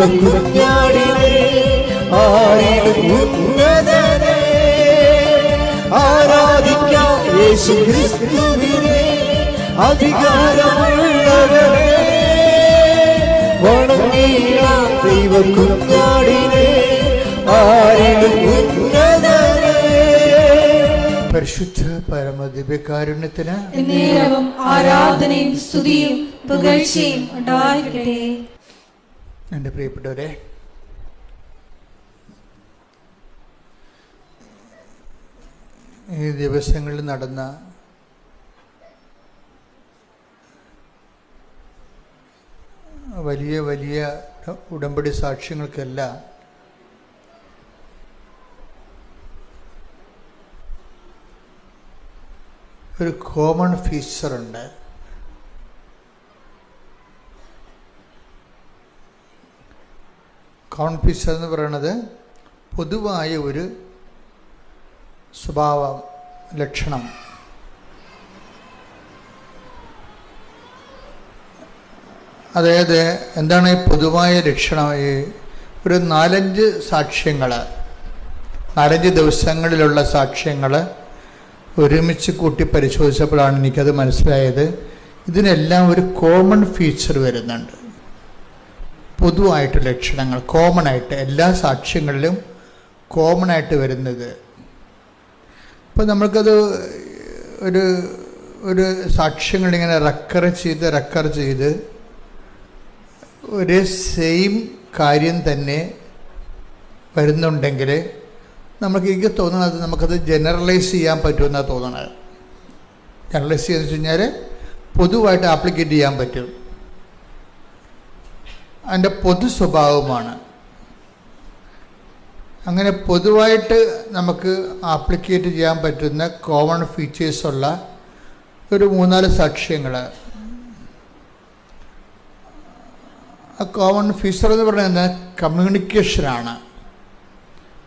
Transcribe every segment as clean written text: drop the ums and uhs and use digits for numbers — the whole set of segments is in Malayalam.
ദൈവകുഞ്ഞാടിനെ ആരിലും ഉന്നതനെ ആരാധിക്കാം യേശുക്രിസ്തുവിനെ അധികാരമുള്ളവനെ വണങ്ങിടാം ദൈവകുഞ്ഞാടിനെ ആരിലും ഉന്നതനെ. പരിശുദ്ധ പരമദിവ്യകാരുണ്യത്തിന് എന്നേരവും ആരാധനയും സ്തുതിയും പുകഴ്ചയും ഉണ്ടായിരിക്കട്ടെ. എൻ്റെ പ്രിയപ്പെട്ടവരെ, ഈ ദിവസങ്ങളിൽ നടന്ന വലിയ വലിയ ഉടമ്പടി സാക്ഷ്യങ്ങൾക്കെല്ലാം ഒരു കോമൺ ഫീച്ചറുണ്ട്. കോമൺ ഫീച്ചർ എന്ന് പറയുന്നത് പൊതുവായ ഒരു സ്വഭാവ ലക്ഷണം. അതായത് എന്താണ് ഈ പൊതുവായ ലക്ഷണം? ഈ ഒരു 4-5 സാക്ഷ്യങ്ങൾ, 4-5 ദിവസങ്ങളിലുള്ള സാക്ഷ്യങ്ങൾ ഒരുമിച്ച് കൂട്ടി പരിശോധിച്ചപ്പോഴാണ് എനിക്കത് മനസ്സിലായത്. ഇതിനെല്ലാം ഒരു കോമൺ ഫീച്ചർ വരുന്നുണ്ട്. പൊതുവായിട്ട് ലക്ഷണങ്ങൾ കോമണായിട്ട് എല്ലാ സാക്ഷ്യങ്ങളിലും കോമണായിട്ട് വരുന്നത്. അപ്പോൾ നമ്മൾക്കത് ഒരു സാക്ഷ്യങ്ങളിങ്ങനെ റെക്കർ ചെയ്ത് ഒരേ സെയിം കാര്യം തന്നെ വരുന്നുണ്ടെങ്കിൽ എനിക്ക് തോന്നുന്നത് നമുക്കത് ജനറലൈസ് ചെയ്യാൻ പറ്റുമെന്നാണ് തോന്നുന്നത്. ജനറലൈസ് ചെയ്യുന്നത് വെച്ച് കഴിഞ്ഞാൽ പൊതുവായിട്ട് ആപ്ലിക്കേറ്റ് ചെയ്യാൻ പറ്റും. അതിൻ്റെ പൊതു സ്വഭാവമാണ്. അങ്ങനെ പൊതുവായിട്ട് നമുക്ക് ആപ്ലിക്കേറ്റ് ചെയ്യാൻ പറ്റുന്ന കോമൺ ഫീച്ചേഴ്സുള്ള ഒരു 3-4 സാക്ഷ്യങ്ങൾ. ആ കോമൺ ഫീച്ചർ എന്ന് പറയുന്നത് കമ്മ്യൂണിക്കേഷനാണ്.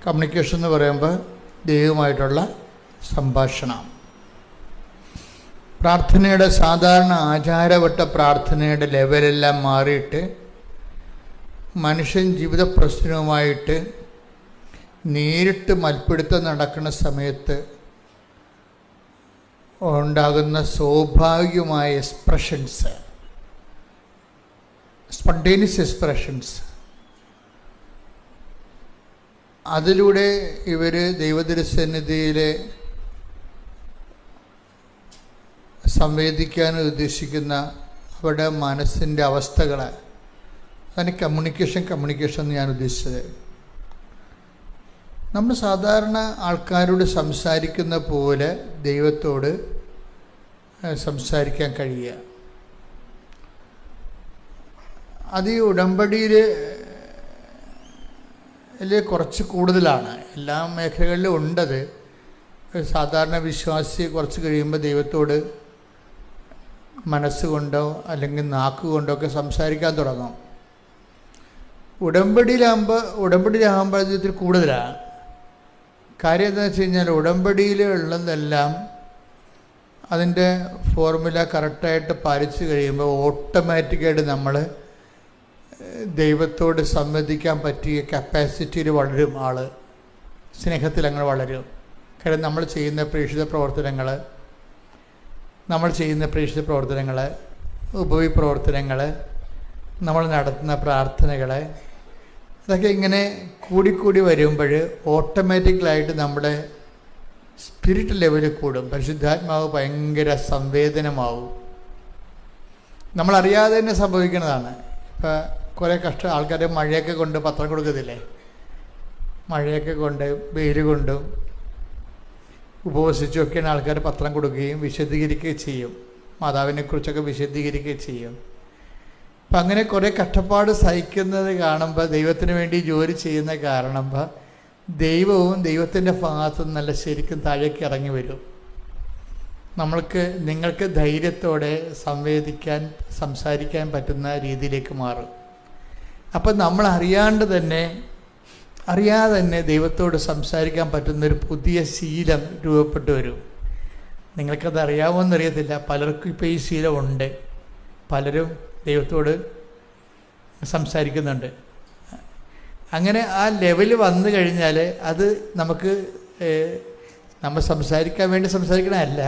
കമ്മ്യൂണിക്കേഷൻ എന്ന് പറയുമ്പോൾ ദൈവമായിട്ടുള്ള സംഭാഷണം. പ്രാർത്ഥനയുടെ സാധാരണ ആചാരവട്ട പ്രാർത്ഥനയുടെ ലെവലെല്ലാം മാറിയിട്ട് മനുഷ്യൻ ജീവിത പ്രശ്നവുമായിട്ട് നേരിട്ട് മൽപ്പിടുത്തം നടക്കുന്ന സമയത്ത് ഉണ്ടാകുന്ന സ്വാഭാവികമായ എക്സ്പ്രഷൻസ്, സ്പോണ്ടേനിയസ് എക്സ്പ്രഷൻസ്, അതിലൂടെ ഇവർ ദൈവതിരുസന്നിധിയിൽ സംവേദിക്കാൻ ഉദ്ദേശിക്കുന്ന അവരുടെ മനസ്സിൻ്റെ അവസ്ഥകൾ, അതിന് കമ്മ്യൂണിക്കേഷൻ എന്ന് ഞാൻ ഉദ്ദേശിച്ചത്. നമ്മൾ സാധാരണ ആൾക്കാരോട് സംസാരിക്കുന്ന പോലെ ദൈവത്തോട് സംസാരിക്കാൻ കഴിയുക. അത് ഈ ഉടമ്പടിയിൽ കുറച്ച് കൂടുതലാണ്. എല്ലാ മേഖലകളിലും ഉണ്ടത്. സാധാരണ വിശ്വാസി കുറച്ച് കഴിയുമ്പോൾ ദൈവത്തോട് മനസ്സുകൊണ്ടോ അല്ലെങ്കിൽ നാക്കുകൊണ്ടോ ഒക്കെ സംസാരിക്കാൻ തുടങ്ങും. ഉടമ്പടിയിലാകുമ്പോൾ ഇതിൽ കൂടുതലാണ്. കാര്യം എന്താണെന്ന് വെച്ച് കഴിഞ്ഞാൽ ഉടമ്പടിയിലുള്ളതെല്ലാം അതിൻ്റെ ഫോർമുല കറക്റ്റായിട്ട് പാലിച്ചു കഴിയുമ്പോൾ ഓട്ടോമാറ്റിക്കായിട്ട് നമ്മൾ ദൈവത്തോട് സംവദിക്കാൻ പറ്റിയ കപ്പാസിറ്റിയിൽ വളരും. ആൾ സ്നേഹത്തിൽ അങ്ങനെ വളരും. കാര്യം നമ്മൾ ചെയ്യുന്ന പ്രേക്ഷിത പ്രവർത്തനങ്ങൾ, ഉപവിപ്രവർത്തനങ്ങൾ, നമ്മൾ നടത്തുന്ന പ്രാർത്ഥനകൾ, അതൊക്കെ ഇങ്ങനെ കൂടിക്കൂടി വരുമ്പോൾ ഓട്ടോമാറ്റിക്കലായിട്ട് നമ്മുടെ സ്പിരിറ്റ് ലെവൽ കൂടും. പരിശുദ്ധാത്മാവ് ഭയങ്കര സംവേദനമാവും. നമ്മളറിയാതെ തന്നെ സംഭവിക്കുന്നതാണ്. ഇപ്പോൾ കുറേ ആൾക്കാർ മഴയൊക്കെ കൊണ്ട് പത്രം കൊടുക്കത്തില്ലേ? മഴയൊക്കെ കൊണ്ട് വെയിൽ കൊണ്ടും ഉപവസിച്ചുമൊക്കെയാണ് ആൾക്കാർ പത്രം കൊടുക്കുകയും വിശദീകരിക്കുകയും ചെയ്യും. മാതാവിനെക്കുറിച്ചൊക്കെ വിശദീകരിക്കുകയും ചെയ്യും. അപ്പം അങ്ങനെ കുറേ കഷ്ടപ്പാട് സഹിക്കുന്നത് കാണുമ്പോൾ, ദൈവത്തിന് വേണ്ടി ജോലി ചെയ്യുന്ന കാണുമ്പോൾ ദൈവവും ദൈവത്തിൻ്റെ ഭാഗത്തു നിന്ന് നല്ല ശരിക്കും താഴേക്ക് ഇറങ്ങി വരും. നിങ്ങൾക്ക് ധൈര്യത്തോടെ സംസാരിക്കാൻ പറ്റുന്ന രീതിയിലേക്ക് മാറും. അപ്പം നമ്മൾ അറിയാതെ തന്നെ ദൈവത്തോട് സംസാരിക്കാൻ പറ്റുന്നൊരു പുതിയ ശീലം രൂപപ്പെട്ടു വരും. നിങ്ങൾക്കത് അറിയാമോയെന്നറിയത്തില്ല. പലർക്കും ഇപ്പോൾ ഈ ശീലമുണ്ട്. പലരും ദൈവത്തോട് സംസാരിക്കുന്നുണ്ട്. അങ്ങനെ ആ ലെവൽ വന്നു കഴിഞ്ഞാൽ അത് നമുക്ക് നമ്മൾ സംസാരിക്കാൻ വേണ്ടി സംസാരിക്കണമല്ല,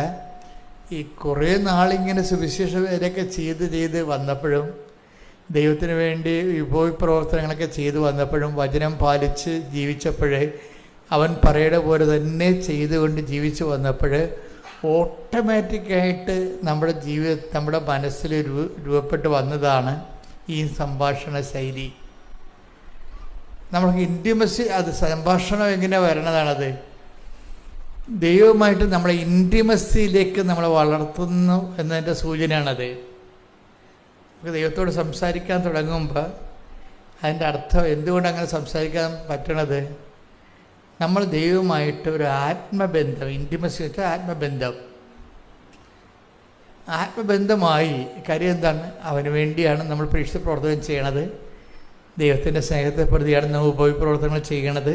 ഈ കുറേ നാളിങ്ങനെ സുവിശേഷ വേലയൊക്കെ ചെയ്ത് വന്നപ്പോഴും ദൈവത്തിന് വേണ്ടി വിഭവ പ്രവർത്തനങ്ങളൊക്കെ ചെയ്തു വന്നപ്പോഴും വചനം പാലിച്ച് ജീവിച്ചപ്പോഴേ അവൻ പറയുന്ന പോലെ തന്നെ ചെയ്തുകൊണ്ട് ജീവിച്ചു വന്നപ്പോൾ ഓട്ടോമാറ്റിക്കായിട്ട് നമ്മുടെ മനസ്സിൽ രൂപപ്പെട്ട് വന്നതാണ് ഈ സംഭാഷണ ശൈലി. നമ്മൾക്ക് ഇൻറ്റിമസി, അത് സംഭാഷണം എങ്ങനെ വരണതാണത്? ദൈവമായിട്ട് നമ്മളെ ഇൻറ്റിമസിയിലേക്ക് നമ്മളെ വളർത്തുന്നു എന്നതിൻ്റെ സൂചനയാണത്. നമുക്ക് ദൈവത്തോട് സംസാരിക്കാൻ തുടങ്ങുമ്പോൾ അതിൻ്റെ അർത്ഥം എന്തുകൊണ്ട് അങ്ങനെ സംസാരിക്കാൻ പറ്റണത്, നമ്മൾ ദൈവമായിട്ട് ഒരു ആത്മബന്ധം, ഇൻറ്റിമസി വെച്ചാൽ ആത്മബന്ധമായി. കാര്യം എന്താണ്? അവന് വേണ്ടിയാണ് നമ്മൾ പ്രേക്ഷിത പ്രവർത്തനം ചെയ്യണത്, ദൈവത്തിൻ്റെ സ്നേഹത്തെ പ്രതിയാണ് നമ്മൾ ഉപപ്രവർത്തനങ്ങൾ ചെയ്യണത്,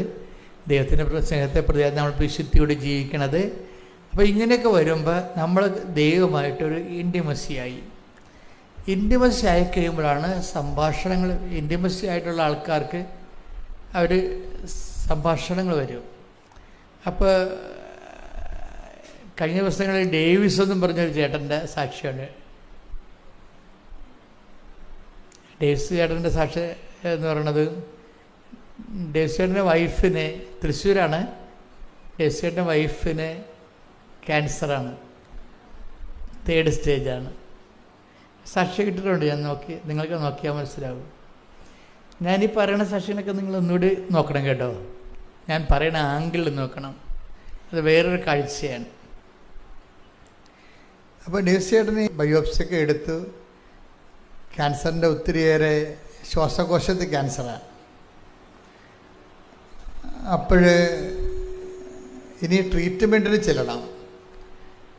ദൈവത്തിൻ്റെ സ്നേഹത്തെ പ്രതിയാണ് നമ്മൾ വിശുദ്ധിയോടെ ജീവിക്കണത്. അപ്പോൾ ഇങ്ങനെയൊക്കെ വരുമ്പോൾ നമ്മൾ ദൈവമായിട്ടൊരു ഇൻറ്റിമസി ആയി കഴിയുമ്പോഴാണ് സംഭാഷണങ്ങൾ, ഇൻറ്റിമസി ആയിട്ടുള്ള ആൾക്കാർക്ക് അവർ സംഭാഷണങ്ങൾ വരും. അപ്പോൾ കഴിഞ്ഞ ദിവസങ്ങളിൽ ഡേവിസ് എന്നും പറഞ്ഞൊരു ചേട്ടൻ്റെ സാക്ഷിയാണ്. ഡേവിസ് ചേട്ടൻ്റെ സാക്ഷി എന്ന് പറയുന്നത്, ഡേവിസ് ചേട്ടൻ്റെ വൈഫിന്, തൃശ്ശൂരാണ്, ഡേവിസ് ചേട്ടൻ്റെ വൈഫിന് ക്യാൻസറാണ്, 3rd സ്റ്റേജാണ്. സാക്ഷി കിട്ടിയിട്ടുണ്ട്, ഞാൻ നിങ്ങൾക്ക് നോക്കിയാൽ മനസ്സിലാവും. ഞാനീ പറയുന്ന സാക്ഷിനൊക്കെ നിങ്ങൾ ഒന്നുകൂടി നോക്കണം കേട്ടോ. ഞാൻ പറയുന്ന ആംഗിളിൽ നോക്കണം, അത് വേറൊരു കാഴ്ചയാണ്. അപ്പോൾ ഡേവിസ് ചേട്ടന് ബയോപ്സിയൊക്കെ എടുത്തു. ക്യാൻസറിൻ്റെ ഒത്തിരിയേറെ, ശ്വാസകോശത്തിൽ ക്യാൻസറാണ്. അപ്പോൾ ഇനി ട്രീറ്റ്മെൻറ്റിന് ചെല്ലണം.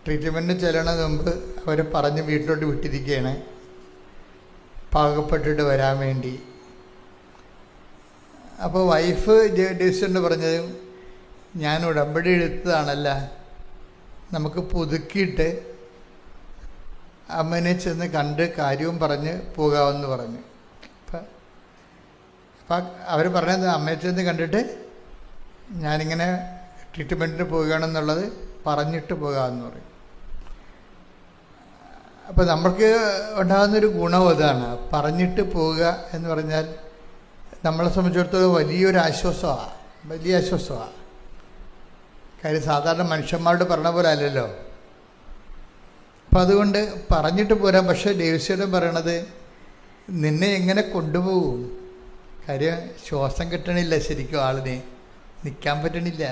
ട്രീറ്റ്മെൻറ്റിന് ചെല്ലണത് മുമ്പ് അവർ പറഞ്ഞ് വീട്ടിലോട്ട് വിട്ടിരിക്കുകയാണ്, പാകപ്പെട്ടിട്ട് വരാൻ വേണ്ടി. അപ്പോൾ വൈഫ് ഡേവിസിനോട് പറഞ്ഞത്, ഞാൻ ഉടമ്പടി എടുത്തതാണല്ല, നമുക്ക് പുതുക്കിയിട്ട് അമ്മനെ ചെന്ന് കണ്ട് കാര്യവും പറഞ്ഞ് പോകാമെന്ന് പറഞ്ഞു. അപ്പം അവർ പറഞ്ഞത്, അമ്മയെ ചെന്ന് കണ്ടിട്ട് ഞാനിങ്ങനെ ട്രീറ്റ്മെൻറ്റിന് പോവുകയാണെന്നുള്ളത് പറഞ്ഞിട്ട് പോകാമെന്ന് പറയും. അപ്പോൾ നമുക്ക് ഉണ്ടാകുന്നൊരു ഗുണം അതാണ്, പറഞ്ഞിട്ട് പോവുക എന്ന് പറഞ്ഞാൽ നമ്മളെ സംബന്ധിച്ചിടത്തോളം വലിയൊരു ആശ്വാസമാണ്, വലിയ ആശ്വാസമാണ്. കാര്യം സാധാരണ മനുഷ്യന്മാരോട് പറഞ്ഞ പോലെ അല്ലല്ലോ. അപ്പം അതുകൊണ്ട് പറഞ്ഞിട്ട് പോരാം. പക്ഷേ ഡേവിസിയോട് പറയണത്, നിന്നെ എങ്ങനെ കൊണ്ടുപോകും? കാര്യം ശ്വാസം കിട്ടണില്ല, ശരിക്കും ആളിനെ നിൽക്കാൻ പറ്റണില്ല,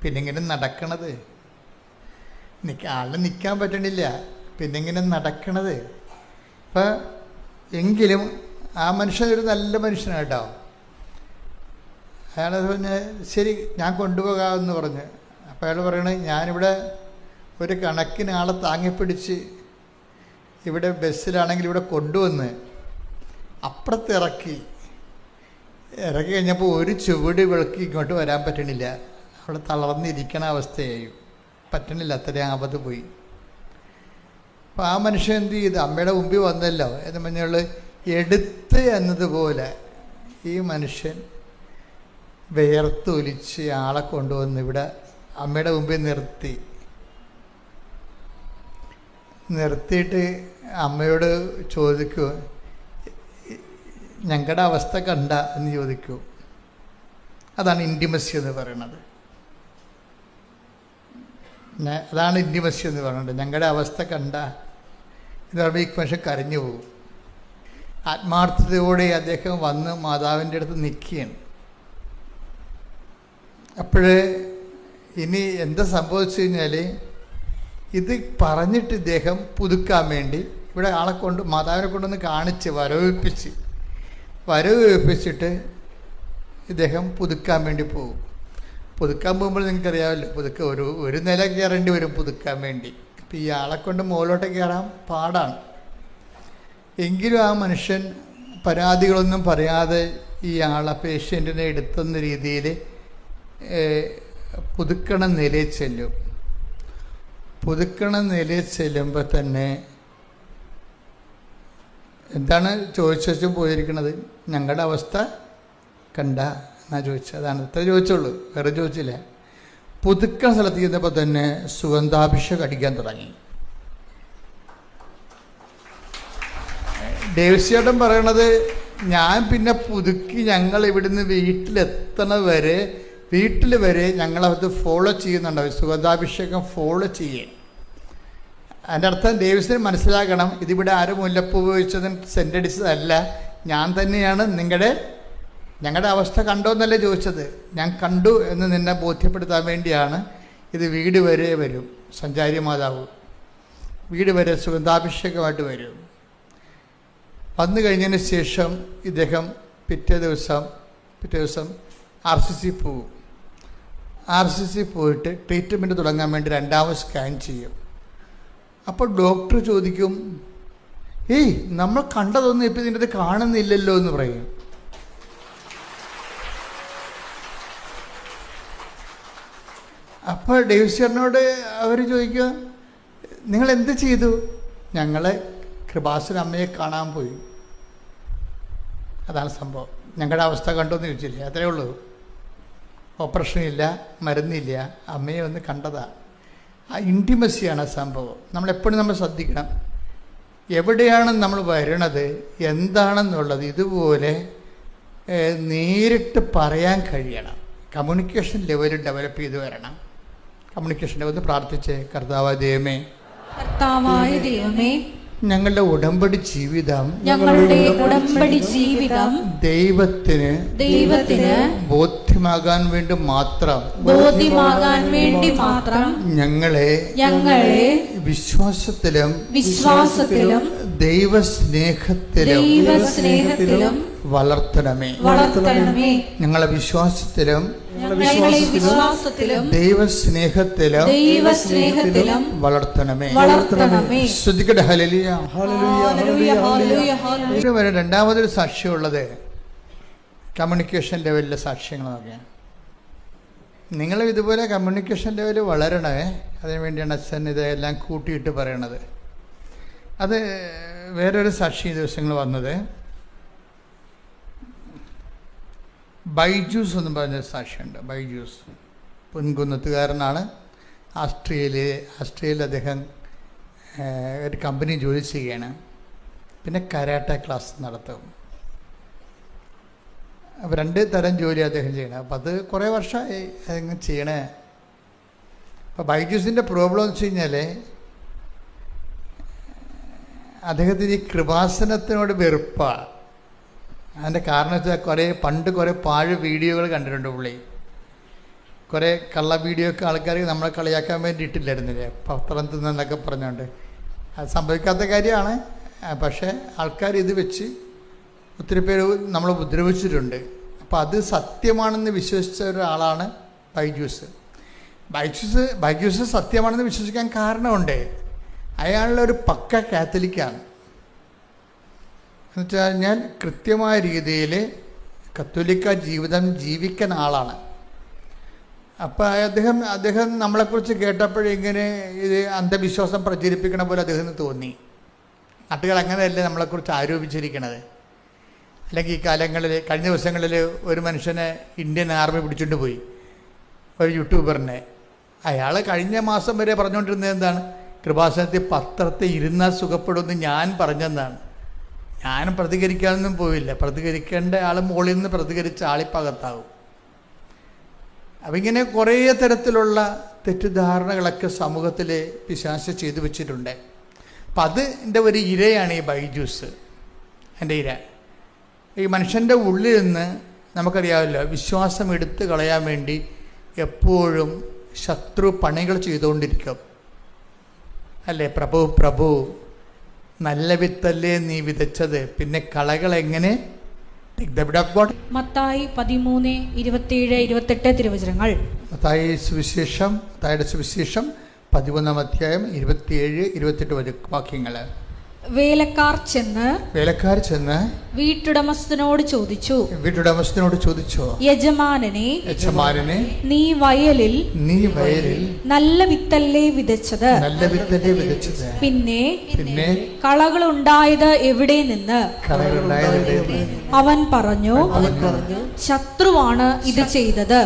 പിന്നെ ഇങ്ങനെ നടക്കണത്, ആളിന് നിൽക്കാൻ പറ്റണില്ല, പിന്നെ ഇങ്ങനെ നടക്കണത്. അപ്പം എങ്കിലും ആ മനുഷ്യൻ ഒരു നല്ല മനുഷ്യനാണ് കേട്ടോ. അയാൾ പറഞ്ഞ് ശരി ഞാൻ കൊണ്ടുപോകാമെന്ന് പറഞ്ഞ്. അപ്പോൾ അയാൾ പറയണത്, ഞാനിവിടെ ഒരു കണക്കിന് ആളെ താങ്ങിപ്പിടിച്ച് ഇവിടെ ബസ്സിലാണെങ്കിൽ ഇവിടെ കൊണ്ടുവന്ന് അപ്പുറത്തിറക്കി കഴിഞ്ഞപ്പോൾ ഒരു ചുവട് വിളക്കി ഇങ്ങോട്ട് വരാൻ പറ്റണില്ല, അവിടെ തളർന്നിരിക്കണ അവസ്ഥയായി, പറ്റണില്ല, അത്രയും ആപത്ത് പോയി. അപ്പോൾ ആ മനുഷ്യൻ എന്ത് ചെയ്തു? അമ്മയുടെ മുമ്പിൽ വന്നല്ലോ എന്ന് പറഞ്ഞാൽ എടുത്ത് എന്നതുപോലെ ഈ മനുഷ്യൻ വിയർത്തൊലിച്ച് ആളെ കൊണ്ടുവന്ന് ഇവിടെ അമ്മയുടെ മുമ്പിൽ നിർത്തിയിട്ട് അമ്മയോട് ചോദിക്കൂ, ഞങ്ങളുടെ അവസ്ഥ കണ്ട എന്ന് ചോദിക്കൂ. അതാണ് ഇൻറ്റിമസി എന്ന് പറയുന്നത്. അതാണ് ഇൻറ്റിമസി എന്ന് പറയുന്നത്. ഞങ്ങളുടെ അവസ്ഥ കണ്ട എന്ന് പറയുമ്പോൾ ഈ മനുഷ്യൻ കരഞ്ഞു പോകും. ആത്മാർത്ഥതയോടെ അദ്ദേഹം വന്ന് മാതാവിൻ്റെ അടുത്ത് നിൽക്കുകയാണ്. അപ്പോഴേ ഇനി എന്താ സംഭവിച്ചു കഴിഞ്ഞാൽ, ഇത് പറഞ്ഞിട്ട് ഇദ്ദേഹം പുതുക്കാൻ വേണ്ടി ഇവിടെ ആളെ കൊണ്ട്, മാതാവിനെ കൊണ്ടൊന്ന് കാണിച്ച് വരവേൽപ്പിച്ചിട്ട് ഇദ്ദേഹം പുതുക്കാൻ വേണ്ടി പോകും. പുതുക്കാൻ പോകുമ്പോൾ നിങ്ങൾക്കറിയാമല്ലോ, ഒരു നില കയറേണ്ടി വരും പുതുക്കാൻ വേണ്ടി. അപ്പം ഈ ആളെ കൊണ്ട് മുകളിലോട്ട് കയറാൻ പാടാണ്. എങ്കിലും ആ മനുഷ്യൻ പരാതികളൊന്നും പറയാതെ ഈ ആളെ പേഷ്യൻറ്റിനെ എടുത്തുന്ന രീതിയിൽ പുതുക്കണ നിലയിൽ ചെല്ലും. പുതുക്കണ നിലയിൽ ചെല്ലുമ്പോൾ തന്നെ എന്താണ് ചോദിച്ചു പോയിരിക്കുന്നത്? ഞങ്ങളുടെ അവസ്ഥ കണ്ട എന്നാ ചോദിച്ചത്. അതാണ് ഇത്ര ചോദിച്ചുള്ളൂ, വേറെ ചോദിച്ചില്ല. പുതുക്കൽ സ്ഥലത്ത് ചെന്നപ്പോൾ തന്നെ സുഗന്ധാഭിഷേകം അടിക്കാൻ തുടങ്ങി. ഡേവിസ് പറയണത്, ഞാൻ പിന്നെ പുതുക്കി ഞങ്ങൾ ഇവിടുന്ന് വീട്ടിൽ വരെ ഞങ്ങളത് ഫോളോ ചെയ്യുന്നുണ്ടാവും, സുഗന്ധാഭിഷേകം ഫോളോ ചെയ്യേ. അതിൻ്റെ അർത്ഥം ഡേവിസിന് മനസ്സിലാക്കണം, ഇതിവിടെ ആരും മുല്ലപ്പൂ ഉപയോഗിച്ചതും സെൻ്റടിച്ചതല്ല, ഞാൻ തന്നെയാണ്. ഞങ്ങളുടെ അവസ്ഥ കണ്ടോ എന്നല്ലേ ചോദിച്ചത്, ഞാൻ കണ്ടു എന്ന് നിന്നെ ബോധ്യപ്പെടുത്താൻ വേണ്ടിയാണ്. ഇത് വീട് വരെ വരും, സഞ്ചാരി മാതാവ് വീട് വരെ സുഗന്ധാഭിഷേകമായിട്ട് വരും. വന്നു കഴിഞ്ഞതിന് ശേഷം ഇദ്ദേഹം പിറ്റേ ദിവസം RCC പോവും. RCC പോയിട്ട് ട്രീറ്റ്മെൻറ്റ് തുടങ്ങാൻ വേണ്ടി 2ാമത് സ്കാൻ ചെയ്യും. അപ്പോൾ ഡോക്ടർ ചോദിക്കും, ഏയ് നമ്മൾ കണ്ടതൊന്നും ഇപ്പം ഇതിൻ്റെ അത് കാണുന്നില്ലല്ലോ എന്ന് പറയും. അപ്പോൾ ഡേവിസിനോട് അവർ ചോദിക്കുക, നിങ്ങൾ എന്ത് ചെയ്തു? ഞങ്ങൾ കൃപാസന അമ്മയെ കാണാൻ പോയി. അതാണ് സംഭവം. ഞങ്ങളുടെ അവസ്ഥ കണ്ടോന്ന് ചോദിച്ചില്ലേ, അത്രേ ഉള്ളൂ. ഓപ്പറേഷനില്ല, മരുന്നില്ല, അമ്മയെ ഒന്ന് കണ്ടതാണ്. ആ ഇൻറ്റിമസിയാണ് സംഭവം. നമ്മളെപ്പോഴും ശ്രദ്ധിക്കണം, എവിടെയാണ് നമ്മൾ വരണത്, എന്താണെന്നുള്ളത് ഇതുപോലെ നേരിട്ട് പറയാൻ കഴിയണം. കമ്മ്യൂണിക്കേഷൻ ലെവൽ ഡെവലപ്പ് ചെയ്ത് വരണം. കമ്മ്യൂണിക്കേഷൻ ലെവൽ പ്രാർത്ഥിച്ചേ. കർത്താവായ ദൈവമേ, ഞങ്ങളുടെ ഉടമ്പടി ജീവിതം ദൈവത്തിന് ബോധ്യമാകാൻ വേണ്ടി മാത്രം ഞങ്ങളെ വിശ്വാസത്തിലും ദൈവസ്നേഹത്തിലും വളർത്തണമേ. ഞങ്ങളെ വിശ്വാസത്തിലും ദൈവസ്നേഹത്തിലും വളർത്തണമേ. ശ്രദ്ധിക്കട്ടെ. ഹല്ലേലൂയ. വരെ 2ാമതൊരു സാക്ഷ്യമുള്ളത് കമ്മ്യൂണിക്കേഷൻ ലെവലിലെ സാക്ഷ്യങ്ങൾ നോക്കിയാൽ. നിങ്ങൾ ഇതുപോലെ കമ്മ്യൂണിക്കേഷൻ ലെവൽ വളരണേ. അതിനു വേണ്ടിയാണ് അച്ഛൻ ഇതെല്ലാം കൂട്ടിയിട്ട് പറയണത്. അത് വേറൊരു സാക്ഷി ദിവസങ്ങൾ വന്നത് ബൈജൂസ് എന്ന് പറഞ്ഞ സാക്ഷിയുണ്ട്. ബൈജൂസ് പൊൻകുന്നത്തുകാരനാണ്. ആസ്ട്രേലിയയിൽ അദ്ദേഹം ഒരു കമ്പനി ജോലി ചെയ്യുകയാണ്. പിന്നെ കരാട്ട ക്ലാസ് നടത്തും. അപ്പോൾ 2 തരം ജോലി അദ്ദേഹം ചെയ്യണം. അപ്പോൾ അത് കുറേ വർഷമായി അതങ്ങനെ ചെയ്യണേ. അപ്പോൾ ബൈജൂസിൻ്റെ പ്രോബ്ലം എന്ന് വെച്ച് കഴിഞ്ഞാൽ അദ്ദേഹത്തിന് ഈ കൃപാസനത്തിനോട് വെറുപ്പാണ്. അതിൻ്റെ കാരണം വെച്ചാൽ പണ്ട് കുറേ പാഴ് വീഡിയോകൾ കണ്ടിട്ടുണ്ട് പുള്ളി. കുറേ കള്ള വീഡിയോ ഒക്കെ ആൾക്കാർ നമ്മളെ കളിയാക്കാൻ വേണ്ടി ഇട്ടില്ലായിരുന്നില്ലേ, പത്രം തിന്നെന്നൊക്കെ പറഞ്ഞുകൊണ്ട്. അത് സംഭവിക്കാത്ത കാര്യമാണ്. പക്ഷേ ആൾക്കാർ ഇത് വെച്ച് ഒത്തിരി പേര് നമ്മളെ ഉപദ്രവിച്ചിട്ടുണ്ട്. അപ്പോൾ അത് സത്യമാണെന്ന് വിശ്വസിച്ച ഒരാളാണ് ബൈജൂസ് സത്യമാണെന്ന് വിശ്വസിക്കാൻ കാരണമുണ്ട്. അയാളൊരു പക്ക കാത്തലിക്കാണ്. എന്നുവെച്ച് കഴിഞ്ഞാൽ കൃത്യമായ രീതിയിൽ കത്തോലിക്ക ജീവിതം ജീവിക്കുന്ന ആളാണ്. അപ്പോൾ അദ്ദേഹം നമ്മളെക്കുറിച്ച് കേട്ടപ്പോഴിങ്ങനെ ഇത് അന്ധവിശ്വാസം പ്രചരിപ്പിക്കണ പോലെ അദ്ദേഹത്തിന് തോന്നി. നാട്ടുകാർ അങ്ങനെയല്ലേ നമ്മളെക്കുറിച്ച് ആരോപിച്ചിരിക്കണത്. അല്ലെങ്കിൽ ഈ കഴിഞ്ഞ ദിവസങ്ങളിൽ ഒരു മനുഷ്യനെ ഇന്ത്യൻ ആർമി പിടിച്ചുകൊണ്ട് പോയി, ഒരു യൂട്യൂബറിനെ. അയാൾ കഴിഞ്ഞ മാസം വരെ പറഞ്ഞുകൊണ്ടിരുന്നത് എന്താണ്? കൃപാസനത്തിൽ പത്രത്തിൽ ഇരുന്നാൽ സുഖപ്പെടുമെന്ന് ഞാൻ പറഞ്ഞെന്നാണ്. ഞാനും പ്രതികരിക്കാനൊന്നും പോയില്ല. പ്രതികരിക്കേണ്ട ആൾ മുകളിൽ നിന്ന് പ്രതികരിച്ച ആളിപ്പകത്താവും. അപ്പം ഇങ്ങനെ കുറേ തരത്തിലുള്ള തെറ്റിദ്ധാരണകളൊക്കെ സമൂഹത്തിൽ പിശാച് ചെയ്തു വെച്ചിട്ടുണ്ട്. അപ്പം അതിൻ്റെ ഒരു ഇരയാണ് ഈ ബൈജൂസ്. എൻ്റെ ഇര ഈ മനുഷ്യൻ്റെ ഉള്ളിൽ നിന്ന് നമുക്കറിയാമല്ലോ, വിശ്വാസം എടുത്തു കളയാൻ വേണ്ടി എപ്പോഴും ശത്രു പണികൾ ചെയ്തുകൊണ്ടിരിക്കും അല്ലേ. പ്രഭു നല്ല വിത്തല്ലേ നീ വിതച്ചത്, പിന്നെ കളകൾ എങ്ങനെ? മത്തായി 13:27-28 തിരുവചനങ്ങൾ. മത്തായിയുടെ സുവിശേഷം 13-ാം അധ്യായം 27-28 വാക്യങ്ങൾ. വേലക്കാർ ചെന്ന് വീട്ടുടമസ്ഥനോട് ചോദിച്ചു, യജമാനനെ, നീ വയലിൽ നല്ല വിത്തല്ലേ വിതച്ചത്? പിന്നെ കളകളുണ്ടായത് എവിടെ നിന്ന്? അവൻ പറഞ്ഞു, ശത്രുവാണ് ഇത് ചെയ്തത്.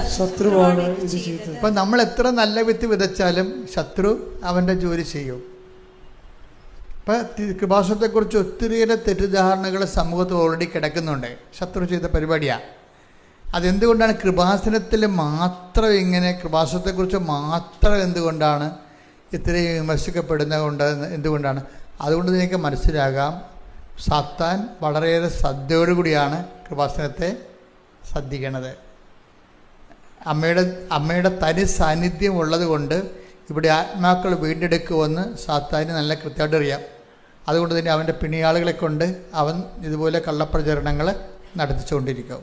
അപ്പൊ നമ്മൾ എത്ര നല്ല വിത്ത് വിതച്ചാലും ശത്രു അവന്റെ ജോലി ചെയ്യും. ഇപ്പം കൃപാസനത്തെക്കുറിച്ച് ഒത്തിരിയേറെ തെറ്റിദ്ധാരണകൾ സമൂഹത്തിൽ ഓൾറെഡി കിടക്കുന്നുണ്ട്. ശത്രു ചെയ്ത പരിപാടിയാണ്. അതെന്തുകൊണ്ടാണ് കൃപാസനത്തിൽ മാത്രം ഇങ്ങനെ, കൃപാസനത്തെക്കുറിച്ച് മാത്രം എന്തുകൊണ്ടാണ് ഇത്രയും വിമർശിക്കപ്പെടുന്നത് എന്തുകൊണ്ടാണ്? അതുകൊണ്ട് നിങ്ങൾക്ക് മനസ്സിലാകാം, സാത്താൻ വളരെയേറെ ശ്രദ്ധയോടുകൂടിയാണ് കൃപാസനത്തെ ശ്രദ്ധിക്കണത്. അമ്മയുടെ തനി സാന്നിധ്യം ഉള്ളത് കൊണ്ട് ഇവിടെ ആത്മാക്കൾ വീണ്ടെടുക്കുമെന്ന് സാത്താന് നല്ല കൃത്യമായിട്ട് അറിയാം. അതുകൊണ്ട് തന്നെ അവൻ്റെ പിണിയാളുകളെ കൊണ്ട് അവൻ ഇതുപോലെ കള്ളപ്രചരണങ്ങൾ നടത്തിച്ചുകൊണ്ടിരിക്കും.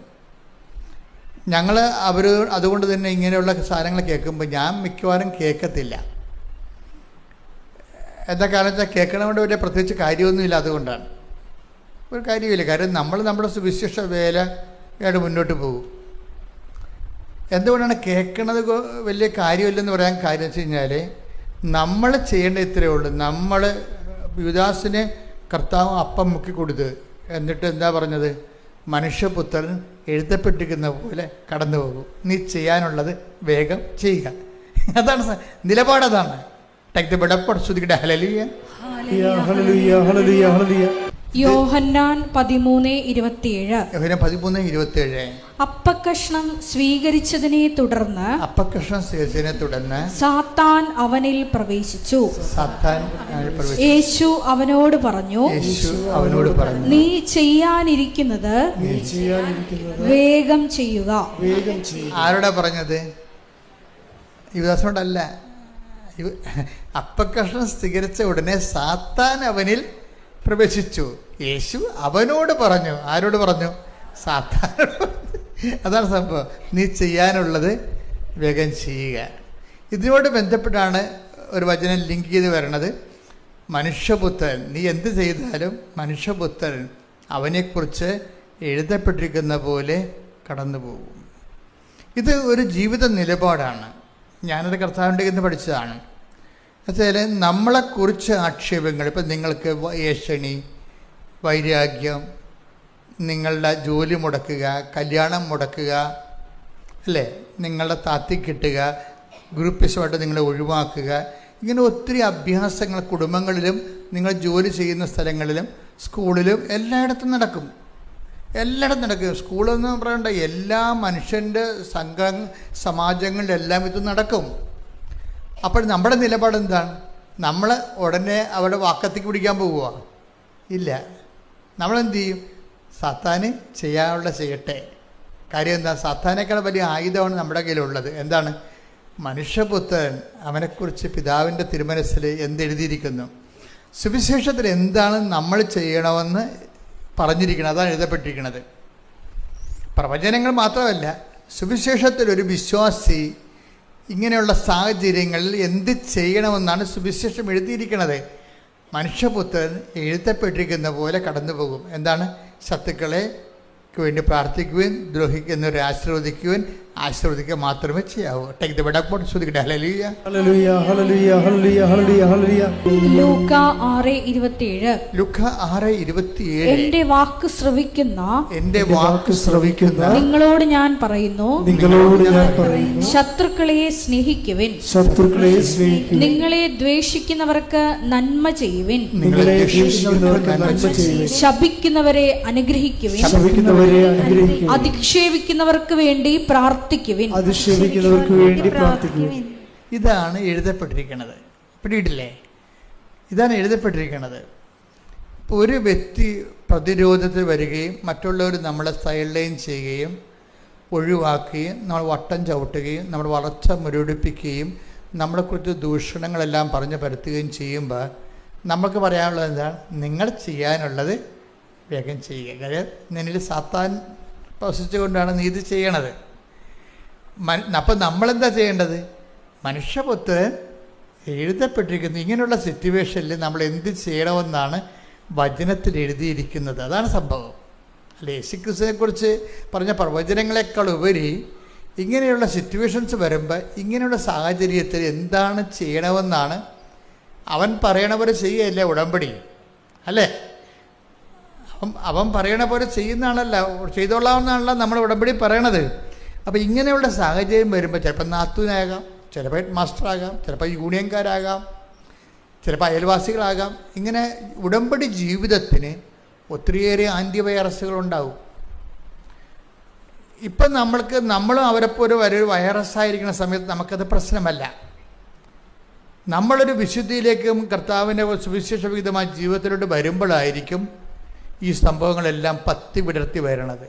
അതുകൊണ്ട് തന്നെ ഇങ്ങനെയുള്ള സാധനങ്ങൾ കേൾക്കുമ്പോൾ ഞാൻ മിക്കവാറും കേൾക്കത്തില്ല. എന്താ കാരണം വെച്ചാൽ കേൾക്കണതുകൊണ്ട് വലിയ പ്രത്യേകിച്ച് കാര്യമൊന്നുമില്ല. അതുകൊണ്ടാണ് ഒരു കാര്യമില്ല. കാര്യം നമ്മുടെ സുവിശേഷ വേലയായിട്ട് മുന്നോട്ട് പോകും. എന്തുകൊണ്ടാണ് കേൾക്കണത് വലിയ കാര്യമില്ലെന്ന് പറയാൻ കാര്യം വെച്ച് കഴിഞ്ഞാൽ, നമ്മൾ ചെയ്യേണ്ട ഇത്രയേ ഉള്ളൂ. നമ്മൾ യുദാസിനെ കർത്താവ് അപ്പം മുക്കി കൊടുത്ത്, എന്നിട്ട് എന്താ പറഞ്ഞത്? മനുഷ്യപുത്രൻ എഴുതപ്പെട്ടിരിക്കുന്ന പോലെ കടന്നു പോകും, നീ ചെയ്യാനുള്ളത് വേഗം ചെയ്യുക. അതാണ് നിലപാടതാണ്. യോഹന്നാൻ 13:27. അപ്പക്കഷ്ണം സ്വീകരിച്ചതിനെ തുടർന്ന് സാത്താൻ അവനിൽ പ്രവേശിച്ചു. യേശു അവനോട് പറഞ്ഞു, നീ ചെയ്യാനിരിക്കുന്നത് വേഗം ചെയ്യുക. ആരോടാ പറഞ്ഞത്? യുദാസിനോടല്ല. അപ്പക്കഷ്ണം സ്വീകരിച്ച ഉടനെ സാത്താൻ അവനിൽ പ്രവേശിച്ചു. യേശു അവനോട് പറഞ്ഞു. ആരോട് പറഞ്ഞു? സാത്താനോട്. അതാണ് സംഭവം. നീ ചെയ്യാനുള്ളത് വേഗം ചെയ്യുക. ഇതിനോട് ബന്ധപ്പെട്ടാണ് ഒരു വചനം ലിങ്ക് ചെയ്ത് വരണത്. മനുഷ്യപുത്രൻ, നീ എന്ത് ചെയ്താലും മനുഷ്യപുത്രൻ അവനെക്കുറിച്ച് എഴുതപ്പെട്ടിരിക്കുന്ന പോലെ കടന്നു പോകും. ഇത് ഒരു ജീവിത നിലപാടാണ്. ഞാനത് കർത്താവിൻ്റെ ഇന്ന് പഠിച്ചതാണ്. എന്നുവെച്ചാൽ നമ്മളെക്കുറിച്ച് ആക്ഷേപങ്ങൾ, ഇപ്പം നിങ്ങൾക്ക് ഏഷണി, വൈരാഗ്യം, നിങ്ങളുടെ ജോലി മുടക്കുക, കല്യാണം മുടക്കുക, അല്ലേ, നിങ്ങളുടെ താത്തി കിട്ടുക, ഗ്രൂപ്പിസമായിട്ട് നിങ്ങളെ ഒഴിവാക്കുക, ഇങ്ങനെ ഒത്തിരി അഭ്യാസങ്ങൾ കുടുംബങ്ങളിലും നിങ്ങൾ ജോലി ചെയ്യുന്ന സ്ഥലങ്ങളിലും സ്കൂളിലും എല്ലായിടത്തും നടക്കും. സ്കൂളെന്ന് പറയണ്ട, എല്ലാ മനുഷ്യൻ്റെ സമാജങ്ങളിലെല്ലാം ഇത് നടക്കും. അപ്പോൾ നമ്മുടെ നിലപാട് എന്താണ്? നമ്മൾ ഉടനെ അവിടെ വാക്കത്തേക്ക് പിടിക്കാൻ പോവുക? ഇല്ല. നമ്മളെന്ത് ചെയ്യും? സാത്താന് ചെയ്യാനുള്ള ചെയ്യട്ടെ. കാര്യം എന്താ? സാത്താനേക്കാൾ വലിയ ആയുധമാണ് നമ്മുടെ കയ്യിലുള്ളത്. എന്താണ്? മനുഷ്യപുത്രൻ, അവനെക്കുറിച്ച് പിതാവിൻ്റെ തിരുമനസ്സിൽ എന്തെഴുതിയിരിക്കുന്നു, സുവിശേഷത്തിൽ എന്താണ് നമ്മൾ ചെയ്യണമെന്ന് പറഞ്ഞിരിക്കുന്നത്, അതാണ് എഴുതപ്പെട്ടിരിക്കുന്നത്. പ്രവചനങ്ങൾ മാത്രമല്ല, സുവിശേഷത്തിലൊരു വിശ്വാസി ഇങ്ങനെയുള്ള സാഹചര്യങ്ങളിൽ എന്ത് ചെയ്യണമെന്നാണ് സുവിശേഷം എഴുതിയിരിക്കുന്നത്. മനുഷ്യപുത്രൻ എഴുതപ്പെട്ടിരിക്കുന്ന പോലെ കടന്നു പോകും. എന്താണ്? ശത്രുക്കളെ വേണ്ടി പ്രാർത്ഥിക്കുവാൻ, ദ്രോഹിക്കുന്നവരെ ആശീർവദിക്കുക മാത്രമേ ചെയ്യാവൂ. ടേക്ക് ദി ബെഡ് അപ്പ്, ശ്രദ്ധിക്കട്ടെ. ഹല്ലേലൂയ, ഹല്ലേലൂയ, ഹല്ലേലൂയ, ഹല്ലേലൂയ, ഹല്ലേലൂയ, ഹല്ലേലൂയ. ലൂക്ക 6:27. എന്റെ വാക്ക് ശ്രവിക്കുന്ന നിങ്ങളോട് ഞാൻ പറയുന്നു, ശത്രുക്കളെ സ്നേഹിക്കുവിൻ, നിങ്ങളെ ദ്വേഷിക്കുന്നവർക്ക് നന്മ ചെയ്യുവിൻ, ശപിക്കുന്നവരെ അനുഗ്രഹിക്കുവിൻ, അധിക്ഷേപിക്കുന്നവർക്ക് വേണ്ടി പ്രാർത്ഥിക്കുവിൻ. ഇതാണ് എഴുതപ്പെട്ടിരിക്കുന്നത്. പിടിയിട്ടില്ലേ? ഇതാണ് എഴുതപ്പെട്ടിരിക്കുന്നത്. ഇപ്പോൾ ഒരു വ്യക്തി പ്രതിരോധത്തിൽ വരികയും മറ്റുള്ളവർ നമ്മളെ സൈഡ് ചെയ്യുകയും ഒഴിവാക്കുകയും നമ്മൾ വട്ടം ചവിട്ടുകയും നമ്മുടെ വളർച്ച മുരടിപ്പിക്കുകയും നമ്മളെക്കുറിച്ച് ദൂഷണങ്ങളെല്ലാം പറഞ്ഞ് പരത്തുകയും ചെയ്യുമ്പോൾ നമുക്ക് പറയാനുള്ളത് എന്താണ്? നിങ്ങൾ ചെയ്യാനുള്ളത് വേഗം ചെയ്യുക. കാര്യം നിന്നിൽ സാത്താൻ പ്രവശിച്ചുകൊണ്ടാണ് നീ ഇത് ചെയ്യണത്. അപ്പം നമ്മളെന്താ ചെയ്യേണ്ടത്? മനുഷ്യപുത്രൻ എഴുതപ്പെട്ടിരിക്കുന്നു. ഇങ്ങനെയുള്ള സിറ്റുവേഷനിൽ നമ്മൾ എന്ത് ചെയ്യണമെന്നാണ് വചനത്തിൽ എഴുതിയിരിക്കുന്നത്. അതാണ് സംഭവം. അല്ലേ? യേശുക്രിസ്തുവിനെക്കുറിച്ച് പറഞ്ഞ പ്രവചനങ്ങളെക്കാൾ ഉപരി ഇങ്ങനെയുള്ള സിറ്റുവേഷൻസ് വരുമ്പോൾ ഇങ്ങനെയുള്ള സാഹചര്യത്തിൽ എന്താണ് ചെയ്യണമെന്നാണ് അവൻ പറയണ പോലെ ചെയ്യുകയല്ലേ ഉടമ്പടി, അല്ലേ? അവൻ പറയണ പോലെ ചെയ്യുന്നതാണല്ലോ, ചെയ്തോളാമെന്നാണല്ലോ നമ്മൾ ഉടമ്പടി പറയണത്. അപ്പോൾ ഇങ്ങനെയുള്ള സാഹചര്യം വരുമ്പോൾ ചിലപ്പോൾ നാത്തൂനാകാം, ചിലപ്പോൾ ഹെഡ് മാസ്റ്ററാകാം, ചിലപ്പോൾ യൂണിയൻകാരാകാം, ചിലപ്പോൾ അയൽവാസികളാകാം. ഇങ്ങനെ ഉടമ്പടി ജീവിതത്തിന് ഒത്തിരിയേറെ ആൻറ്റിവൈറസുകളുണ്ടാവും. ഇപ്പം നമ്മളും അവരെപ്പോലെ ഒരു വൈറസായിരിക്കുന്ന സമയത്ത് നമുക്കത് പ്രശ്നമല്ല. നമ്മളൊരു വിശുദ്ധിയിലേക്കും കർത്താവിൻ്റെ സുവിശേഷവിഹിതമായ ജീവിതത്തിലോട്ട് വരുമ്പോഴായിരിക്കും ഈ സംഭവങ്ങളെല്ലാം പത്തി വിടർത്തി വരണത്.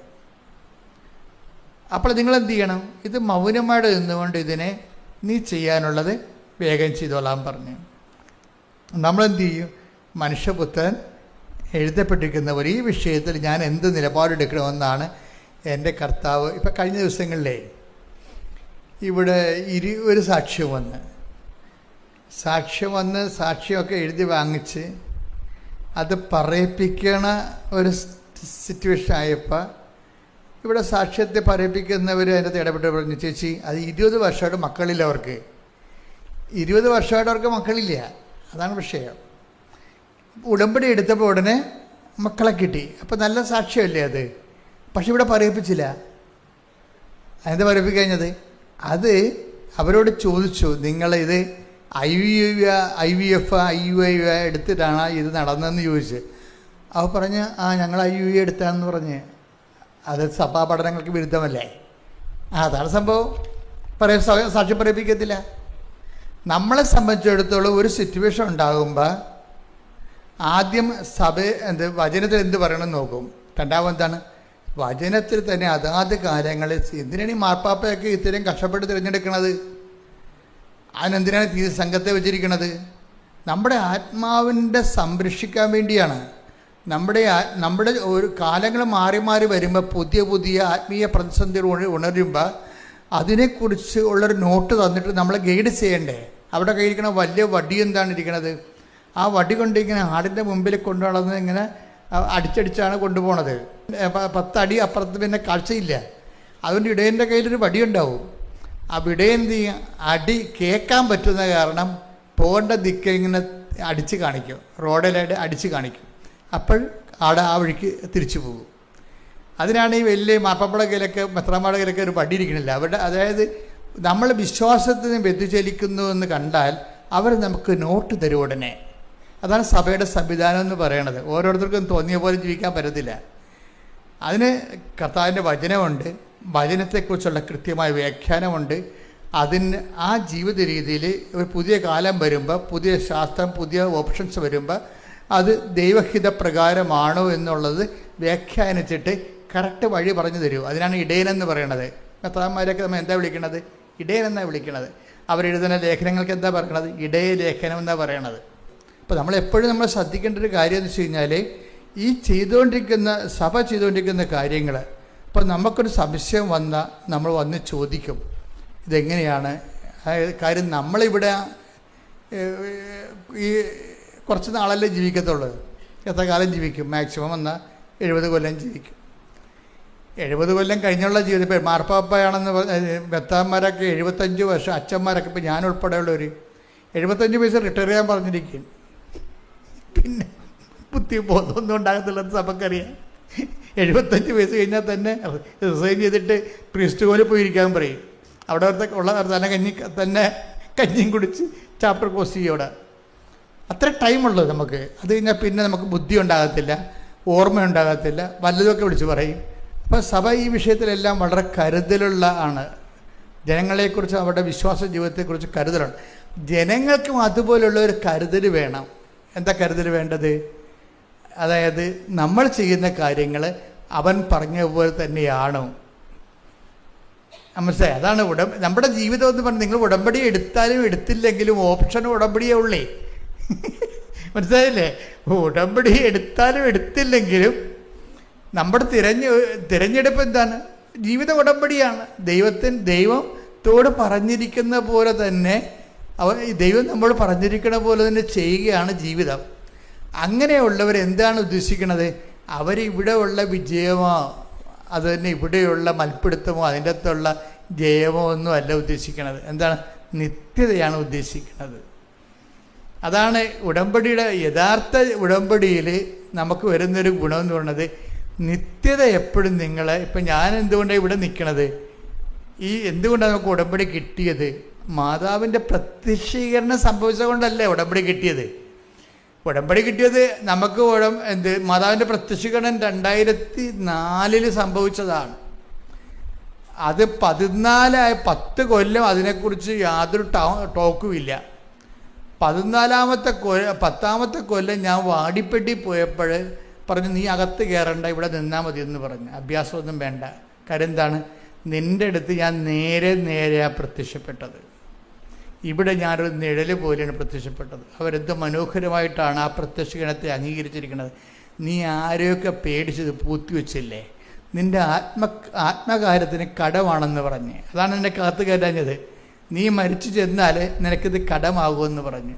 അപ്പോൾ നിങ്ങളെന്ത് ചെയ്യണം? ഇത് മൗനമായിട്ട് നിന്നുകൊണ്ട് ഇതിനെ നീ ചെയ്യാനുള്ളത് വേഗം ചെയ്തോളാൻ പറഞ്ഞു. നമ്മളെന്ത് ചെയ്യും? മനുഷ്യപുത്രൻ എഴുതപ്പെട്ടിരിക്കുന്നവർ ഈ വിഷയത്തിൽ ഞാൻ എന്ത് നിലപാടെടുക്കണമെന്നാണ് എൻ്റെ കർത്താവ്. ഇപ്പം കഴിഞ്ഞ ദിവസങ്ങളിലേ ഇവിടെ ഒരു സാക്ഷ്യം വന്ന് സാക്ഷ്യമൊക്കെ എഴുതി വാങ്ങിച്ച് അത് പറയിപ്പിക്കണ ഒരു സിറ്റുവേഷൻ ആയപ്പോൾ ഇവിടെ സാക്ഷ്യത്തെ പറയിപ്പിക്കുന്നവർ അതിനകത്ത് ഇടപെട്ട് പറഞ്ഞു, ചേച്ചി അത് 20 വർഷമായിട്ട് മക്കളില്ല, അവർക്ക് 20 വർഷമായിട്ട് അവർക്ക് മക്കളില്ല. അതാണ് വിഷയം. ഉടമ്പടി എടുത്തപ്പോൾ ഉടനെ മക്കളെ കിട്ടി. അപ്പോൾ നല്ല സാക്ഷ്യമല്ലേ അത്? പക്ഷെ ഇവിടെ പറയിപ്പിച്ചില്ല. അതെന്താ പറയിപ്പിക്കഴിഞ്ഞത്? അത് അവരോട് ചോദിച്ചു, നിങ്ങളിത് IVF എടുത്തിട്ടാണ് ഇത് നടന്നതെന്ന് ചോദിച്ച്. അവർ പറഞ്ഞ് ഞങ്ങൾ IUI എടുത്താണെന്ന് പറഞ്ഞ്. അത് സഭാ പഠനങ്ങൾക്ക് വിരുദ്ധമല്ലേ? അതാണ് സംഭവം. സാക്ഷ്യം പറയിപ്പിക്കത്തില്ല. നമ്മളെ സംബന്ധിച്ചിടത്തോളം ഒരു സിറ്റുവേഷൻ ഉണ്ടാകുമ്പോൾ ആദ്യം വചനത്തിൽ എന്ത് പറയണമെന്ന് നോക്കും. രണ്ടാമതാണ് വചനത്തിൽ തന്നെ അതാത് കാര്യങ്ങളിൽ. എന്തിനാണ് ഈ മാർപ്പാപ്പയൊക്കെ ഇത്രയും കഷ്ടപ്പെട്ട് തിരഞ്ഞെടുക്കണത്? അതിനെന്തിനാണ് സംഘത്തെ വെച്ചിരിക്കണത്? നമ്മുടെ ആത്മാവിൻ്റെ സംരക്ഷിക്കാൻ വേണ്ടിയാണ്. നമ്മുടെ ഒരു കാലങ്ങൾ മാറി മാറി വരുമ്പോൾ പുതിയ ആത്മീയ പ്രതിസന്ധികൾ ഉണരുമ്പോൾ അതിനെക്കുറിച്ച് ഉള്ളൊരു നോട്ട് തന്നിട്ട് നമ്മളെ ഗൈഡ് ചെയ്യണ്ടേ? അവിടെ കയ്യിരിക്കണ വലിയ വടി എന്താണ് ഇരിക്കണത്? ആ വടി കൊണ്ട് ഇങ്ങനെ ആടിൻ്റെ മുമ്പിൽ കൊണ്ടു നടന്ന് ഇങ്ങനെ അടിച്ചടിച്ചാണ് കൊണ്ടുപോകണത്. 10 അടി അപ്പുറത്ത് പിന്നെ കാഴ്ചയില്ല. അതുകൊണ്ട് ഇടയൻ്റെ കയ്യിലൊരു വടി ഉണ്ടാവും. ആ ഇടയന്ത് ചെയ്യും? അടി കേൾക്കാൻ പറ്റുന്ന കാരണം പോകേണ്ട ദിക്ക് ഇങ്ങനെ അടിച്ച് കാണിക്കും, റോഡിലായിട്ട് അടിച്ച് കാണിക്കും. അപ്പോൾ ആടെ ആ വഴിക്ക് തിരിച്ചു പോകും. അതിനാണ് ഈ വലിയ മാർപ്പാപ്പയുടെ കയ്യിലൊക്കെ മെത്രാന്മാരുടെ കയ്യിലൊക്കെ ഒരു വടി ഇരിക്കണില്ല. അതായത് നമ്മൾ വിശ്വാസത്തിന് വ്യതിചലിക്കുന്നു എന്ന് കണ്ടാൽ അവർ നമുക്ക് നോട്ട് തരും ഉടനെ. അതാണ് സഭയുടെ സംവിധാനം എന്ന് പറയണത്. ഓരോരുത്തർക്കും തോന്നിയ പോലെ ജീവിക്കാൻ പറ്റത്തില്ല. അതിന് കർത്താവിൻ്റെ വചനമുണ്ട്, വചനത്തെക്കുറിച്ചുള്ള കൃത്യമായ വ്യാഖ്യാനമുണ്ട്. അതിന് ആ ജീവിത രീതിയിൽ ഒരു പുതിയ കാലം വരുമ്പോൾ, പുതിയ ശാസ്ത്രം, പുതിയ ഓപ്ഷൻസ് വരുമ്പോൾ അത് ദൈവഹിത പ്രകാരമാണോ എന്നുള്ളത് വ്യാഖ്യാനിച്ചിട്ട് കറക്റ്റ് വഴി പറഞ്ഞു തരൂ. അതിനാണ് ഇടയനെന്ന് പറയണത്. മെത്രാന്മാരെയൊക്കെ നമ്മൾ എന്താ വിളിക്കണത്? ഇടയനെന്നാണ് വിളിക്കണത്. അവരെഴുതുന്ന ലേഖനങ്ങൾക്ക് എന്താ പറയണത്? ഇടയ ലേഖനം എന്നാണ് പറയണത്. അപ്പോൾ നമ്മളെപ്പോഴും നമ്മൾ ശ്രദ്ധിക്കേണ്ട ഒരു കാര്യം എന്ന് വെച്ച് കഴിഞ്ഞാൽ ഈ സഭ ചെയ്തുകൊണ്ടിരിക്കുന്ന കാര്യങ്ങൾ ഇപ്പോൾ നമുക്കൊരു സംശയം വന്നാൽ നമ്മൾ വന്ന് ചോദിക്കും, ഇതെങ്ങനെയാണ് കാര്യം. നമ്മളിവിടെ ഈ കുറച്ച് നാളല്ലേ ജീവിക്കത്തുള്ളൂ. എത്ര കാലം ജീവിക്കും? മാക്സിമം വന്നാൽ 70 കൊല്ലം ജീവിക്കും. 70 കൊല്ലം കഴിഞ്ഞുള്ള ജീവിതം. ഇപ്പോൾ മാർപ്പാപ്പയാണെന്ന് മെത്താന്മാരൊക്കെ 75 വർഷം, അച്ഛന്മാരൊക്കെ ഇപ്പോൾ ഞാൻ ഉൾപ്പെടെയുള്ളവർ 75 വയസ്സ് റിട്ടയർ ചെയ്യാൻ പറഞ്ഞിരിക്കും. പിന്നെ ബോധമൊന്നും ഉണ്ടാകത്തില്ലെന്ന് നമുക്കറിയാം. 75 വയസ്സ് കഴിഞ്ഞാൽ തന്നെ റിസൈൻ ചെയ്തിട്ട് പ്രീസ്റ്റ് പോലെ പോയിരിക്കാൻ പറയും. അവിടെ ഉള്ള തന്നെ കഞ്ഞിയും കുടിച്ച് ചാപ്റ്റർ കോഴ്സ് ചെയ്യും. അവിടെ അത്ര ടൈമുള്ളത് നമുക്ക്. അത് കഴിഞ്ഞാൽ പിന്നെ നമുക്ക് ബുദ്ധി ഉണ്ടാകത്തില്ല, ഓർമ്മ ഉണ്ടാകത്തില്ല, വല്ലതുമൊക്കെ വിളിച്ച് പറയും. അപ്പോൾ സഭ ഈ വിഷയത്തിലെല്ലാം വളരെ കരുതലുള്ള ആണ്. ജനങ്ങളെക്കുറിച്ച്, അവരുടെ വിശ്വാസ ജീവിതത്തെക്കുറിച്ച് കരുതലാണ്. ജനങ്ങൾക്കും അതുപോലുള്ള ഒരു കരുതൽ വേണം. എന്താ കരുതൽ വേണ്ടത്? അതായത് നമ്മൾ ചെയ്യുന്ന കാര്യങ്ങൾ അവൻ പറഞ്ഞ പോലെ തന്നെയാണോ? മനസ്സിലായി? അതാണ് നമ്മുടെ ജീവിതം എന്ന് പറഞ്ഞാൽ. നിങ്ങൾ ഉടമ്പടി എടുത്താലും എടുത്തില്ലെങ്കിലും ഓപ്ഷൻ ഉടമ്പടിയേ ഉള്ളേ. മനസ്സിലായില്ലേ? ഉടമ്പടി എടുത്താലും എടുത്തില്ലെങ്കിലും നമ്മുടെ തിരഞ്ഞെടുപ്പ് എന്താണ്? ജീവിത ഉടമ്പടിയാണ്. ദൈവത്തോട് പറഞ്ഞിരിക്കുന്ന പോലെ തന്നെ ദൈവം നമ്മൾ പറഞ്ഞിരിക്കുന്ന പോലെ തന്നെ ചെയ്യുകയാണ് ജീവിതം. അങ്ങനെയുള്ളവർ എന്താണ് ഉദ്ദേശിക്കുന്നത്? അവരിവിടെ ഉള്ള വിജയമോ അത് തന്നെ ഇവിടെയുള്ള മൽപ്പിടുത്തമോ അതിൻ്റെ അകത്തുള്ള ജയമോ ഒന്നും അല്ല ഉദ്ദേശിക്കുന്നത്. എന്താണ്? നിത്യതയാണ് ഉദ്ദേശിക്കുന്നത്. അതാണ് ഉടമ്പടിയുടെ യഥാർത്ഥ ഉടമ്പടിയിൽ നമുക്ക് വരുന്നൊരു ഗുണമെന്ന് പറയുന്നത്. നിത്യത എപ്പോഴും നിങ്ങളെ, ഇപ്പം ഞാൻ എന്തുകൊണ്ടാണ് ഇവിടെ നിൽക്കണത്, ഈ എന്തുകൊണ്ടാണ് നമുക്ക് ഉടമ്പടി കിട്ടിയത്? മാതാവിൻ്റെ പ്രത്യക്ഷീകരണം സംഭവിച്ചതുകൊണ്ടല്ലേ ഉടമ്പടി കിട്ടിയത്. ഉടമ്പടി കിട്ടിയത് നമുക്ക് മാതാവിൻ്റെ പ്രത്യക്ഷീകരണം 2004 സംഭവിച്ചതാണ്. അത് 10 കൊല്ലം അതിനെക്കുറിച്ച് യാതൊരു ടോക്കുമില്ല. 10ാമത്തെ കൊല്ലം ഞാൻ വാടിപ്പെട്ടി പോയപ്പോൾ പറഞ്ഞു, നീ അകത്ത് കയറണ്ട, ഇവിടെ നിന്നാൽ മതി എന്ന് പറഞ്ഞു. അഭ്യാസമൊന്നും വേണ്ട. കാര്യം എന്താണ്? നിൻ്റെ അടുത്ത് ഞാൻ നേരെയാണ് പ്രത്യക്ഷപ്പെട്ടത്. ഇവിടെ ഞാനൊരു നിഴൽ പോലെയാണ് പ്രത്യക്ഷപ്പെട്ടത്. അവരെന്ത് മനോഹരമായിട്ടാണ് ആ പ്രത്യക്ഷീകരണത്തെ അംഗീകരിച്ചിരിക്കുന്നത്. നീ ആരെയൊക്കെ പേടിച്ചത് പൂത്തിവെച്ചില്ലേ, നിൻ്റെ ആത്മകാര്യത്തിന് കടമാണെന്ന് പറഞ്ഞ്. അതാണ് എന്നെ കാത്തു കയറ്റാഞ്ഞത്. നീ മരിച്ചു ചെന്നാൽ നിനക്കിത് കടമാകുമെന്ന് പറഞ്ഞു.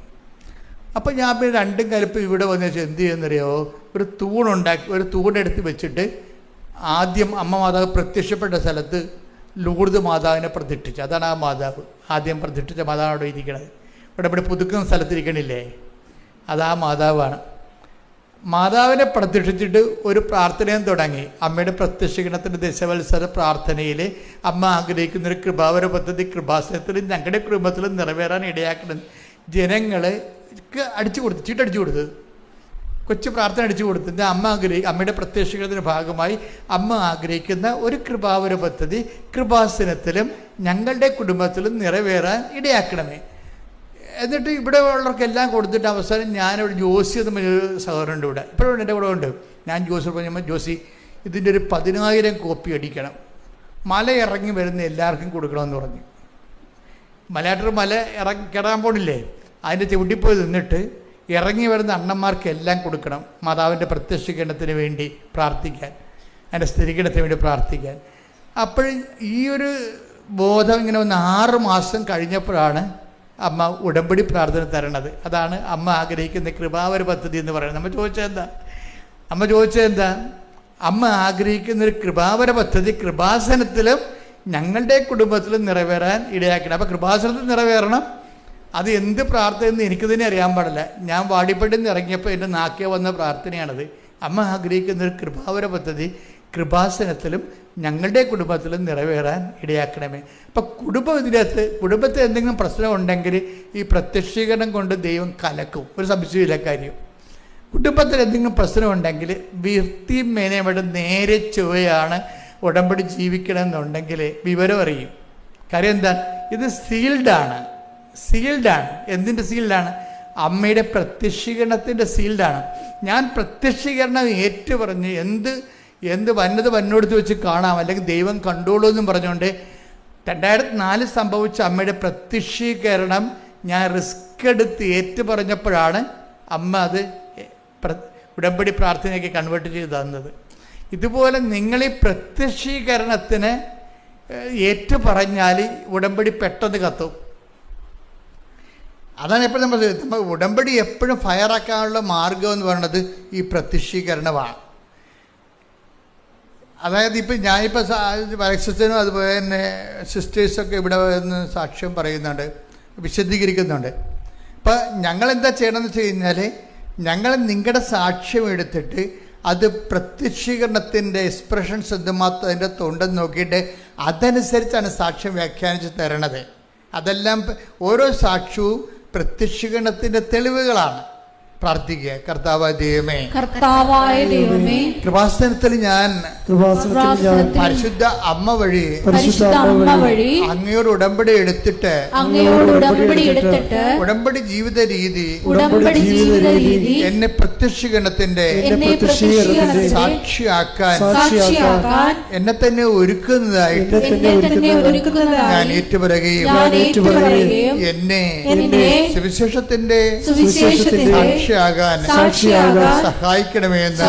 അപ്പം ഞാൻ പിന്നെ രണ്ടും കലിപ്പ് ഇവിടെ വന്നു വെച്ചാൽ എന്ത് ചെയ്യുന്നറിയോ, ഒരു തൂണെടുത്ത് വെച്ചിട്ട് ആദ്യം അമ്മ മാതാവ് പ്രത്യക്ഷപ്പെട്ട സ്ഥലത്ത് ലൂർദ് മാതാവിനെ പ്രതിഷ്ഠിച്ചു. അതാണ് ആ മാതാവ്. ആദ്യം പ്രതിഷ്ഠിച്ച മാതാവ് അവിടെ ഇരിക്കണത്. ഇവിടെ പുതുക്കുന്ന സ്ഥലത്തിരിക്കണില്ലേ, അതാ മാതാവാണ്. മാതാവിനെ പ്രതിഷ്ഠിച്ചിട്ട് ഒരു പ്രാർത്ഥനയും തുടങ്ങി. അമ്മയുടെ പ്രത്യക്ഷീകരണത്തിൻ്റെ ദശവത്സര പ്രാർത്ഥനയിൽ അമ്മ ആഗ്രഹിക്കുന്നൊരു കൃപാവര പദ്ധതി കൃപാസനത്തിലും ഞങ്ങളുടെ കുടുംബത്തിലും നിറവേറാൻ ഇടയാക്കണം. ജനങ്ങൾക്ക് ചീട്ടടിച്ചു കൊടുത്ത് കൊച്ചു പ്രാർത്ഥന അടിച്ചു കൊടുത്തിട്ട് അമ്മയുടെ പ്രത്യക്ഷീകരണത്തിൻ്റെ ഭാഗമായി അമ്മ ആഗ്രഹിക്കുന്ന ഒരു കൃപാവര പദ്ധതി കൃപാസനത്തിലും ഞങ്ങളുടെ കുടുംബത്തിലും നിറവേറാൻ ഇടയാക്കണമേ. എന്നിട്ട് ഇവിടെ ഉള്ളവർക്കെല്ലാം കൊടുത്തിട്ട് അവസാനം ഞാനൊരു ജോസി എന്ന് പറഞ്ഞൊരു സഹോദരനുണ്ട് ഇവിടെ, ഇപ്പോഴും എൻ്റെ കൂടെ ഉണ്ട്. ഞാൻ ജോസി പറഞ്ഞപ്പോൾ, ജോസി ഇതിൻ്റെ ഒരു 10,000 കോപ്പി അടിക്കണം, മല ഇറങ്ങി വരുന്ന എല്ലാവർക്കും കൊടുക്കണമെന്ന് പറഞ്ഞു. മല കയറാൻ പോണില്ലേ, അതിൻ്റെ ചവിട്ടിപ്പോയി നിന്നിട്ട് ഇറങ്ങി വരുന്ന അണ്ണന്മാർക്കെല്ലാം കൊടുക്കണം, മാതാവിൻ്റെ പ്രത്യക്ഷീകരണത്തിന് വേണ്ടി പ്രാർത്ഥിക്കാൻ, അതിൻ്റെ സ്ഥിരീകരണത്തിന് വേണ്ടി പ്രാർത്ഥിക്കാൻ. അപ്പോൾ ഈ ഒരു ബോധം ഇങ്ങനെ 6 മാസം കഴിഞ്ഞപ്പോഴാണ് അമ്മ ഉടമ്പടി പ്രാർത്ഥന തരണത്. അതാണ് അമ്മ ആഗ്രഹിക്കുന്ന കൃപാവര പദ്ധതി എന്ന് പറയുന്നത്. അമ്മ ചോദിച്ചത് എന്താ? അമ്മ ആഗ്രഹിക്കുന്നൊരു കൃപാവര പദ്ധതി കൃപാസനത്തിലും ഞങ്ങളുടെ കുടുംബത്തിലും നിറവേറാൻ ഇടയാക്കണം. അപ്പോൾ കൃപാസനത്തിൽ നിറവേറണം. അത് എന്ത് പ്രാർത്ഥനയെന്ന് എനിക്ക് തന്നെ അറിയാൻ പാടില്ല. ഞാൻ വാടിപ്പെട്ടിൽ നിന്ന് ഇറങ്ങിയപ്പോൾ എൻ്റെ നാക്കിൽ വന്ന പ്രാർത്ഥനയാണത്. അമ്മ ആഗ്രഹിക്കുന്നൊരു കൃപാവര പദ്ധതി കൃപാസനത്തിലും ഞങ്ങളുടെ കുടുംബത്തിലും നിറവേറാൻ ഇടയാക്കണമേ. അപ്പം കുടുംബത്തിൽ എന്തെങ്കിലും പ്രശ്നം ഉണ്ടെങ്കിൽ ഈ പ്രത്യക്ഷീകരണം കൊണ്ട് ദൈവം കലക്കും, ഒരു സംശയമില്ല കാര്യം. കുടുംബത്തിൽ എന്തെങ്കിലും പ്രശ്നം ഉണ്ടെങ്കിൽ വൃത്തിയും മേനയോടെ നേരെ ചൊവ്വയാണ് ഉടമ്പടി ജീവിക്കണമെന്നുണ്ടെങ്കിൽ വിവരം അറിയും. കാര്യം എന്താ? ഇത് സീൽഡാണ്. എന്തിൻ്റെ സീൽഡാണ്? അമ്മയുടെ പ്രത്യക്ഷീകരണത്തിൻ്റെ സീൽഡാണ്. ഞാൻ പ്രത്യക്ഷീകരണം ഏറ്റുപറഞ്ഞ് എന്ത് വന്നോടുത്ത് വെച്ച് കാണാം, അല്ലെങ്കിൽ ദൈവം കണ്ടോളൂ എന്നും പറഞ്ഞുകൊണ്ട് 2004 സംഭവിച്ച അമ്മയുടെ പ്രത്യക്ഷീകരണം ഞാൻ റിസ്ക് എടുത്ത് ഏറ്റുപറഞ്ഞപ്പോഴാണ് അമ്മ അത് ഉടമ്പടി പ്രാർത്ഥനയ്ക്ക് കൺവേർട്ട് ചെയ്ത് തന്നത്. ഇതുപോലെ നിങ്ങൾ ഈ പ്രത്യക്ഷീകരണത്തിന് ഏറ്റുപറഞ്ഞാൽ ഉടമ്പടി പെട്ടെന്ന് കത്തും. അതാണ് എപ്പോഴും നമ്മൾ ഉടമ്പടി എപ്പോഴും ഫയറാക്കാനുള്ള മാർഗം എന്ന് പറയുന്നത് ഈ പ്രത്യക്ഷീകരണമാണ്. അതായത് ഞാനിപ്പോൾ അലക്സച്ചനും അതുപോലെ തന്നെ സിസ്റ്റേഴ്സൊക്കെ ഇവിടെ വന്ന് സാക്ഷ്യം പറയുന്നുണ്ട്, വിശദീകരിക്കുന്നുണ്ട്. അപ്പം ഞങ്ങളെന്താ ചെയ്യണമെന്ന് വെച്ച് കഴിഞ്ഞാൽ, ഞങ്ങൾ നിങ്ങളുടെ സാക്ഷ്യം എടുത്തിട്ട് അത് പ്രത്യക്ഷീകരണത്തിൻ്റെ എക്സ്പ്രഷൻസ് എന്തുമാത്രം അതിൻ്റെ തൊണ്ടെന്ന് നോക്കിയിട്ട് അതനുസരിച്ചാണ് സാക്ഷ്യം വ്യാഖ്യാനിച്ച് തരണത്. അതെല്ലാം ഓരോ സാക്ഷ്യവും പ്രത്യക്ഷീകരണത്തിൻ്റെ തെളിവുകളാണ്. പ്രാർത്ഥിക്കുക. കർത്താവായ ദൈവമേ, കൃപാസനത്തിൽ ഞാൻ പരിശുദ്ധ അമ്മ വഴി അങ്ങയോട് ഉടമ്പടി എടുത്തിട്ട് ഉടമ്പടി ജീവിത രീതി എന്നെ പ്രത്യക്ഷീകരണത്തിന്റെ സാക്ഷിയാക്കാൻ എന്നെ തന്നെ ഒരുക്കുന്നതായിട്ട് ഞാൻ ഏറ്റുപറയുകയും എന്നെ സുവിശേഷത്തിന്റെ സാക്ഷിയാകാൻ സഹായിക്കണമെന്ന്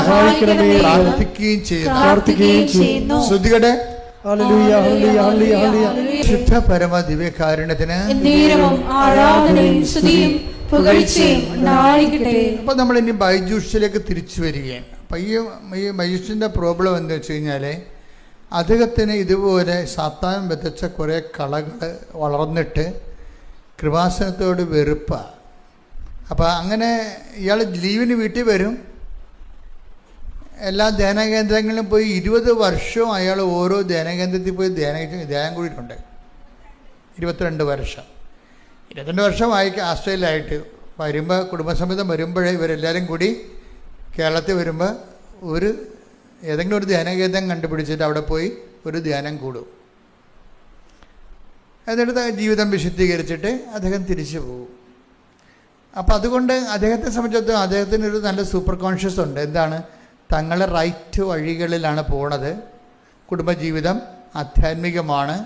പ്രാർത്ഥിക്കുകയും ചെയ്യുന്നു. ശ്രുതികടെ ശുദ്ധ പരമ ദിവ്യകാരുണ്യത്തിന് ആരാധനയും സ്തുതിയും അപ്പോൾ നമ്മളിനി ബൈജൂസിലേക്ക് തിരിച്ചു വരികയാണ്. അപ്പം ഈ ബൈജൂസിൻ്റെ പ്രോബ്ലം എന്താ വെച്ച് കഴിഞ്ഞാൽ, അദ്ദേഹത്തിന് ഇതുപോലെ സാത്താൻ വിതച്ച കുറേ കളകൾ വളർന്നിട്ട് കൃപാസനത്തോട് വെറുപ്പാണ്. അപ്പം അങ്ങനെ ഇയാൾ ലീവിന് വീട്ടിൽ വരും, എല്ലാ ധ്യാനകേന്ദ്രങ്ങളിലും പോയി 20 വർഷവും അയാൾ ഓരോ ധ്യാനകേന്ദ്രത്തിൽ പോയി ധ്യാനം കൂടിയിട്ടുണ്ട്. 22 വർഷം. 22 വർഷമായി ആസ്ട്രേലിയയിലായിട്ട് വരുമ്പോൾ, കുടുംബസമേതം വരുമ്പോഴേ ഇവരെല്ലാവരും കൂടി കേരളത്തിൽ വരുമ്പോൾ ഏതെങ്കിലും ഒരു ധ്യാനകേന്ദ്രം കണ്ടുപിടിച്ചിട്ട് അവിടെ പോയി ഒരു ധ്യാനം കൂടും. എന്നിട്ട് ജീവിതം വിശുദ്ധീകരിച്ചിട്ട് അദ്ദേഹം തിരിച്ചു പോകും. അപ്പോൾ അതുകൊണ്ട് അദ്ദേഹത്തെ സംബന്ധിച്ചിടത്തോളം അദ്ദേഹത്തിനൊരു നല്ല സൂപ്പർ കോൺഷ്യസ് ഉണ്ട്. എന്താണ്? തങ്ങളെ റൈറ്റ് വഴികളിലാണ് പോണത്, കുടുംബജീവിതം ആധ്യാത്മികമാണ്,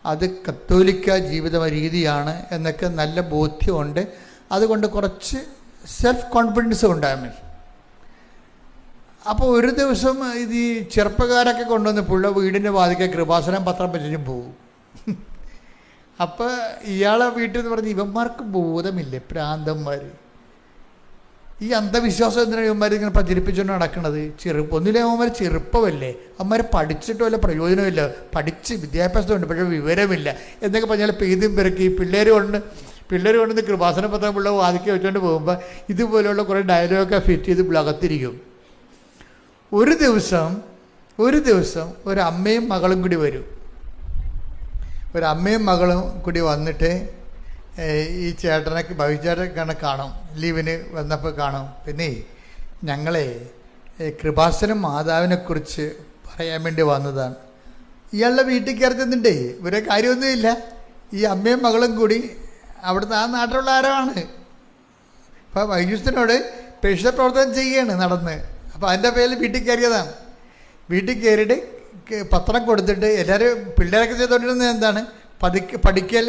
അത് കത്തോലിക്ക ജീവിത രീതിയാണ് എന്നൊക്കെ നല്ല ബോധ്യമുണ്ട്. അതുകൊണ്ട് കുറച്ച് സെൽഫ് കോൺഫിഡൻസ് ഉണ്ടാകും. അപ്പോൾ ഒരു ദിവസം ഇത് ഈ ചെറുപ്പക്കാരൊക്കെ കൊണ്ടുവന്ന് പുള്ള വീടിൻ്റെ വാതിക്കെ കൃപാസനം പത്രം വെച്ചും പോകും. അപ്പോൾ ഇയാളെ വീട്ടിൽ നിന്ന് പറഞ്ഞ് ഇവന്മാർക്ക് ബോധമില്ലേ, പ്രാന്തന്മാർ, ഈ അന്ധവിശ്വാസം എന്തിനാണ് ഇവന്മാർ ഇങ്ങനെ പ്രചരിപ്പിച്ചുകൊണ്ട് നടക്കുന്നത്? ഒന്നിലെ അവന്മാർ ചെറുപ്പമല്ലേ, അവന്മാർ പഠിച്ചിട്ട് വല്ല പ്രയോജനമില്ല, പഠിച്ച് വിദ്യാഭ്യാസമുണ്ട് പക്ഷേ വിവരമില്ല എന്നൊക്കെ പറഞ്ഞാൽ പെയ്തും പെരുക്കി പിള്ളേർ കൊണ്ടുവന്ന് കൃപാസന പത്രം പിള്ള വാതിക്കെ വെച്ചുകൊണ്ട് പോകുമ്പോൾ ഇതുപോലെയുള്ള കുറേ ഡയലോഗൊക്കെ ഫിറ്റ് ചെയ്ത് അകത്തിരിക്കും. ഒരു ദിവസം ഒരു അമ്മയും മകളും കൂടി വരും. ഒരമ്മയും മകളും കൂടി വന്നിട്ട് ഈ ചേട്ടനൊക്കെ ഭവിച്ചേട്ടനെ കാണും, ലീവിന് വന്നപ്പോൾ കാണും. പിന്നെ ഞങ്ങളെ കൃപാസനം മാതാവിനെക്കുറിച്ച് പറയാൻ വേണ്ടി വന്നതാണ്. ഇയാളുടെ വീട്ടിൽ കയറുന്നുണ്ടേ, ഇവരെ കാര്യമൊന്നുമില്ല. ഈ അമ്മയും മകളും കൂടി അവിടുത്തെ ആ നാട്ടിലുള്ള ആരാണ്. അപ്പോൾ വൈദ്യുസ്തനോട് പ്രേക്ഷിത പ്രവർത്തനം ചെയ്യുകയാണ് നടന്ന്. അപ്പോൾ അതിൻ്റെ പേരിൽ വീട്ടിൽ കയറിയതാണ്. വീട്ടിൽ കയറിയിട്ട് പത്രം കൊടുത്തിട്ട് എല്ലാവരും പിള്ളേരൊക്കെ ചെയ്തുകൊണ്ടിരുന്നത് എന്താണ്, പഠിക്കൽ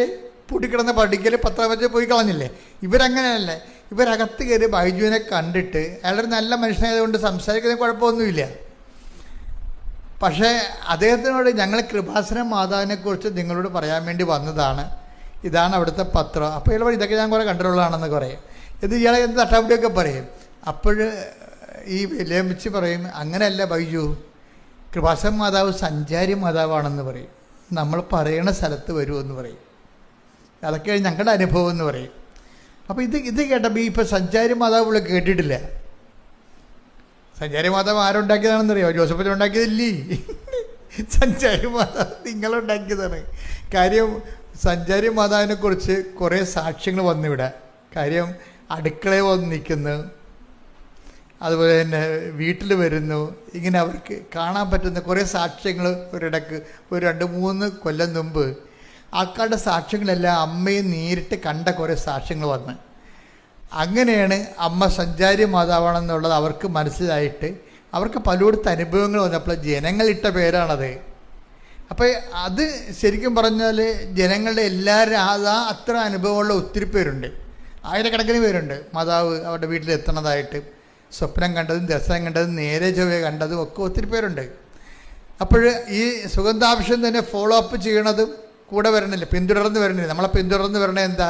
പൂട്ടിക്കിടന്ന് പഠിക്കൽ പത്രം വെച്ച് പോയി കളഞ്ഞില്ലേ. ഇവരങ്ങനെയല്ലേ, ഇവരകത്ത് കയറി ബൈജുവിനെ കണ്ടിട്ട് അയാളൊരു നല്ല മനുഷ്യനായതുകൊണ്ട് സംസാരിക്കുന്നതിന് കുഴപ്പമൊന്നുമില്ല. പക്ഷേ അദ്ദേഹത്തിനോട് ഞങ്ങൾ കൃപാസന മാതാവിനെക്കുറിച്ച് നിങ്ങളോട് പറയാൻ വേണ്ടി വന്നതാണ്, ഇതാണ് അവിടുത്തെ പത്രം. അപ്പോൾ ഇയാൾ പറയും ഇതൊക്കെ ഞാൻ കുറേ കണ്ടിട്ടുള്ളതാണെന്ന് പറയും. ഇത് ഇയാളെ എന്ത് തട്ടാപ്പിടിയൊക്കെ പറയും. അപ്പോൾ ഈ വിലമിച്ച് പറയും അങ്ങനെയല്ല ബൈജു, കൃപാസന മാതാവ് സഞ്ചാരി മാതാവാണെന്ന് പറയും, നമ്മൾ പറയണ സ്ഥലത്ത് വരുമെന്ന് പറയും, അതൊക്കെ ഞങ്ങളുടെ അനുഭവം എന്ന് പറയും. അപ്പോൾ ഇത് കേട്ടപ്പോൾ ഇപ്പോൾ സഞ്ചാരി മാതാവ് ഇവിടെ കേട്ടിട്ടില്ല. സഞ്ചാരി മാതാവ് ആരുണ്ടാക്കിയതാണെന്നറിയോ? ജോസഫ് ഉണ്ടാക്കിയതില്ലേ, സഞ്ചാരി മാതാവ് നിങ്ങളുണ്ടാക്കിയതാണ്. കാര്യം സഞ്ചാരി മാതാവിനെക്കുറിച്ച് കുറേ സാക്ഷ്യങ്ങൾ വന്നിവിടെ. കാര്യം അടുക്കളയിൽ വന്ന് നിൽക്കുന്നു, അതുപോലെ തന്നെ വീട്ടിൽ വരുന്നു, ഇങ്ങനെ അവർക്ക് കാണാൻ പറ്റുന്ന കുറേ സാക്ഷ്യങ്ങൾ ഒരിടക്ക് ഒരു 2-3 കൊല്ലം മുമ്പ് ആൾക്കാരുടെ സാക്ഷ്യങ്ങളെല്ലാം അമ്മയെ നേരിട്ട് കണ്ട കുറേ സാക്ഷ്യങ്ങൾ വന്ന്. അങ്ങനെയാണ് അമ്മ സഞ്ചാരി മാതാവാണെന്നുള്ളത് അവർക്ക് മനസ്സിലായിട്ട് അവർക്ക് പലയിടത്ത് അനുഭവങ്ങൾ വന്നപ്പോൾ ജനങ്ങളിട്ട പേരാണത്. അപ്പോൾ അത് ശരിക്കും പറഞ്ഞാൽ ജനങ്ങളുടെ എല്ലാവരും അത്ര അനുഭവമുള്ള ഒത്തിരി പേരുണ്ട്, ആയിരക്കണക്കിന് പേരുണ്ട്. മാതാവ് അവരുടെ വീട്ടിലെത്തണതായിട്ട് സ്വപ്നം കണ്ടതും ദർശനം കണ്ടതും നേരെ ചൊവ്വേ കണ്ടതും ഒക്കെ ഒത്തിരി പേരുണ്ട്. അപ്പോൾ ഈ സുഗന്ധാഭിഷേകം തന്നെ ഫോളോ അപ്പ് ചെയ്യണതും കൂടെ വരണില്ല, പിന്തുടർന്ന് വരണില്ല. നമ്മളെ പിന്തുടർന്ന് വരണത് എന്താ,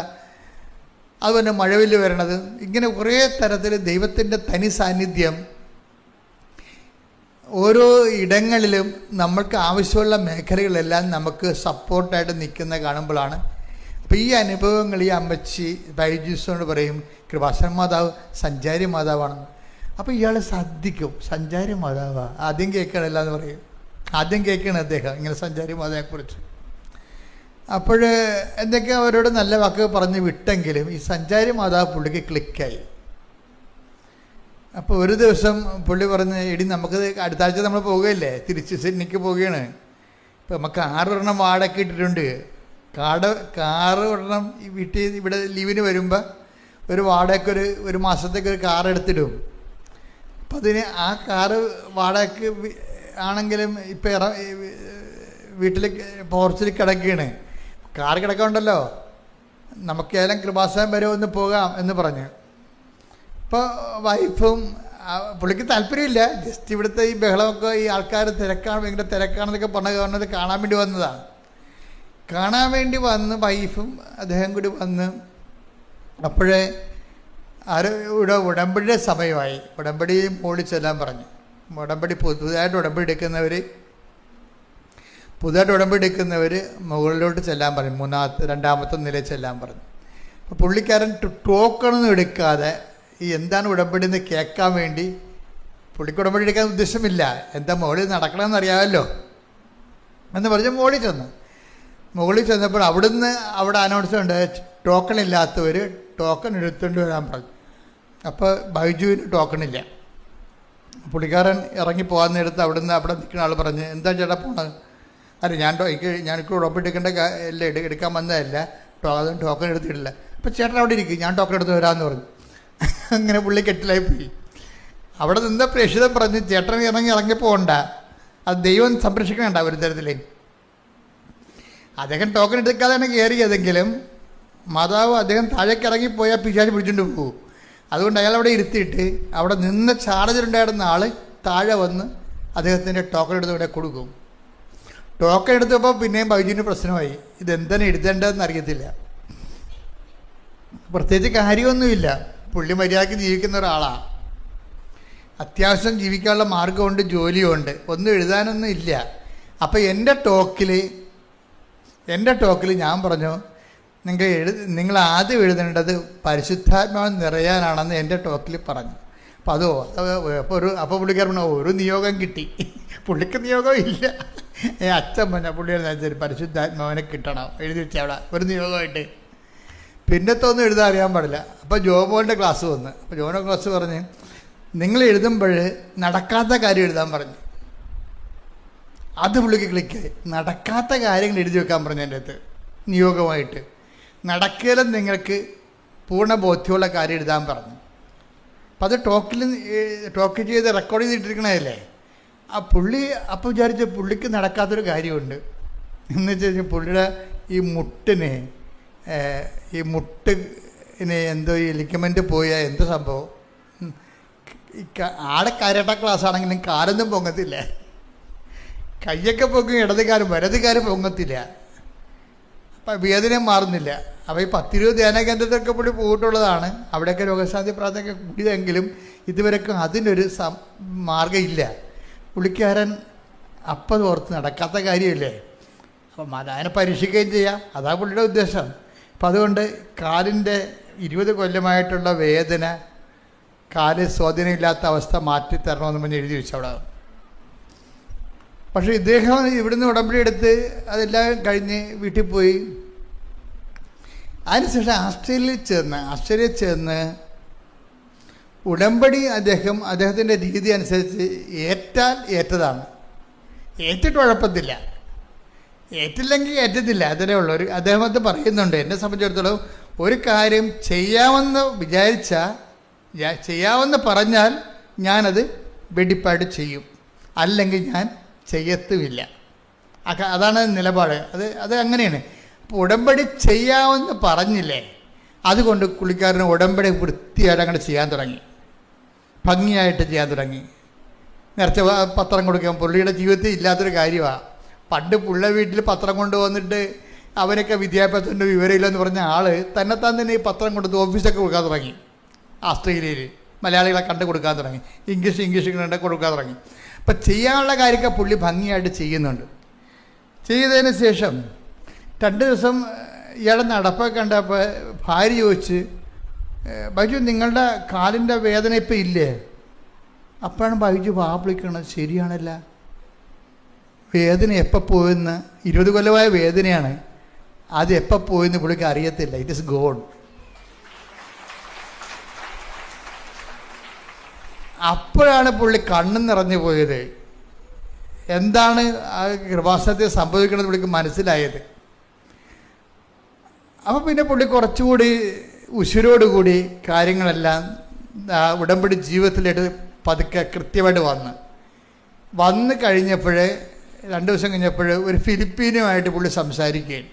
അതുപോലെ മഴവില്ല് വരണത്, ഇങ്ങനെ കുറേ തരത്തിൽ ദൈവത്തിൻ്റെ തനി സാന്നിധ്യം ഓരോ ഇടങ്ങളിലും നമ്മൾക്ക് ആവശ്യമുള്ള മേഖലകളെല്ലാം നമുക്ക് സപ്പോർട്ടായിട്ട് നിൽക്കുന്ന കാണുമ്പോഴാണ്. അപ്പോൾ ഈ അനുഭവങ്ങൾ ഈ അമ്മച്ചി ബൈജൂസിനോട് പറയും കൃപാസന മാതാവ് സഞ്ചാരി മാതാവാണെന്ന്. അപ്പോൾ ഇയാൾ ശ്രദ്ധിക്കും, സഞ്ചാരി മാതാവാ ആദ്യം കേൾക്കണില്ല എന്ന് പറയും. ആദ്യം കേൾക്കണം അദ്ദേഹം ഇങ്ങനെ സഞ്ചാരി മാതാവിനെക്കുറിച്ച്. അപ്പോൾ എന്തൊക്കെ അവരോട് നല്ല വാക്കുകൾ പറഞ്ഞ് വിട്ടെങ്കിലും ഈ സഞ്ചാരി മാതാവ് പുള്ളിക്ക് ക്ലിക്കായി. അപ്പോൾ ഒരു ദിവസം പുള്ളി പറഞ്ഞ് എടി നമുക്ക് അടുത്ത ആഴ്ച നമ്മൾ പോകുകയല്ലേ, തിരിച്ച് സിഡ്നിക്ക് പോവുകയാണ്. ഇപ്പോൾ നമുക്ക് 6 എണ്ണം വാടക ഇട്ടിട്ടുണ്ട്. കാറ് ഒരെണ്ണം ഈ വീട്ടിൽ ഇവിടെ ലീവിന് വരുമ്പോൾ ഒരു വാടകയ്ക്ക് ഒരു മാസത്തേക്ക് ഒരു കാർ എടുത്തിടും. അപ്പം അതിന് ആ കാറ് വാടകയ്ക്ക് ആണെങ്കിലും ഇപ്പം വീട്ടിൽ പോർച്ചിൽ കിടക്കുകയാണ്. കാർ കിടക്കണ്ടല്ലോ, നമുക്ക് ഏതെങ്കിലും കൃപാസനം വരെ ഒന്ന് പോകാം എന്ന് പറഞ്ഞു. ഇപ്പോൾ വൈഫും പുള്ളിക്ക് താല്പര്യമില്ല, ജസ്റ്റ് ഇവിടുത്തെ ഈ ബഹളമൊക്കെ ഈ ആൾക്കാർ ഭയങ്കര തിരക്കാണെന്നൊക്കെ പറഞ്ഞത് കാണാൻ വേണ്ടി വന്നതാണ്. കാണാൻ വേണ്ടി വന്ന് വൈഫും അദ്ദേഹം കൂടി വന്ന് അപ്പോഴേ ഉടമ്പടിയുടെ സമയമായി. ഉടമ്പടി മുകളിൽ ചെല്ലാൻ പറഞ്ഞു. പുതുതായിട്ട് ഉടമ്പടി എടുക്കുന്നവർ മുകളിലോട്ട് ചെല്ലാൻ പറഞ്ഞു. രണ്ടാമത്തെ നിലയിൽ ചെല്ലാൻ പറഞ്ഞു. അപ്പോൾ പുള്ളിക്കാരൻ ടോക്കണൊന്നും എടുക്കാതെ ഈ എന്താണ് ഉടമ്പടി എന്ന് കേൾക്കാൻ വേണ്ടി, പുള്ളിക്ക് ഉടമ്പടി എടുക്കാൻ ഉദ്ദേശമില്ല, എന്താ മുകളിൽ നടക്കണമെന്ന് അറിയാമല്ലോ എന്ന് പറഞ്ഞ് മുകളിൽ ചെന്നപ്പോൾ അവിടെ അനൗൺസ്മെൻ്റ് ടോക്കൺ ഇല്ലാത്തവർ ടോക്കൺ എടുത്തുകൊണ്ട് വരാൻ പറഞ്ഞു. അപ്പോൾ ബൈജുവിന് ടോക്കണില്ല. പുള്ളിക്കാരൻ ഇറങ്ങി പോകാൻ നേരത്ത് അവിടെ നിൽക്കുന്ന ആൾ പറഞ്ഞ്, എന്താ ചേട്ടാ പോണത്? അല്ല ഞാനിപ്പോൾ ഉടമ്പടി എടുക്കാൻ വന്നതല്ല, അതുകൊണ്ട് ടോക്കൺ എടുത്തിട്ടില്ല. അപ്പോൾ ചേട്ടൻ അവിടെ ഇരിക്കും, ഞാൻ ടോക്കൺ എടുത്ത് വരാമെന്ന് പറഞ്ഞു. അങ്ങനെ പുള്ളി കെട്ടിലായി പോയി. അവിടെ നിന്ന് പ്രേക്ഷിതം പറഞ്ഞ് ചേട്ടൻ ഇറങ്ങി പോകണ്ട, അത് ദൈവം സംരക്ഷിക്കണ്ട ഒരു തരത്തിൽ. അദ്ദേഹം ടോക്കൺ എടുക്കാതെയാണ് കയറിയതെങ്കിലും മാതാവ് അദ്ദേഹം താഴേക്ക് ഇറങ്ങിപ്പോയാൽ പിശാച് പിടിച്ചുകൊണ്ട് പോകും. അതുകൊണ്ട് അയാൾ അവിടെ ഇരുത്തിയിട്ട് അവിടെ നിന്ന് ചാർജിലുണ്ടായിരുന്ന ആൾ താഴെ വന്ന് അദ്ദേഹത്തിൻ്റെ ടോക്കൺ എടുത്ത് ഇവിടെ കൊടുക്കും. ടോക്കൺ എടുത്തപ്പോൾ പിന്നെയും ബൈജുവിന് പ്രശ്നമായി. ഇതെന്താണ് എഴുതേണ്ടതെന്ന് അറിയത്തില്ല. പ്രത്യേകിച്ച് കാര്യമൊന്നുമില്ല, പുള്ളി മര്യാദയ്ക്ക് ജീവിക്കുന്ന ഒരാളാണ്, അത്യാവശ്യം ജീവിക്കാനുള്ള മാർഗമുണ്ട്, ജോലിയുണ്ട്, ഒന്നും എഴുതാനൊന്നും ഇല്ല. അപ്പോൾ എൻ്റെ ടോക്കിൽ ഞാൻ പറഞ്ഞു, നിങ്ങൾ ആദ്യം എഴുതേണ്ടത് പരിശുദ്ധാത്മാവ് നിറയാനാണെന്ന് എൻ്റെ ടോക്കിൽ പറഞ്ഞു. അപ്പോൾ പുള്ളിക്കാരൻ പറഞ്ഞു, ഒരു നിയോഗം കിട്ടി. പുള്ളിക്ക് നിയോഗം ഇല്ല. അച്ഛൻ പറഞ്ഞ പുള്ളിയുടെ പരിശുദ്ധാത്മാവിനെ കിട്ടണം എഴുതി വെച്ചാൽ അവിടെ ഒരു നിയോഗമായിട്ട്. പിന്നത്തെ ഒന്നും എഴുതാൻ അറിയാൻ പാടില്ല. അപ്പോൾ ജോബോൻ്റെ ക്ലാസ് വന്ന്. അപ്പോൾ ജോബോൻ്റെ ക്ലാസ് പറഞ്ഞ്, നിങ്ങൾ എഴുതുമ്പോൾ നടക്കാത്ത കാര്യം എഴുതാൻ പറഞ്ഞു. അത് പുള്ളിക്ക് ക്ലിക്കായി. നടക്കാത്ത കാര്യങ്ങൾ എഴുതി വെക്കാൻ പറഞ്ഞു എൻ്റെ അടുത്ത് നിയോഗമായിട്ട്. നടക്കലും നിങ്ങൾക്ക് പൂർണ്ണ ബോധ്യമുള്ള കാര്യം എഴുതാൻ പറഞ്ഞു. അപ്പം അത് ടോക്ക് ചെയ്ത് റെക്കോർഡ് ചെയ്തിട്ടിരിക്കണതല്ലേ. പുള്ളി അപ്പോൾ വിചാരിച്ച പുള്ളിക്ക് നടക്കാത്തൊരു കാര്യമുണ്ട്. എന്ന് വെച്ച് കഴിഞ്ഞാൽ പുള്ളിയുടെ ഈ മുട്ടിന് എന്തോ ഈ ലിഗമെൻ്റ് പോയ എന്തോ സംഭവം. ആടെ കരാട്ട ക്ലാസ് ആണെങ്കിലും കാലൊന്നും പൊങ്ങത്തില്ല, കയ്യൊക്കെ പൊങ്ങും, വലതുകാലം പൊങ്ങത്തില്ല. അപ്പം വേദന മാറുന്നില്ല. അപ്പോൾ ഈ 10-20 ധ്യാന കേന്ദ്രത്തൊക്കെ പുള്ളി പോയിട്ടുള്ളതാണ്. അവിടെയൊക്കെ രോഗശാന്തി പ്രാർത്ഥനയൊക്കെ കൂടിയതെങ്കിലും ഇതുവരെക്കും അതിനൊരു മാർഗ്ഗമില്ല. പുള്ളിക്കാരൻ അപ്പം ഓർത്ത് നടക്കാത്ത കാര്യമില്ലേ. അപ്പം അതിനെ പരീക്ഷിക്കുകയും ചെയ്യാം, അതാ പുള്ളിയുടെ ഉദ്ദേശം. അപ്പം അതുകൊണ്ട് കാലിൻ്റെ 20 കൊല്ലമായിട്ടുള്ള വേദന, കാല് സ്വാധീനമില്ലാത്ത അവസ്ഥ മാറ്റിത്തരണമെന്ന് പറഞ്ഞ് എഴുതി വെച്ചു അവിടെ. പക്ഷേ ഇദ്ദേഹം ഇവിടുന്ന് ഉടമ്പടി എടുത്ത് അതെല്ലാം കഴിഞ്ഞ് വീട്ടിൽ പോയി. അതിനുശേഷം ആസ്ട്രേലിയയിൽ ചെന്ന് ഉടമ്പടി അദ്ദേഹത്തിൻ്റെ രീതി അനുസരിച്ച് ഏറ്റാൽ ഏറ്റതാണ്, ഏറ്റിട്ട് കുഴപ്പത്തില്ല, ഏറ്റില്ലെങ്കിൽ ഏറ്റത്തില്ല, അതിനേ ഉള്ളൂ. അദ്ദേഹം അത് പറയുന്നുണ്ട്. എന്നെ സംബന്ധിച്ചിടത്തോളം ഒരു കാര്യം ചെയ്യാമെന്ന് പറഞ്ഞാൽ ഞാനത് വെടിപ്പായിട്ട് ചെയ്യും, അല്ലെങ്കിൽ ഞാൻ ചെയ്യത്തുമില്ല. അതാണ് നിലപാട്. അത് അങ്ങനെയാണ്. അപ്പോൾ ഉടമ്പടി ചെയ്യാമെന്ന് പറഞ്ഞില്ലേ, അതുകൊണ്ട് പുള്ളിക്കാരന് ഉടമ്പടി വൃത്തിയായിട്ട് അങ്ങനെ ചെയ്യാൻ തുടങ്ങി, ഭംഗിയായിട്ട് ചെയ്യാൻ തുടങ്ങി. നേരത്തെ പത്രം കൊടുക്കാൻ പുള്ളിയുടെ ജീവിതത്തിൽ ഇല്ലാത്തൊരു കാര്യമാണ്. പണ്ട് പുള്ള വീട്ടിൽ പത്രം കൊണ്ടുവന്നിട്ട് അവനൊക്കെ വിദ്യാഭ്യാസത്തിൻ്റെ വിവരമില്ലെന്ന് പറഞ്ഞ ആൾ തന്നെത്താൻ തന്നെ ഈ പത്രം കൊടുത്ത് ഓഫീസൊക്കെ കൊടുക്കാൻ തുടങ്ങി. ആസ്ട്രേലിയയിൽ മലയാളികളെ കണ്ടു കൊടുക്കാൻ തുടങ്ങി, ഇംഗ്ലീഷ് കണ്ട് കൊടുക്കാൻ തുടങ്ങി. അപ്പം ചെയ്യാനുള്ള കാര്യമൊക്കെ പുള്ളി ഭംഗിയായിട്ട് ചെയ്യുന്നുണ്ട്. ചെയ്തതിന് ശേഷം 2 ദിവസം ഇയാളെ നടപ്പൊക്കെ കണ്ടപ്പോൾ ഭാര്യ ചോദിച്ച്, ബൈജു നിങ്ങളുടെ കാലിൻ്റെ വേദന ഇപ്പം ഇല്ലേ? അപ്പോഴാണ് ബൈജു വിളിക്കണത്, ശരിയാണല്ല, വേദന എപ്പോൾ പോയെന്ന് 20 കൊല്ലമായ വേദനയാണ്, അത് എപ്പോൾ പോയെന്ന് പുള്ളിക്ക് അറിയത്തില്ല. It is gone. അപ്പോഴാണ് പുള്ളി കണ്ണു നിറഞ്ഞു പോയത്. എന്താണ് ആ കൃപാസനത്തിൽ സംഭവിക്കുന്നത് പുള്ളിക്ക് മനസ്സിലായത്. അപ്പോൾ പിന്നെ പുള്ളി കുറച്ചുകൂടി ഉശിരോടുകൂടി കാര്യങ്ങളെല്ലാം ഉടമ്പടി ജീവിതത്തിലേക്ക് പതുക്കെ കൃത്യമായിട്ട് വന്ന് കഴിഞ്ഞപ്പോൾ 2 ദിവസം കഴിഞ്ഞപ്പോൾ ഒരു ഫിലിപ്പീനുമായിട്ട് പുള്ളി സംസാരിക്കുകയാണ്.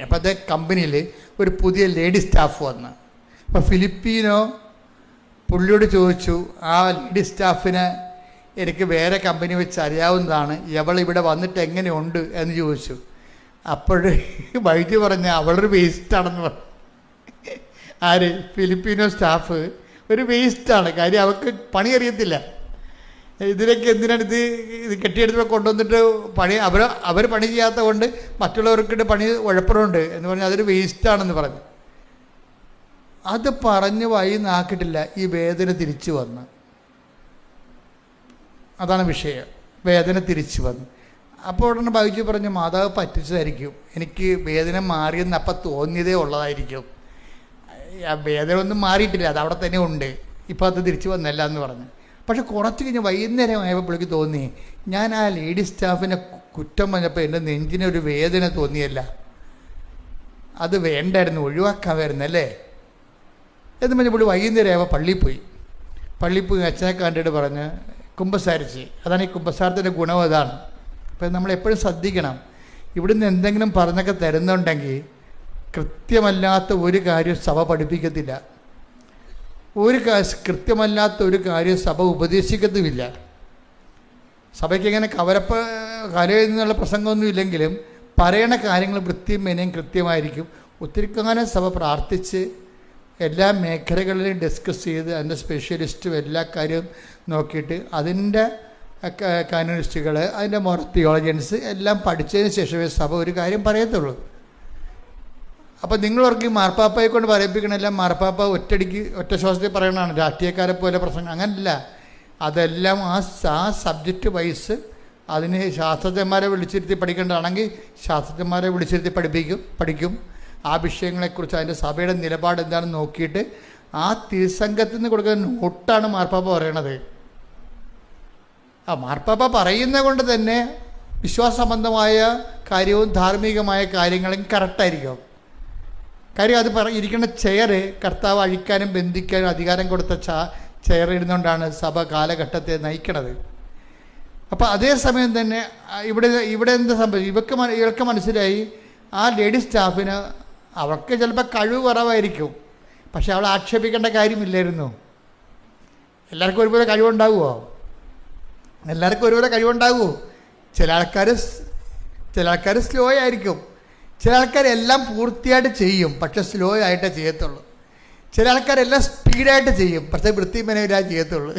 അപ്പോൾ അതേ കമ്പനിയിൽ ഒരു പുതിയ ലേഡി സ്റ്റാഫ് വന്ന്. അപ്പോൾ ഫിലിപ്പീനോ പുള്ളിയോട് ചോദിച്ചു, ആ ലേഡി സ്റ്റാഫിനെ എനിക്ക് വേറെ കമ്പനി വെച്ച് അറിയാവുന്നതാണ്, ഇവിടെ വന്നിട്ട് എങ്ങനെയുണ്ട് എന്ന് ചോദിച്ചു. അപ്പോൾ വൈദ്യ പറഞ്ഞ അവളൊരു വേസ്റ്റാണെന്ന് പറഞ്ഞു. ആര്? Filipino staff. ഒരു വേസ്റ്റാണ്. കാര്യം അവർക്ക് പണി അറിയത്തില്ല. ഇതിനൊക്കെ എന്തിനാണ് ഇത് കെട്ടിയെടുത്ത് കൊണ്ടുവന്നിട്ട് പണി അവർ പണി ചെയ്യാത്ത കൊണ്ട് മറ്റുള്ളവർക്കിട്ട് പണി ഉഴപ്പറുണ്ട് എന്ന് പറഞ്ഞാൽ അതൊരു വേസ്റ്റാണെന്ന് പറഞ്ഞു. അത് പറഞ്ഞ് നാക്കിട്ടില്ല. ഈ വേദന തിരിച്ചു വന്ന്. അതാണ് വിഷയം. വേദന തിരിച്ചു വന്നു. അപ്പോൾ ഉടനെ ബൈജു പറഞ്ഞു, മാതാവ് പറ്റിച്ചതായിരിക്കും, എനിക്ക് വേദന മാറിയെന്ന് അപ്പം തോന്നിയതേ ഉള്ളതായിരിക്കും, ആ വേദന ഒന്നും മാറിയിട്ടില്ല, അത് അവിടെ തന്നെ ഉണ്ട്, ഇപ്പം അത് തിരിച്ചു വന്നല്ല എന്ന് പറഞ്ഞു. പക്ഷെ കുറച്ച് കഴിഞ്ഞ് വൈകുന്നേരം ആയപ്പോൾ പുള്ളിക്ക് തോന്നി, ഞാൻ ആ ലേഡി സ്റ്റാഫിനെ കുറ്റം പറഞ്ഞപ്പോൾ എൻ്റെ നെഞ്ചിനൊരു വേദന തോന്നിയല്ല, അത് വേണ്ടായിരുന്നു, ഒഴിവാക്കാമായിരുന്നു അല്ലേ എന്ന് പറഞ്ഞ് പുള്ളി വൈകുന്നേരം ആയപ്പോൾ പള്ളിയിൽ പോയി അച്ഛനെ കണ്ടിട്ട് പറഞ്ഞ് കുമ്പസാരിച്ച്. അതാണ് ഈ കുമ്പസാരത്തിൻ്റെ ഗുണം. അതാണ്. അപ്പം നമ്മളെപ്പോഴും ശ്രദ്ധിക്കണം, ഇവിടുന്ന് എന്തെങ്കിലും പറഞ്ഞൊക്കെ തരുന്നുണ്ടെങ്കിൽ കൃത്യമല്ലാത്ത ഒരു കാര്യം സഭ പഠിപ്പിക്കത്തില്ല, കൃത്യമല്ലാത്ത ഒരു കാര്യം സഭ ഉപദേശിക്കത്തുമില്ല. സഭയ്ക്ക് ഇങ്ങനെ കരയിൽ നിന്നുള്ള പ്രസംഗമൊന്നും ഇല്ലെങ്കിലും പറയണ കാര്യങ്ങൾ വൃത്തിയും മെനയും കൃത്യമായിരിക്കും. ഒത്തിരി കാലം സഭ പ്രാർത്ഥിച്ച് എല്ലാ മേഖലകളിലും ഡിസ്കസ് ചെയ്ത് അതിൻ്റെ സ്പെഷ്യലിസ്റ്റും എല്ലാ കാര്യവും നോക്കിയിട്ട് അതിൻ്റെ കാനോനിസ്റ്റുകൾ, അതിൻ്റെ തിയോളജിയൻസ് എല്ലാം പഠിച്ചതിന് ശേഷമേ സഭ ഒരു കാര്യം പറയത്തുള്ളൂ. അപ്പോൾ നിങ്ങളവർക്ക് മാർപ്പാപ്പയെ കൊണ്ട് പറയിപ്പിക്കണമെല്ലാം മാർപ്പാപ്പ ഒറ്റ ശ്വാസത്തിൽ പറയണതാണ്, രാഷ്ട്രീയക്കാരെ പോലെ പ്രസംഗം അങ്ങനല്ല. അതെല്ലാം ആ സബ്ജക്റ്റ് വൈസ് അതിന് ശാസ്ത്രജ്ഞന്മാരെ വിളിച്ചിരുത്തി പഠിക്കേണ്ടതാണെങ്കിൽ ശാസ്ത്രജ്ഞന്മാരെ വിളിച്ചിരുത്തി പഠിക്കും. ആ വിഷയങ്ങളെക്കുറിച്ച് അതിൻ്റെ സഭയുടെ നിലപാട് എന്താണെന്ന് നോക്കിയിട്ട് ആ തിരുസംഘത്തിൽ നിന്ന് കൊടുക്കുന്ന നോട്ടാണ് മാർപ്പാപ്പ പറയണത്. ആ മാർപ്പാപ്പ പറയുന്നത് കൊണ്ട് തന്നെ വിശ്വാസ സംബന്ധമായ കാര്യവും ധാർമ്മികമായ കാര്യങ്ങളും കറക്റ്റായിരിക്കും. കാര്യം അത് ഇരിക്കുന്ന ചെയർ കർത്താവ് അഴിക്കാനും ബന്ധിക്കാനും അധികാരം കൊടുത്ത ചെയർ ഇരുന്നുകൊണ്ടാണ് സഭ കാലഘട്ടത്തെ നയിക്കണത്. അപ്പോൾ അതേസമയം തന്നെ ഇവിടെ എന്ത് സംഭവിച്ചു, ഇവർക്ക് മനസ്സിലായി ആ ലേഡി സ്റ്റാഫിന് അവർക്ക് ചിലപ്പോൾ കഴിവ് കുറവായിരിക്കും, പക്ഷെ അവൾ ആക്ഷേപിക്കേണ്ട കാര്യമില്ലായിരുന്നു. എല്ലാവർക്കും ഒരുപോലെ കഴിവുണ്ടാകുമോ? എല്ലാവർക്കും ഒരുപോലെ കഴിവുണ്ടാകുമോ? ചില ആൾക്കാർ സ്ലോ ആയിരിക്കും, ചില ആൾക്കാരെല്ലാം പൂർത്തിയായിട്ട് ചെയ്യും, പക്ഷെ സ്ലോ ആയിട്ടേ ചെയ്യത്തുള്ളൂ. ചില ആൾക്കാരെല്ലാം സ്പീഡായിട്ട് ചെയ്യും, പക്ഷേ വൃത്തി മെനയില്ലാതെ ചെയ്യത്തുള്ളൂ.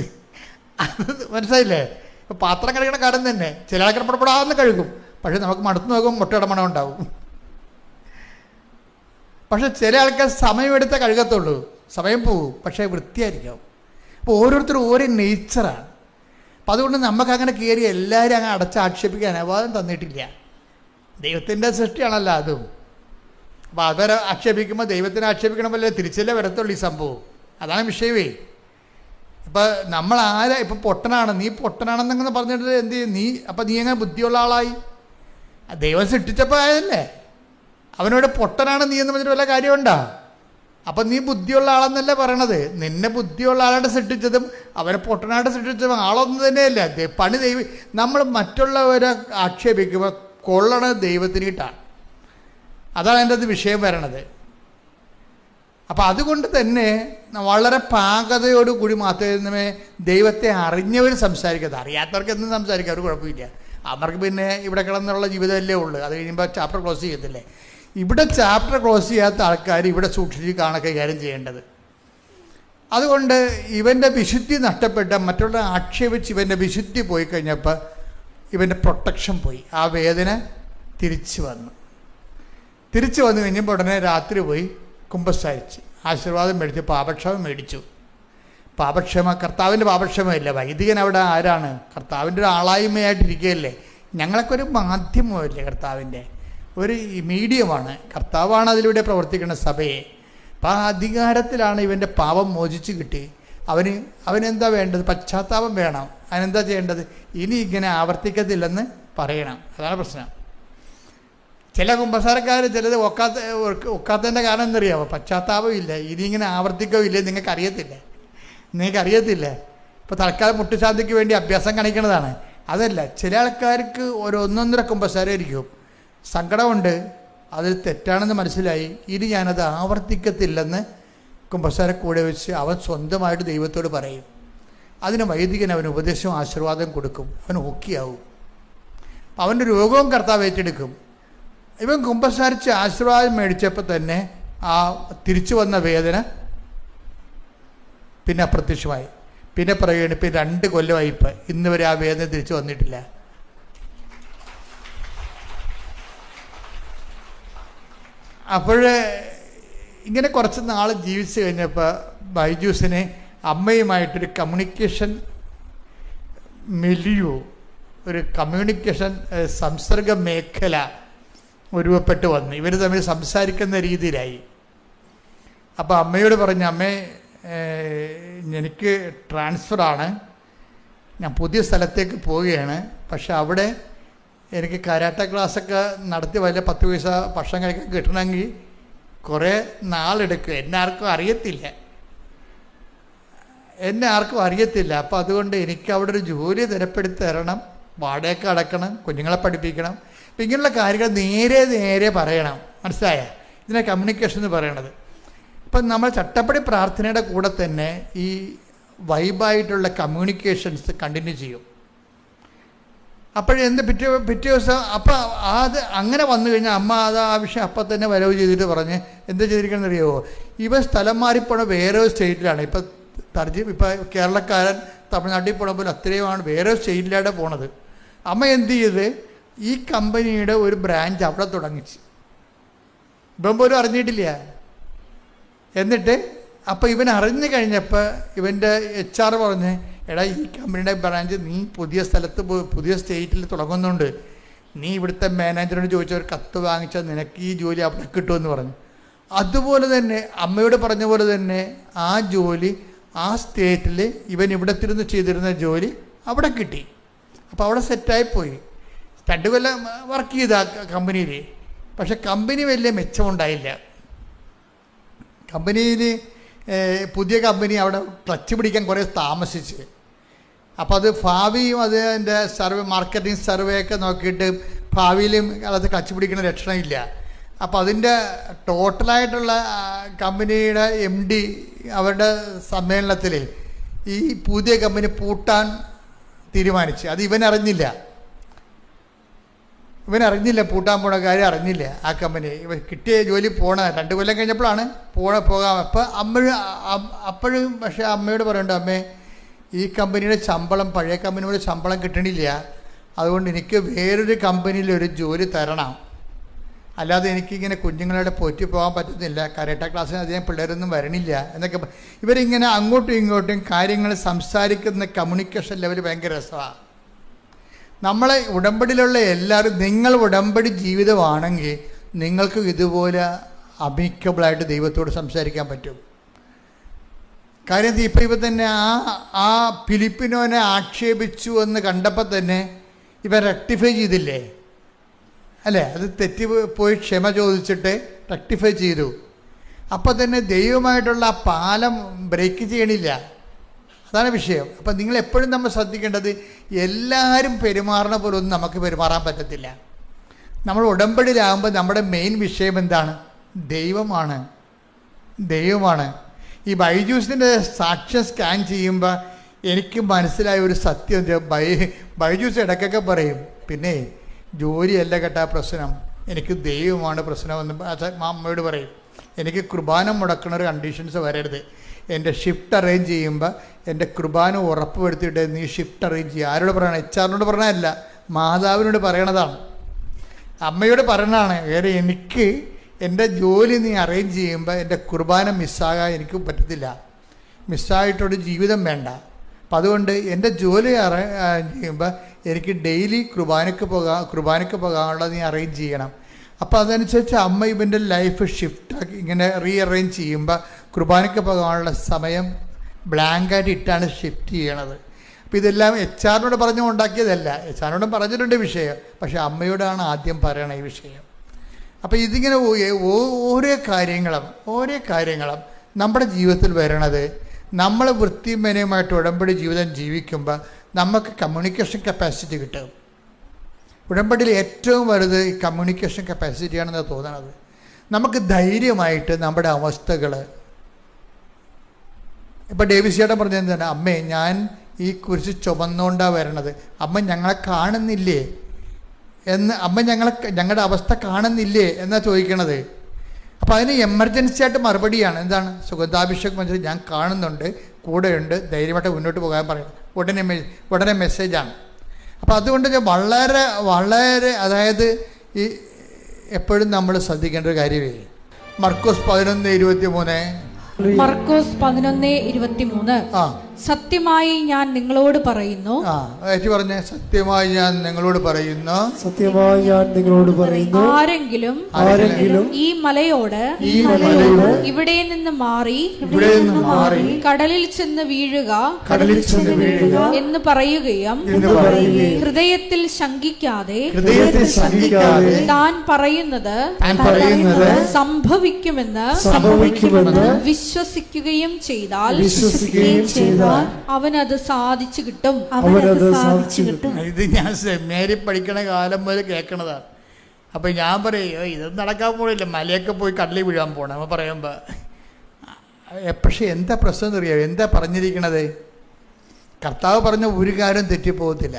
അത് മനസ്സിലായില്ലേ? ഇപ്പോൾ പാത്രം കഴുകണ കാര്യം തന്നെ ചില ആൾക്കാർ പടപെടാന്ന് കഴുകും, പക്ഷെ നമുക്ക് മണത്ത് നോക്കും മുട്ടയുടെ മണം ഉണ്ടാവും. പക്ഷെ ചില ആൾക്കാർ സമയമെടുത്തേ കഴുകത്തുള്ളൂ, സമയം പോവും, പക്ഷേ വൃത്തിയായിരിക്കും. അപ്പോൾ ഓരോരുത്തരും ഓരോ നേച്ചറാണ്. അപ്പം അതുകൊണ്ട് നമുക്കങ്ങനെ കയറി എല്ലാവരും അങ്ങനെ അടച്ചാക്ഷേപിക്കാൻ അനുവാദം തന്നിട്ടില്ല. ദൈവത്തിൻ്റെ സൃഷ്ടിയാണല്ലോ അതും. അപ്പോൾ അവരെ ആക്ഷേപിക്കുമ്പോൾ ദൈവത്തിനെ ആക്ഷേപിക്കണമല്ലേ തിരിച്ചല്ലേ വരത്തുള്ളൂ ഈ സംഭവം. അതാണ് വിഷയമേ. ഇപ്പം നമ്മൾ ഇപ്പം പൊട്ടനാണ്, നീ പൊട്ടനാണെന്നങ്ങനെ പറഞ്ഞിട്ട് എന്ത് ചെയ്യും നീ? അപ്പം നീ എങ്ങനെ ബുദ്ധിയുള്ള ആളായി? ദൈവം സൃഷ്ടിച്ചപ്പോൾ ആയതല്ലേ. അവനോട് പൊട്ടനാണ് നീ എന്ന് പറഞ്ഞിട്ട് വല്ല കാര്യമുണ്ടോ? അപ്പം നീ ബുദ്ധിയുള്ള ആളെന്നല്ലേ പറയണത്. നിന്നെ ബുദ്ധിയുള്ള ആളായിട്ട് സൃഷ്ടിച്ചതും അവനെ പൊട്ടനായിട്ട് സൃഷ്ടിച്ചതും ആളൊന്നും തന്നെയല്ല. പണി നമ്മൾ മറ്റുള്ളവരെ ആക്ഷേപിക്കുമ്പോൾ കൊള്ളണത് ദൈവത്തിനിട്ടാണ്. അതാണ് എൻ്റെ അത് വിഷയം വരണത്. അപ്പം അതുകൊണ്ട് തന്നെ വളരെ പാകതയോടുകൂടി മാത്രമേ ദൈവത്തെ അറിഞ്ഞവർ സംസാരിക്കരുത്. അറിയാത്തവർക്ക് എന്തും സംസാരിക്കാം, അവർ കുഴപ്പമില്ല. അവർക്ക് പിന്നെ ഇവിടെ കിടന്നുള്ള ജീവിതമല്ലേ ഉള്ളൂ. അത് കഴിയുമ്പോൾ ചാപ്റ്റർ ക്ലോസ് ചെയ്യത്തില്ലേ. ഇവിടെ ചാപ്റ്റർ ക്ലോസ് ചെയ്യാത്ത ആൾക്കാർ ഇവിടെ സൂക്ഷിച്ച് കൈകാര്യം ചെയ്യേണ്ടത്. അതുകൊണ്ട് ഇവൻ്റെ വിശുദ്ധി നഷ്ടപ്പെട്ട മറ്റുള്ള ആക്ഷേപിച്ച് ഇവൻ്റെ വിശുദ്ധി പോയി കഴിഞ്ഞപ്പോൾ ഇവൻ്റെ പ്രൊട്ടക്ഷൻ പോയി. ആ വേദന തിരിച്ചു വന്നു കഴിഞ്ഞപ്പോൾ ഉടനെ രാത്രി പോയി കുമ്പസാരിച്ച് ആശീർവാദം മേടിച്ചു, പാപക്ഷമം മേടിച്ചു. കർത്താവിൻ്റെ പാപക്ഷമമില്ല. വൈദികൻ അവിടെ ആരാണ്? കർത്താവിൻ്റെ ഒരു ആളായ്മയായിട്ടിരിക്കുകയല്ലേ. ഞങ്ങളൊക്കെ ഒരു മാധ്യമമല്ലേ, കർത്താവിൻ്റെ ഒരു മീഡിയമാണ്. കർത്താവാണ് അതിലൂടെ പ്രവർത്തിക്കുന്ന സഭയെ. അപ്പം ആ അധികാരത്തിലാണ് ഇവൻ്റെ പാപം മോചിച്ച് കിട്ടി. അവനെന്താ വേണ്ടത്? പശ്ചാത്താപം വേണം. അതിനെന്താ ചെയ്യേണ്ടത്? ഇനി ഇങ്ങനെ ആവർത്തിക്കത്തില്ലെന്ന് പറയണം. അതാണ് പ്രശ്നം. ചില കുമ്പസാരക്കാർ ചിലത് ഒക്കാത്തതിൻ്റെ കാരണം എന്തറിയാമോ? പശ്ചാത്താപം ഇല്ല. ഇനി ഇങ്ങനെ ആവർത്തിക്കവില്ലേ നിങ്ങൾക്കറിയത്തില്ല. ഇപ്പോൾ തൽക്കാലം മുട്ടുശാന്തിക്ക് വേണ്ടി അഭ്യാസം കാണിക്കുന്നതാണ്. അതല്ല, ചില ആൾക്കാർക്ക് ഒന്നൊന്നര കുമ്പസാരമായിരിക്കും. സങ്കടമുണ്ട്, അത് തെറ്റാണെന്ന് മനസ്സിലായി, ഇനി ഞാനത് ആവർത്തിക്കത്തില്ലെന്ന് കുമ്പസാര കൂടെ വെച്ച് അവൻ സ്വന്തമായിട്ട് ദൈവത്തോട് പറയും. അതിന് വൈദികൻ അവന് ഉപദേശവും ആശീർവാദം കൊടുക്കും. അവൻ ഓക്കെയാവും. അവൻ്റെ രോഗവും കർത്താവ് ഏറ്റെടുക്കും. ഇവൻ കുമ്പസാരിച്ച് ആശീർവാദം മേടിച്ചപ്പോൾ തന്നെ ആ തിരിച്ചു വന്ന വേദന പിന്നെ അപ്രത്യക്ഷമായി. പിന്നെ പറയുകയാണ്, ഇപ്പം 2 കൊല്ലമായി ഇപ്പം ഇന്ന് വരെ ആ വേദന തിരിച്ചു വന്നിട്ടില്ല. അപ്പോൾ ഇങ്ങനെ കുറച്ച് നാൾ ജീവിച്ച് കഴിഞ്ഞപ്പോൾ ബൈജൂസിന് അമ്മയുമായിട്ടൊരു കമ്മ്യൂണിക്കേഷൻ മെലിയു, ഒരു കമ്മ്യൂണിക്കേഷൻ സംസർഗ മേഖല രൂപപ്പെട്ട് വന്നു. ഇവർ തമ്മിൽ സംസാരിക്കുന്ന രീതിയിലായി. അപ്പോൾ അമ്മയോട് പറഞ്ഞു, അമ്മേ എനിക്ക് ട്രാൻസ്ഫറാണ്, ഞാൻ പുതിയ സ്ഥലത്തേക്ക് പോവുകയാണ്. പക്ഷെ അവിടെ എനിക്ക് കരാട്ട ക്ലാസ്സൊക്കെ നടത്തി വലിയ 10 പൈസ ഭക്ഷണം കഴിക്കാൻ കിട്ടണമെങ്കിൽ കുറേ നാളെടുക്കും. എന്നെ ആർക്കും അറിയത്തില്ല. അപ്പോൾ അതുകൊണ്ട് എനിക്ക് അവിടെ ഒരു ജോലി തരപ്പെടുത്തി തരണം, വാടകയൊക്കെ അടക്കണം, കുഞ്ഞുങ്ങളെ പഠിപ്പിക്കണം. അപ്പം ഇങ്ങനെയുള്ള കാര്യങ്ങൾ നേരെ പറയണം. മനസ്സിലായ? ഇതിനെ കമ്മ്യൂണിക്കേഷൻ എന്ന് പറയണത്. ഇപ്പം നമ്മൾ ചട്ടപ്പടി പ്രാർത്ഥനയുടെ കൂടെ തന്നെ ഈ വൈബായിട്ടുള്ള കമ്മ്യൂണിക്കേഷൻസ് കണ്ടിന്യൂ ചെയ്യും. അപ്പോഴെന്ത് പിറ്റേ ദിവസം അപ്പം അത് അങ്ങനെ വന്നു കഴിഞ്ഞാൽ അമ്മ അത് ആ വിഷയം അപ്പം തന്നെ വരവ് ചെയ്തിട്ട് പറഞ്ഞ് എന്താ ചെയ്തിരിക്കണമെന്ന് അറിയുമോ, ഇവ സ്ഥലം മാറിപ്പോണ വേറെ സ്റ്റേറ്റിലാണ്. ഇപ്പം കേരളക്കാരൻ തമിഴ്നാട്ടിൽ പോണപ്പോൾ അത്രയുമാണ് വേറെ സ്റ്റേറ്റിലാണ് പോണത്. അമ്മ എന്ത് ചെയ്ത് ഈ കമ്പനിയുടെ ഒരു ബ്രാഞ്ച് അവിടെ തുടങ്ങിച്ച്. ഇവൻ പോലും അറിഞ്ഞിട്ടില്ല. എന്നിട്ട് അപ്പം ഇവൻ അറിഞ്ഞു കഴിഞ്ഞപ്പോൾ ഇവൻ്റെ HR പറഞ്ഞ്, എടാ ഈ കമ്പനിയുടെ ബ്രാഞ്ച് നീ പുതിയ സ്ഥലത്ത് പുതിയ സ്റ്റേറ്റിൽ തുടങ്ങുന്നുണ്ട്, നീ ഇവിടുത്തെ മാനേജറിനോട് ചോദിച്ച ഒരു കത്ത് വാങ്ങിച്ചാൽ നിനക്ക് ഈ ജോലി അവിടെ കിട്ടുമെന്ന് പറഞ്ഞു. അതുപോലെ തന്നെ അമ്മയോട് പറഞ്ഞ പോലെ തന്നെ ആ ജോലി ആ സ്റ്റേറ്റിൽ ഇവൻ ഇവിടെ തിരുന്ന് ചെയ്തിരുന്ന ജോലി അവിടെ കിട്ടി. അപ്പോൾ അവിടെ സെറ്റായിപ്പോയി. 2 കൊല്ലം വർക്ക് ചെയ്ത കമ്പനിയിൽ. പക്ഷെ കമ്പനി വലിയ മെച്ചമുണ്ടായില്ല. കമ്പനിയിൽ പുതിയ കമ്പനി അവിടെ ക്ലച്ച് പിടിക്കാൻ കുറേ താമസിച്ച്. അപ്പോൾ അത് ഭാവിയും അത് അതിൻ്റെ മാർക്കറ്റിംഗ് സർവേ ഒക്കെ നോക്കിയിട്ട് ഭാവിയിലും അത് ക്ലച്ച് പിടിക്കുന്ന ലക്ഷണമില്ല. അപ്പോൾ അതിൻ്റെ ടോട്ടലായിട്ടുള്ള കമ്പനിയുടെ MD അവരുടെ സമ്മേളനത്തിൽ ഈ പുതിയ കമ്പനി പൂട്ടാൻ തീരുമാനിച്ചു. അത് ഇവനറിഞ്ഞില്ല, പൂട്ടാൻ പോണ കാര്യം അറിഞ്ഞില്ല. ആ കമ്പനി കിട്ടിയ ജോലി 2 കൊല്ലം കഴിഞ്ഞപ്പോഴാണ് പോകാം. അപ്പോഴും പക്ഷേ അമ്മയോട് പറയുന്നുണ്ട്, അമ്മേ ഈ കമ്പനിയുടെ ശമ്പളം പഴയ കമ്പനിയുടെ ശമ്പളം കിട്ടണില്ല, അതുകൊണ്ട് എനിക്ക് വേറൊരു കമ്പനിയിൽ ഒരു ജോലി തരണം, അല്ലാതെ എനിക്കിങ്ങനെ കുഞ്ഞുങ്ങളെ പോറ്റി പോകാൻ പറ്റുന്നില്ല, കരാട്ട ക്ലാസ്സിന് അധികം പിള്ളേരൊന്നും വരണില്ല എന്നൊക്കെ. ഇവരിങ്ങനെ അങ്ങോട്ടും ഇങ്ങോട്ടും കാര്യങ്ങൾ സംസാരിക്കുന്ന കമ്മ്യൂണിക്കേഷൻ ലെവൽ ഭയങ്കര രസമാണ്. നമ്മളെ ഉടമ്പടിയിലുള്ള എല്ലാവരും, നിങ്ങൾ ഉടമ്പടി ജീവിതമാണെങ്കിൽ നിങ്ങൾക്ക് ഇതുപോലെ അമിക്കബിളായിട്ട് ദൈവത്തോട് സംസാരിക്കാൻ പറ്റും. കാര്യം ഇപ്പം തന്നെ ആ ഫിലിപ്പിനോനെ ആക്ഷേപിച്ചു എന്ന് കണ്ടപ്പോൾ തന്നെ ഇവൻ റെക്ടിഫൈ ചെയ്തില്ലേ, അല്ലേ? അത് തെറ്റി പോയി ക്ഷമ ചോദിച്ചിട്ട് റെക്ടിഫൈ ചെയ്തു. അപ്പോൾ തന്നെ ദൈവമായിട്ടുള്ള ആ പാലം ബ്രേക്ക് ചെയ്യണില്ല. അതാണ് വിഷയം. അപ്പം നിങ്ങൾ എപ്പോഴും നമ്മൾ ശ്രദ്ധിക്കേണ്ടത്, എല്ലാവരും പെരുമാറുന്ന പോലെ ഒന്നും നമുക്ക് പെരുമാറാൻ പറ്റത്തില്ല. നമ്മൾ ഉടമ്പടിയിലാകുമ്പോൾ നമ്മുടെ മെയിൻ വിഷയം എന്താണ്? ദൈവമാണ്. ഈ ബൈജൂസിൻ്റെ സാക്ഷ്യം സ്കാൻ ചെയ്യുമ്പോൾ എനിക്ക് മനസ്സിലായ ഒരു സത്യം, ബൈജൂസ് ഇടയ്ക്കൊക്കെ പറയും, പിന്നെ ജോലിയല്ല കേട്ടാ പ്രശ്നം, എനിക്ക് ദൈവമാണ് പ്രശ്നമെന്ന് അമ്മയോട് പറയും. എനിക്ക് കുർബാന മുടക്കുന്ന ഒരു കണ്ടീഷൻസ് വരരുത്. എൻ്റെ ഷിഫ്റ്റ് അറേഞ്ച് ചെയ്യുമ്പോൾ എൻ്റെ കുർബാന ഉറപ്പ് വരുത്തിയിട്ട് നീ ഷിഫ്റ്റ് അറേഞ്ച് ചെയ്യുക. ആരോട് പറയണം? HR പറയണതല്ല, മാതാവിനോട് പറയണതാണ്, അമ്മയോട് പറയണതാണ്. വേറെ എനിക്ക് എൻ്റെ ജോലി നീ അറേഞ്ച് ചെയ്യുമ്പോൾ എൻ്റെ കുർബാന മിസ്സാകാൻ എനിക്ക് പറ്റത്തില്ല, മിസ്സായിട്ടൊരു ജീവിതം വേണ്ട. അപ്പം അതുകൊണ്ട് എൻ്റെ ജോലി ചെയ്യുമ്പോൾ എനിക്ക് ഡെയിലി കുർബാനയ്ക്ക് പോകാനുള്ളത് നീ അറേഞ്ച് ചെയ്യണം. അപ്പോൾ അതനുസരിച്ച് അമ്മ ഇവൻ്റെ ലൈഫ് ഷിഫ്റ്റാക്കി ഇങ്ങനെ റീഅറേഞ്ച് ചെയ്യുമ്പോൾ കുർബാനയ്ക്ക് പോകാനുള്ള സമയം ബ്ലാങ്കായിട്ട് ഇട്ടാണ് ഷിഫ്റ്റ് ചെയ്യണത്. അപ്പോൾ ഇതെല്ലാം HR പറഞ്ഞു ഉണ്ടാക്കിയതല്ല, HR പറഞ്ഞിട്ടുണ്ട് വിഷയം, പക്ഷേ അമ്മയോടാണ് ആദ്യം പറയണ ഈ വിഷയം. അപ്പോൾ ഇതിങ്ങനെ ഓരോ കാര്യങ്ങളും നമ്മുടെ ജീവിതത്തിൽ വരണത്, നമ്മൾ വൃത്തിമേനയുമായിട്ട് ഉടമ്പടി ജീവിതം ജീവിക്കുമ്പോൾ നമുക്ക് കമ്മ്യൂണിക്കേഷൻ കപ്പാസിറ്റി കിട്ടും. ഉടമ്പടിയിൽ ഏറ്റവും വലുത് ഈ കമ്മ്യൂണിക്കേഷൻ കപ്പാസിറ്റിയാണെന്ന് തോന്നണത്. നമുക്ക് ധൈര്യമായിട്ട് നമ്മുടെ അവസ്ഥകൾ, ഇപ്പോൾ ഡേവിസ് പറഞ്ഞത് എന്താണ്? അമ്മേ, ഞാൻ ഈ കുരിശ് ചുമന്നുകൊണ്ടാണ് വരണത്, അമ്മ ഞങ്ങളെ കാണുന്നില്ലേ എന്ന്, അമ്മ ഞങ്ങളുടെ അവസ്ഥ കാണുന്നില്ലേ എന്നാ ചോദിക്കണത്. അപ്പോൾ അതിന് എമർജൻസി ആയിട്ട് മറുപടിയാണ് എന്താണ്? സുഗന്ധാഭിഷേകം മനസ്സിൽ ഞാൻ കാണുന്നുണ്ട്, കൂടെയുണ്ട്, ധൈര്യമായിട്ട് മുന്നോട്ട് പോകാൻ പറയും. ഉടനെ മെസ്സേജാണ്. അപ്പോൾ അതുകൊണ്ട് ഞാൻ വളരെ വളരെ അതായത് ഈ എപ്പോഴും നമ്മൾ ശ്രദ്ധിക്കേണ്ട ഒരു കാര്യമേ. മർക്കോസ് 11:23. മർക്കോസ് 11:23. സത്യമായി ഞാൻ നിങ്ങളോട് പറയുന്നു. പറഞ്ഞ സത്യമായി ഞാൻ നിങ്ങളോട് പറയുന്നു, സത്യമായി ഞാൻ നിങ്ങളോട് പറയുന്നു, ആരെങ്കിലും ഈ മലയോട് ഇവിടെ നിന്ന് മാറി കടലിൽ ചെന്ന് വീഴുക എന്ന് പറയുകയും ഹൃദയത്തിൽ ശങ്കിക്കാതെ താൻ പറയുന്നത് സംഭവിക്കുമെന്ന് വിശ്വസിക്കുകയും ചെയ്താൽ അവനത് സാധിച്ചു കിട്ടും. ഇത് ഞാൻ സെമിനാരി പഠിക്കണ കാലം മുതൽ കേൾക്കണതാണ്. അപ്പൊ ഞാൻ പറയും ഇതൊന്നും നടക്കാൻ പോണില്ല, മലയൊക്കെ പോയി കടലിൽ വീഴാൻ പോണം നമ്മൾ പറയുമ്പോ. പക്ഷെ എന്താ പ്രശ്നം എന്നറിയാം? എന്താ പറഞ്ഞിരിക്കണത്? കർത്താവ് പറഞ്ഞ ഒരു കാര്യം തെറ്റിപ്പോകത്തില്ല.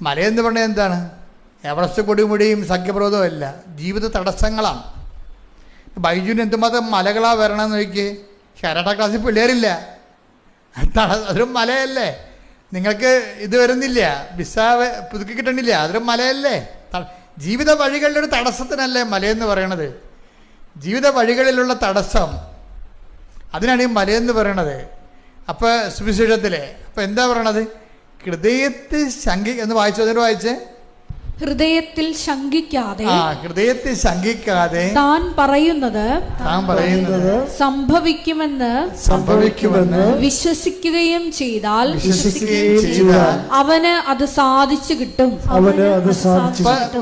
മലയെന്ന് പറഞ്ഞാൽ എന്താണ്? എവറസ്റ്റ് കൊടുമുടിയും സഖ്യപ്രദവും അല്ല, ജീവിത തടസ്സങ്ങളാണ്. ബൈജുവിന് എന്തുമാത്രം മലകളാ വരണമെന്ന് നോക്കി. കരാട്ട ക്ലാസ്സിൽ പിള്ളേരില്ല, അതൊരു മലയല്ലേ. നിങ്ങൾക്ക് ഇത് വരുന്നില്ല, വിസ പുതുക്കി കിട്ടണില്ല, അതൊരു മലയല്ലേ. ജീവിത വഴികളിലൊരു ഒരു തടസ്സത്തിനല്ലേ മലയെന്ന് പറയണത്. ജീവിത വഴികളിലുള്ള തടസ്സം, അതിനാണ് ഈ മലയെന്ന് പറയണത്. അപ്പോൾ സുവിശേഷത്തിലെ അപ്പോൾ എന്താ പറയണത്? ഹൃദയത്തിൽ എന്ന് വായിച്ചേ. ഹൃദയത്തിൽ ശങ്കിക്കാതെ താൻ പറയുന്നത് സംഭവിക്കുമെന്ന് വിശ്വസിക്കുകയും ചെയ്താൽ അവന് അത് സാധിച്ചു കിട്ടും.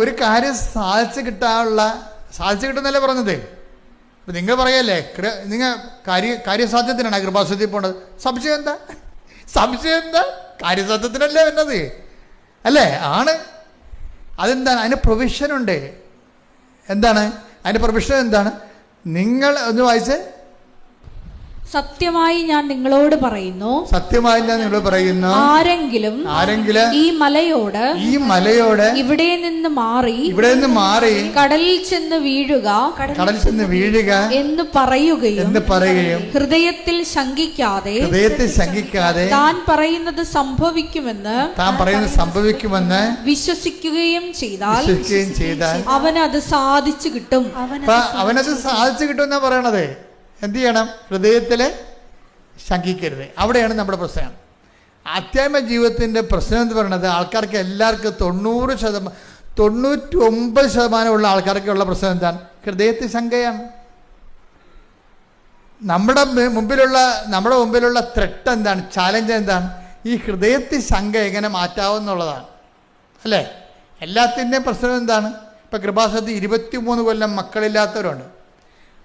ഒരു കാര്യം സാധിച്ചു കിട്ടുന്നല്ലേ പറഞ്ഞത്. നിങ്ങൾ പറയല്ലേ നിങ്ങൾ കാര്യസാധ്യത്തിനാണ് കൃപാസനത്തിൽ പോണത്. സംശയം എന്താ? കാര്യസാധ്യത്തിനല്ലേ വരുന്നത് അല്ലേ? ആണ്. അതെന്താണ്? അതിന് പ്രൊവിഷനുണ്ട്. എന്താണ് അതിൻ്റെ പ്രൊവിഷൻ? എന്താണ്? നിങ്ങൾ ഒന്ന് വായിച്ച്. സത്യമായി ഞാൻ നിങ്ങളോട് പറയുന്നു, ആരെങ്കിലും ഈ മലയോട് ഇവിടെ നിന്ന് മാറി കടലിൽ ചെന്ന് വീഴുക എന്ന് പറയുകയും ഹൃദയത്തിൽ ശങ്കിക്കാതെ താൻ പറയുന്നത് സംഭവിക്കുമെന്ന് വിശ്വസിക്കുകയും ചെയ്താൽ അവനത് സാധിച്ചു കിട്ടും. എന്നാ പറയണത്. എന്ത് ചെയ്യണം? ഹൃദയത്തിൽ ശങ്കിക്കരുത്. അവിടെയാണ് നമ്മുടെ പ്രശ്നം. ആധ്യാത്മിക ജീവിതത്തിൻ്റെ പ്രശ്നം എന്ന് പറയുന്നത് ആൾക്കാർക്ക് എല്ലാവർക്കും 99% ഉള്ള ആൾക്കാർക്കുള്ള പ്രശ്നം എന്താണ്? ഹൃദയത്തിൽ ശങ്കയാണ്. നമ്മുടെ മുമ്പിലുള്ള ത്രെട്ട് എന്താണ്? ചാലഞ്ച് എന്താണ്? ഈ ഹൃദയത്തിൽ ശങ്ക എങ്ങനെ മാറ്റാവുന്നുള്ളതാണ് അല്ലേ? എല്ലാത്തിൻ്റെയും പ്രശ്നം എന്താണ്? ഇപ്പം കൃപാസനത്തിൽ 23 കൊല്ലം മക്കളില്ലാത്തവരുണ്ട്.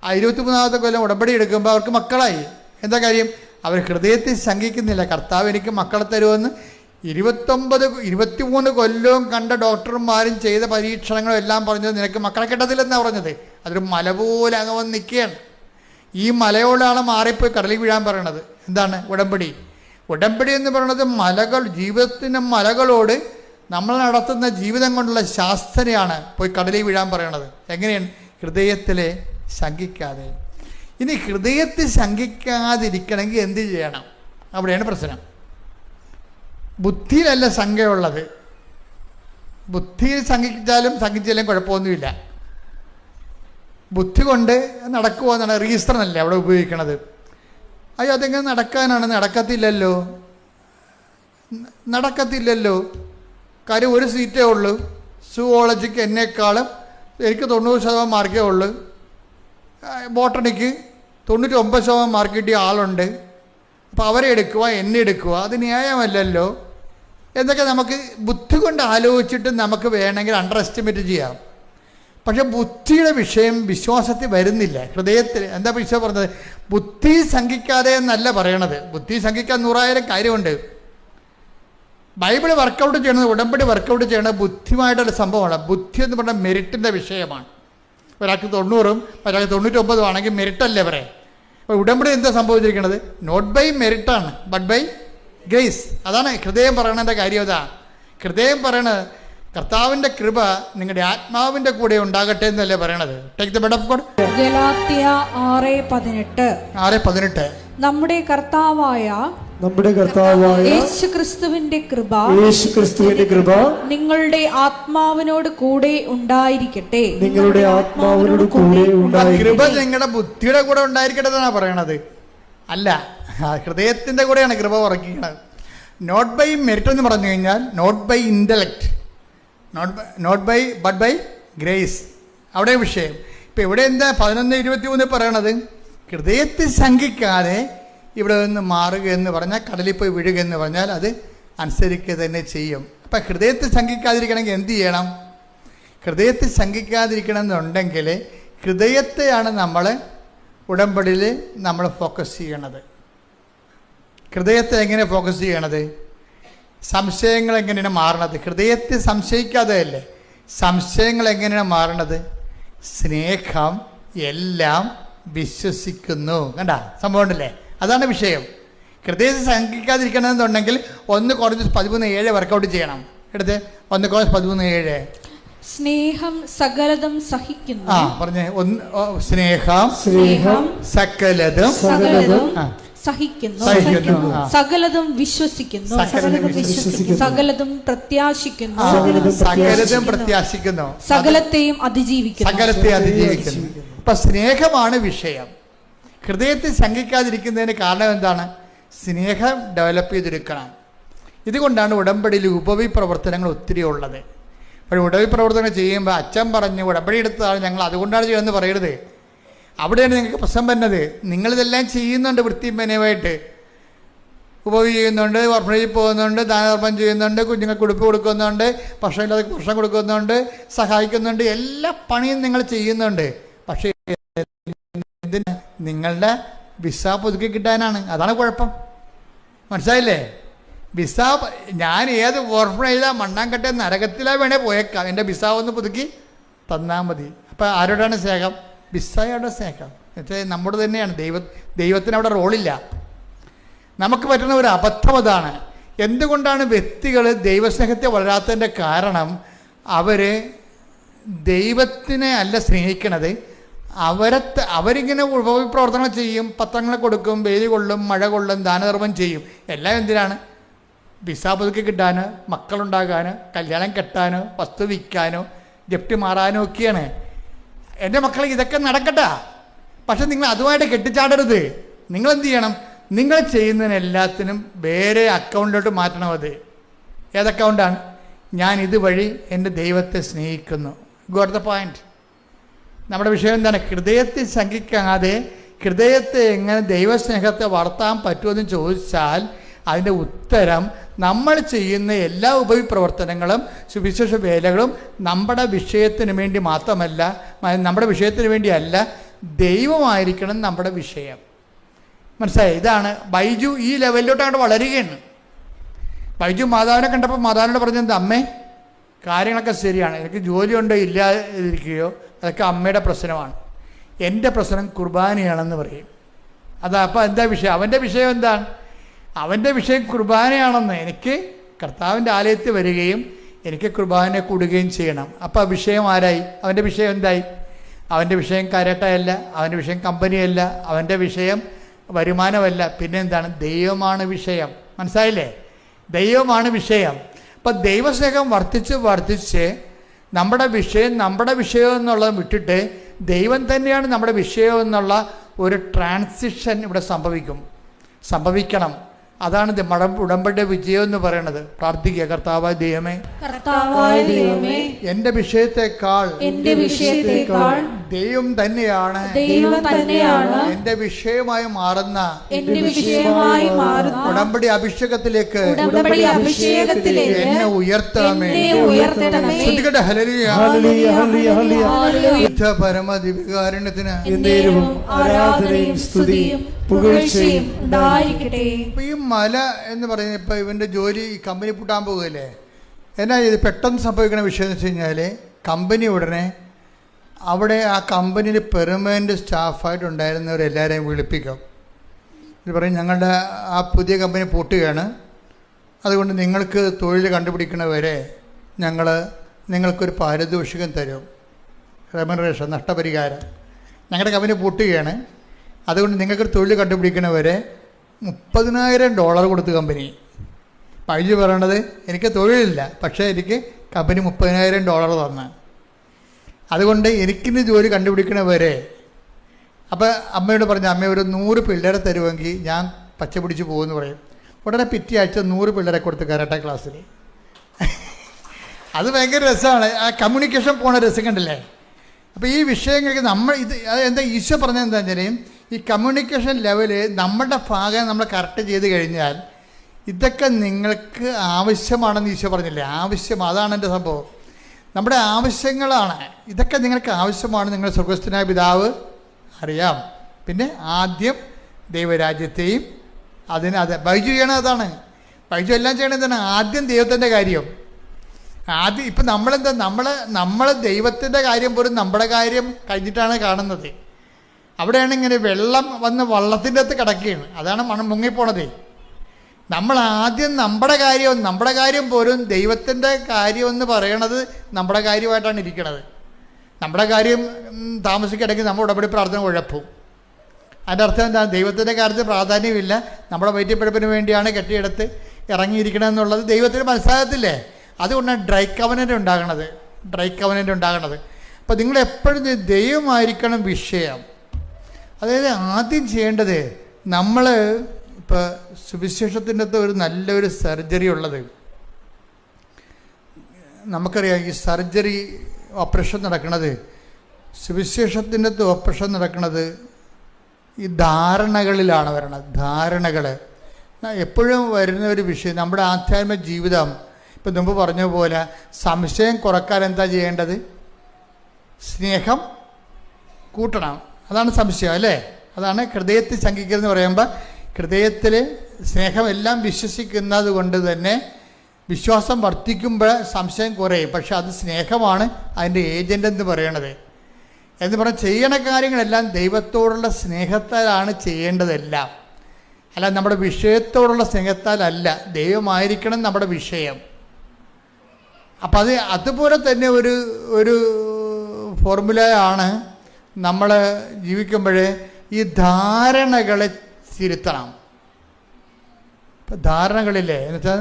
ആ 23ാമത്തെ കൊല്ലം ഉടമ്പടി എടുക്കുമ്പോൾ അവർക്ക് മക്കളായി. എന്താ കാര്യം? അവർ ഹൃദയത്തിൽ ശങ്കിക്കുന്നില്ല, കർത്താവ് എനിക്ക് മക്കളെ തരുമെന്ന്. 23 കൊല്ലവും കണ്ട ഡോക്ടർമാരും ചെയ്ത പരീക്ഷണങ്ങളും എല്ലാം പറഞ്ഞത് നിനക്ക് മക്കളെ കിട്ടത്തില്ലെന്നാണ് പറഞ്ഞത്. അതൊരു മല പോലെ അങ്ങ് വന്ന് നിൽക്കുകയാണ്. ഈ മലയോടാണ് മാറിപ്പോയി കടലിൽ വീഴാൻ പറയണത്. എന്താണ്? ഉടമ്പടി എന്ന് പറയുന്നത് മലകൾ, ജീവിതത്തിൻ്റെ മലകളോട് നമ്മൾ നടത്തുന്ന ജീവിതം കൊണ്ടുള്ള ശാസ്ത്രയാണ് പോയി കടലിൽ വീഴാൻ പറയണത്. എങ്ങനെയാണ്? ഹൃദയത്തിലെ ശങ്കിക്കാതെ. ഇനി ഹൃദയത്തിൽ ശങ്കിക്കാതിരിക്കണമെങ്കിൽ എന്ത് ചെയ്യണം? അവിടെയാണ് പ്രശ്നം. ബുദ്ധിയിലല്ല ശങ്കയുള്ളത്. ബുദ്ധിയിൽ ശങ്കിച്ചാലും കുഴപ്പമൊന്നുമില്ല. ബുദ്ധി കൊണ്ട് നടക്കുമെന്നാണ്. റീസണല്ലേ അവിടെ ഉപയോഗിക്കണത്. അയ്യോ അതെങ്ങനെ നടക്കാനാണ്? നടക്കത്തില്ലല്ലോ. കാര്യം ഒരു സീറ്റേ ഉള്ളൂ. സുവോളജിക്ക് എന്നെക്കാളും എനിക്ക് 90% മാർക്കേ ഉള്ളൂ. ബോട്ടണിക്ക് 99% മാർക്ക് കിട്ടിയ ആളുണ്ട്. അപ്പോൾ അവരെ എടുക്കുക, എന്നെ എടുക്കുക, അത് ന്യായമല്ലല്ലോ എന്നൊക്കെ നമുക്ക് ബുദ്ധി കൊണ്ട് ആലോചിച്ചിട്ട് നമുക്ക് വേണമെങ്കിൽ അണ്ടർ എസ്റ്റിമേറ്റ് ചെയ്യാം. പക്ഷെ ബുദ്ധിയുടെ വിഷയം വിശ്വാസത്തിൽ വരുന്നില്ല. ഹൃദയത്തിൽ എന്താ ഈശോ പറഞ്ഞത്? ബുദ്ധി ശങ്കിക്കാതെ എന്നല്ല പറയണത്. ബുദ്ധി ശങ്കിക്കാൻ 100,000 കാര്യമുണ്ട്. ബൈബിൾ വർക്കൗട്ട് ചെയ്യണത്, ഉടമ്പടി വർക്കൗട്ട് ചെയ്യണത് ബുദ്ധിയുമായിട്ടുള്ള സംഭവമാണ്. ബുദ്ധി എന്ന് പറഞ്ഞാൽ മെറിറ്റിൻ്റെ വിഷയമാണ്. ഒരാൾക്ക് 90 ഒരാൾക്ക് 99 ആണെങ്കിൽ മെറിറ്റല്ലേ പറയാം. അപ്പോൾ ഉടമ്പടി എന്താ സംഭവിച്ചിരിക്കുന്നത്? നോട്ട് ബൈ മെറിറ്റാണ്, ബട്ട് ബൈ ഗ്രേസ്. അതാണ് ഹൃദയം പറയണതിൻ്റെ കാര്യം. ഹൃദയം പറയണത് കർത്താവിൻ്റെ കൃപ നിങ്ങളുടെ ആത്മാവിൻ്റെ കൂടെ ഉണ്ടാകട്ടെ എന്നല്ലേ പറയണത്. Take the bed of God. Galatia 6:18 നമ്മുടെ കർത്താവായ യേശുക്രിസ്തുവിന്റെ കൃപ നിങ്ങളുടെ ആത്മാവിനോട് കൂടെ ഉണ്ടായിരിക്കട്ടെ. കൃപ നിങ്ങളുടെ ബുദ്ധിയുടെ കൂടെ ഉണ്ടായിരിക്കട്ടെ എന്നാണ് പറയണത്. അല്ല, ഹൃദയത്തിന്റെ കൂടെയാണ് കൃപ ഉറക്കിക്കുന്നത്. നോട്ട് ബൈ മെറിറ്റ് എന്ന് പറഞ്ഞു കഴിഞ്ഞാൽ not by intellect, but by grace. അവിടെ വിഷയം. ഇപ്പം ഇവിടെ എന്താ 11:23 പറയണത്? ഹൃദയത്തിൽ ശങ്കിക്കാതെ ഇവിടെ നിന്ന് മാറുക എന്ന് പറഞ്ഞാൽ, കടലിൽ പോയി വീഴുക എന്ന് പറഞ്ഞാൽ അത് അനുസരിക്കുക തന്നെ ചെയ്യും. അപ്പം ഹൃദയത്തിൽ ശങ്കിക്കാതിരിക്കണമെങ്കിൽ എന്ത് ചെയ്യണം? ഹൃദയത്തിൽ ശങ്കിക്കാതിരിക്കണം എന്നുണ്ടെങ്കിൽ ഹൃദയത്തെയാണ് നമ്മൾ ഉടമ്പടിയിൽ നമ്മൾ ഫോക്കസ് ചെയ്യണത്. ഹൃദയത്തെ എങ്ങനെ ഫോക്കസ് ചെയ്യണത്? സംശയങ്ങൾ എങ്ങനെയാണ് മാറണത്? ഹൃദയത്തെ സംശയിക്കാതെ അല്ലേ സംശയങ്ങൾ എങ്ങനെയാണ് മാറണത്? സ്നേഹം എല്ലാം വിശ്വസിക്കുന്നു. കണ്ട സംഭവം ഉണ്ടല്ലേ? അതാണ് വിഷയം. ഹൃദയത്തെ ശങ്കിക്കാതിരിക്കണമെന്നുണ്ടെങ്കിൽ 1 Corinthians 13:7 വർക്കൗട്ട് ചെയ്യണം. എടുത്ത് 1 Corinthians 13:7. സ്നേഹം സകലതും സഹിക്കുന്നു. പറഞ്ഞേ. സ്നേഹം സകലതും സഹിക്കുന്നു, സകലതും വിശ്വസിക്കുന്നു, സകലതും പ്രത്യാശിക്കുന്നു, സകലത്തെയും അതിജീവിക്കുന്നു. ഇപ്പൊ സ്നേഹമാണ് വിഷയം. ഹൃദയത്തിൽ ശങ്കിക്കാതിരിക്കുന്നതിന് കാരണം എന്താണ്? സ്നേഹം ഡെവലപ്പ് ചെയ്തെടുക്കണം. ഇതുകൊണ്ടാണ് ഉടമ്പടിയിൽ ഉപവി പ്രവർത്തനങ്ങൾ ഒത്തിരി ഉള്ളത്. അപ്പോൾ ഉടമ്പടി പ്രവർത്തനങ്ങൾ ചെയ്യുമ്പോൾ അച്ഛൻ പറഞ്ഞു ഉടമ്പടി എടുത്തതാണ് ഞങ്ങൾ അതുകൊണ്ടാണ് ചെയ്യുന്നത് പറയരുത്. അവിടെയാണ് നിങ്ങൾക്ക് പ്രശ്നം വരുന്നത്. നിങ്ങളിതെല്ലാം ചെയ്യുന്നുണ്ട് വൃത്തിയും മെനയുമായിട്ട്. ഉപവി ചെയ്യുന്നുണ്ട്, ഓർഫനേജിൽ പോകുന്നുണ്ട്, ദാനധർമ്മം ചെയ്യുന്നുണ്ട്, കുഞ്ഞുങ്ങൾക്ക് ഉടുപ്പ് കൊടുക്കുന്നുണ്ട്, ഭക്ഷണമില്ലാതെ ഭക്ഷണം കൊടുക്കുന്നുണ്ട്, സഹായിക്കുന്നുണ്ട്, എല്ലാ പണിയും നിങ്ങൾ ചെയ്യുന്നുണ്ട്. പക്ഷേ എന്തിന്? നിങ്ങളുടെ വിസ പുതുക്കി കിട്ടാനാണ്. അതാണ് കുഴപ്പം. മനസ്സിലായില്ലേ? വിസ ഞാൻ ഏത് ഓർഫനേജിലാണ് മണ്ണാങ്കട്ടെ നരകത്തിലാ വേണേ പോയേക്കാം, എൻ്റെ വിസ ഒന്ന് പുതുക്കി തന്നാൽ മതി. അപ്പം ആരോടാണ് സ്നേഹം? വിസയുടെ സ്നേഹം. എന്നുവെച്ചാൽ നമ്മുടെ തന്നെയാണ്. ദൈവത്തിന് അവിടെ റോളില്ല. നമുക്ക് പറ്റുന്ന ഒരു അബദ്ധം അതാണ്. എന്തുകൊണ്ടാണ് വ്യക്തികൾ ദൈവസ്നേഹത്തെ വളരാത്തതിൻ്റെ കാരണം? അവർ ദൈവത്തിനെ അല്ല സ്നേഹിക്കണത്. അവരിങ്ങനെ പ്രവർത്തനങ്ങൾ ചെയ്യും, പത്രങ്ങൾ കൊടുക്കും, വെയിൽ കൊള്ളും, മഴ കൊള്ളും, ദാനധർമ്മം ചെയ്യും. എല്ലാം എന്തിനാണ്? വിസ പുതുക്കി കിട്ടാനോ, മക്കളുണ്ടാകാനോ, കല്യാണം കെട്ടാനോ, വസ്തു വിൽക്കാനോ, ജപ്തി മാറാനോ ഒക്കെയാണ്. എൻ്റെ മക്കൾ ഇതൊക്കെ നടക്കട്ടെ. പക്ഷെ നിങ്ങൾ അതുമായിട്ട് കെട്ടിച്ചാടരുത്. നിങ്ങളെന്ത് ചെയ്യണം? നിങ്ങൾ ചെയ്യുന്നതിനെല്ലാത്തിനും വേറെ അക്കൗണ്ടിലോട്ട് മാറ്റണം. അത് ഏത് അക്കൗണ്ടാണ്? ഞാൻ ഇതുവഴി എൻ്റെ ദൈവത്തെ സ്നേഹിക്കുന്നു. Got the point. നമ്മുടെ വിഷയം എന്താണ്? ഹൃദയത്തിൽ ശങ്കിക്കാതെ ഹൃദയത്തെ എങ്ങനെ ദൈവസ്നേഹത്തെ വളർത്താൻ പറ്റുമെന്ന് ചോദിച്ചാൽ അതിൻ്റെ ഉത്തരം നമ്മൾ ചെയ്യുന്ന എല്ലാ ഉപവിപ്രവർത്തനങ്ങളും സുവിശേഷ വേലകളും നമ്മുടെ വിഷയത്തിന് വേണ്ടി മാത്രമല്ല, നമ്മുടെ വിഷയത്തിന് വേണ്ടിയല്ല, ദൈവമായിരിക്കണം നമ്മുടെ വിഷയം. മനസ്സിലായി? ഇതാണ് ബൈജു ഈ ലെവലിലോട്ട് അങ്ങോട്ട് വളരുകയാണ്. ബൈജു മാതാവിനെ കണ്ടപ്പോൾ മാതാവിനോട് പറഞ്ഞത്, അമ്മേ കാര്യങ്ങളൊക്കെ ശരിയാണ്, എനിക്ക് ജോലിയുണ്ടോ ഇല്ലാതിരിക്കുകയോ അതൊക്കെ അമ്മയുടെ പ്രശ്നമാണ്, എൻ്റെ പ്രശ്നം കുർബാനയാണെന്ന് പറയും. അപ്പോൾ എന്താ വിഷയം? അവൻ്റെ വിഷയം എന്താണ്? അവൻ്റെ വിഷയം കുർബാനയാണെന്ന്. എനിക്ക് കർത്താവിൻ്റെ ആലയത്തിൽ വരികയും എനിക്ക് കുർബാന കൂടുകയും ചെയ്യണം. അപ്പോൾ ആ വിഷയം ആരായി? അവൻ്റെ വിഷയം എന്തായി? അവൻ്റെ വിഷയം കരാട്ടയല്ല, അവൻ്റെ വിഷയം കമ്പനിയല്ല, അവൻ്റെ വിഷയം വരുമാനമല്ല. പിന്നെ എന്താണ്? ദൈവമാണ് വിഷയം. മനസ്സിലായില്ലേ? ദൈവമാണ് വിഷയം. അപ്പം ദൈവസ്നേഹം വർദ്ധിച്ച് നമ്മുടെ വിഷയം എന്നുള്ളത് വിട്ടിട്ട് ദൈവം തന്നെയാണ് നമ്മുടെ വിഷയം എന്നുള്ള ഒരു ട്രാൻസിഷൻ ഇവിടെ സംഭവിക്കണം. അതാണ് ഉടമ്പടിയുടെ വിജയം എന്ന് പറയുന്നത്. പ്രാർത്ഥിക്കുക. കർത്താവായ ദൈവമേ, എന്റെ വിഷയത്തെക്കാൾ ദൈവം തന്നെയാണ് എന്റെ വിഷയമായി മാറുന്ന ഉടമ്പടി അഭിഷേകത്തിലേക്ക് എന്നെ ഉയർത്തണമേ. പരമദിവികാരുണ്യത്തിന് ആരാധനയും സ്തുതിയും പുകഴ്ചയും ഉണ്ടായിരിക്കട്ടെ. ഈ മല എന്ന് പറയുന്നത് ഇപ്പം ഇവൻ്റെ ജോലി കമ്പനി പൂട്ടാൻ പോകുകയല്ലേ. എന്നാ ഇത് പെട്ടെന്ന് സംഭവിക്കുന്ന വിഷയം എന്ന് വെച്ച് കഴിഞ്ഞാൽ കമ്പനി ഉടനെ അവിടെ ആ കമ്പനിയിൽ പെർമനൻ്റ് സ്റ്റാഫായിട്ടുണ്ടായിരുന്നവരെല്ലാവരെയും വിളിപ്പിക്കും. ഇത് പറയും, ഞങ്ങളുടെ ആ പുതിയ കമ്പനി പൂട്ടുകയാണ്, അതുകൊണ്ട് നിങ്ങൾക്ക് തൊഴിൽ കണ്ടുപിടിക്കണവരെ ഞങ്ങൾ നിങ്ങൾക്കൊരു പാരിതോഷികം തരും, റെമ്യൂണറേഷൻ, നഷ്ടപരിഹാരം. ഞങ്ങളുടെ കമ്പനി പൂട്ടുകയാണ്, അതുകൊണ്ട് നിങ്ങൾക്കൊരു തൊഴിൽ കണ്ടുപിടിക്കണവരെ $30,000 കൊടുത്തു കമ്പനി. ബൈജു പറയണത് എനിക്ക് തൊഴിലില്ല, പക്ഷേ എനിക്ക് കമ്പനി $30,000 തന്നു, അതുകൊണ്ട് എനിക്കിന്ന് ജോലി കണ്ടുപിടിക്കണവരെ. അപ്പോൾ അമ്മയോട് പറഞ്ഞു, അമ്മ ഒരു 100 പിള്ളേരെ തരുമെങ്കിൽ ഞാൻ പച്ച പിടിച്ച് പോകുമെന്ന് പറയും. ഉടനെ പിറ്റേ ആഴ്ച 100 പിള്ളേരെ കൊടുത്ത് കരാട്ടെ ക്ലാസ്സിൽ. അത് ഭയങ്കര രസമാണ്, ആ കമ്മ്യൂണിക്കേഷൻ പോണ രസം കണ്ടില്ലേ. അപ്പോൾ ഈ വിഷയങ്ങൾക്ക് നമ്മൾ എന്താ ഈശോ പറഞ്ഞത് എന്താ വെച്ചാൽ, ഈ കമ്മ്യൂണിക്കേഷൻ ലെവല് നമ്മുടെ ഭാഗം നമ്മൾ കറക്റ്റ് ചെയ്ത് കഴിഞ്ഞാൽ ഇതൊക്കെ നിങ്ങൾക്ക് ആവശ്യമാണെന്ന് ഈശോ പറഞ്ഞില്ലേ. ആവശ്യം, അതാണ് എൻ്റെ സംഭവം. നമ്മുടെ ആവശ്യങ്ങളാണ് ഇതൊക്കെ, നിങ്ങൾക്ക് ആവശ്യമാണ്. നിങ്ങളുടെ സ്വർഗ്ഗസ്ഥനായ പിതാവ് അറിയാം. പിന്നെ ആദ്യം ദൈവരാജ്യത്തെയും അത് ബൈജു ചെയ്യണത് അതാണ്. ബൈജു എല്ലാം ചെയ്യണത് എന്താണ്? ആദ്യം ദൈവത്തിൻ്റെ കാര്യം. ആദ്യം ഇപ്പം നമ്മളെന്താ, നമ്മൾ ദൈവത്തിൻ്റെ കാര്യം പോലും നമ്മുടെ കാര്യം കഴിഞ്ഞിട്ടാണ് കാണുന്നത്. അവിടെയാണ് ഇങ്ങനെ വെള്ളം വന്ന് വള്ളത്തിൻ്റെ അകത്ത് കിടക്കുകയാണ്, അതാണ് മണം മുങ്ങിപ്പോണത്. നമ്മൾ ആദ്യം നമ്മുടെ കാര്യം പോലും ദൈവത്തിൻ്റെ കാര്യമെന്ന് പറയണത് നമ്മുടെ കാര്യമായിട്ടാണ് ഇരിക്കുന്നത്. നമ്മുടെ കാര്യം താമസിക്കിടയ്ക്ക് നമ്മൾ ഉടമ്പടി പ്രാർത്ഥന കുഴപ്പവും. അതിൻ്റെ അർത്ഥം എന്താ? ദൈവത്തിൻ്റെ കാര്യത്തിൽ പ്രാധാന്യമില്ല, നമ്മുടെ വയറ്റിപ്പഴപ്പിന് വേണ്ടിയാണ് കെട്ടിയെടുത്ത് ഇറങ്ങിയിരിക്കണമെന്നുള്ളത് ദൈവത്തിന് മനസ്സിലാകത്തില്ലേ. അതുകൊണ്ടാണ് ഡ്രൈ കവനൻ്റ് ഉണ്ടാകണത്. അപ്പോൾ നിങ്ങളെപ്പോഴും ദൈവമായിരിക്കണം വിഷയം. അതായത് ആദ്യം ചെയ്യേണ്ടത്, നമ്മൾ ഇപ്പോൾ സുവിശേഷത്തിൻ്റെ അകത്ത് ഒരു നല്ലൊരു സർജറി ഉള്ളത് നമുക്കറിയാം. ഈ സർജറി ഓപ്പറേഷൻ നടക്കുന്നത്, സുവിശേഷത്തിൻ്റെ അകത്ത് ഓപ്പറേഷൻ നടക്കുന്നത് ഈ ധാരണകളിലാണ് വരണത്. ധാരണകൾ എപ്പോഴും വരുന്ന ഒരു വിഷയം. നമ്മുടെ ആധ്യാത്മിക ജീവിതം, ഇപ്പം മുമ്പ് പറഞ്ഞ പോലെ, സംശയം കുറക്കാൻ എന്താ ചെയ്യേണ്ടത്? സ്നേഹം കൂട്ടണം. അതാണ് സംശയം, അല്ലേ? അതാണ് ഹൃദയത്തിൽ ശങ്കിക്കരുതെന്ന് പറയുമ്പോൾ, ഹൃദയത്തിൽ സ്നേഹം എല്ലാം വിശ്വസിക്കുന്നത് കൊണ്ട് തന്നെ വിശ്വാസം വർദ്ധിക്കുമ്പോൾ സംശയം കുറയും. പക്ഷെ അത് സ്നേഹമാണ് അതിൻ്റെ ഏജൻ്റ് എന്ന് പറയണത്. എന്ന് പറഞ്ഞാൽ ചെയ്യണ കാര്യങ്ങളെല്ലാം ദൈവത്തോടുള്ള സ്നേഹത്താലാണ് ചെയ്യേണ്ടതെല്ലാം, അല്ല നമ്മുടെ വിഷയത്തോടുള്ള സ്നേഹത്താലല്ല. ദൈവമായിരിക്കണം നമ്മുടെ വിഷയം. അപ്പം അതുപോലെ തന്നെ ഒരു ഫോർമുലയാണ് നമ്മൾ ജീവിക്കുമ്പോൾ ഈ ധാരണകളെ തിരുത്തണം. ഇപ്പം ധാരണകളില്ലേ, എന്നുവെച്ചാൽ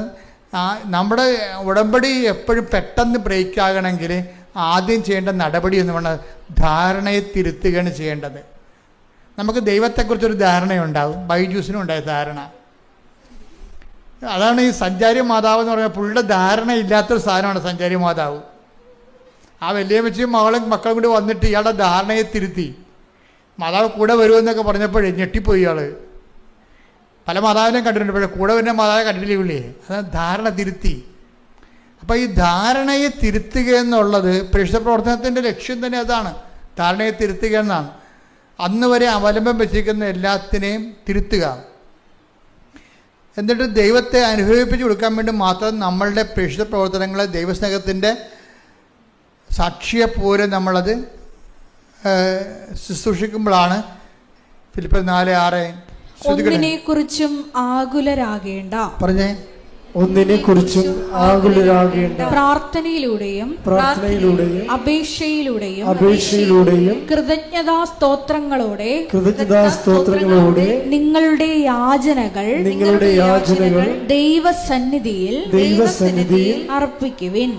നമ്മുടെ ഉടമ്പടി എപ്പോഴും പെട്ടെന്ന് ബ്രേക്ക് ആകണമെങ്കിൽ ആദ്യം ചെയ്യേണ്ട നടപടി എന്ന് പറഞ്ഞാൽ ധാരണയെ തിരുത്തുകയാണ് ചെയ്യേണ്ടത്. നമുക്ക് ദൈവത്തെക്കുറിച്ചൊരു ധാരണയുണ്ടാവും. ബൈജൂസിനും ഉണ്ടായ ധാരണ അതാണ്. ഈ സഞ്ചാരി മാതാവ് എന്ന് പറഞ്ഞാൽ പുള്ളിയുടെ ധാരണയില്ലാത്തൊരു സാധനമാണ് സഞ്ചാരി മാതാവ്. ആ വലിയമ്മച്ചിയും മക്കളും കൂടി വന്നിട്ട് ഇയാളുടെ ധാരണയെ തിരുത്തി. മാതാവ് കൂടെ വരുമെന്നൊക്കെ പറഞ്ഞപ്പോഴേ ഞെട്ടിപ്പോയി ഇയാൾ. പല മാതാവിനെയും കണ്ടിട്ടുണ്ട്, പക്ഷേ കൂടെ വരുന്ന മാതാവിനെ കണ്ടിട്ടില്ലേ പുള്ളിയെ. അത് ധാരണ തിരുത്തി. അപ്പോൾ ഈ ധാരണയെ തിരുത്തുക എന്നുള്ളത് പരിശുദ്ധ പ്രവർത്തനത്തിൻ്റെ ലക്ഷ്യം തന്നെ അതാണ്, ധാരണയെ തിരുത്തുക എന്നാണ്. അന്ന് വരെ അവലംബം വെച്ചിരിക്കുന്ന എല്ലാത്തിനെയും തിരുത്തുക, എന്നിട്ട് ദൈവത്തെ അനുഭവിപ്പിച്ച് കൊടുക്കാൻ വേണ്ടി മാത്രം നമ്മളുടെ പരിശുദ്ധ പ്രവർത്തനങ്ങളെ ദൈവസ്നേഹത്തിൻ്റെ സാക്ഷിയെപ്പോലെ നമ്മളത് ശുശ്രൂഷിക്കുമ്പോഴാണ് ഫിലിപ്പിയർ 4:6 ഒന്നിനെക്കുറിച്ചും ആകുലരാകേണ്ട. പറഞ്ഞേ. ഒന്നിനെക്കുറിച്ചും ആകുലരാകേണ്ട. പ്രാർത്ഥനയിലൂടെയും അപേക്ഷയിലൂടെയും കൃതജ്ഞതാസ്തോത്രങ്ങളോടെ നിങ്ങളുടെ യാചനകൾ ദൈവസന്നിധിയിൽ അർപ്പിക്കുവിൻ.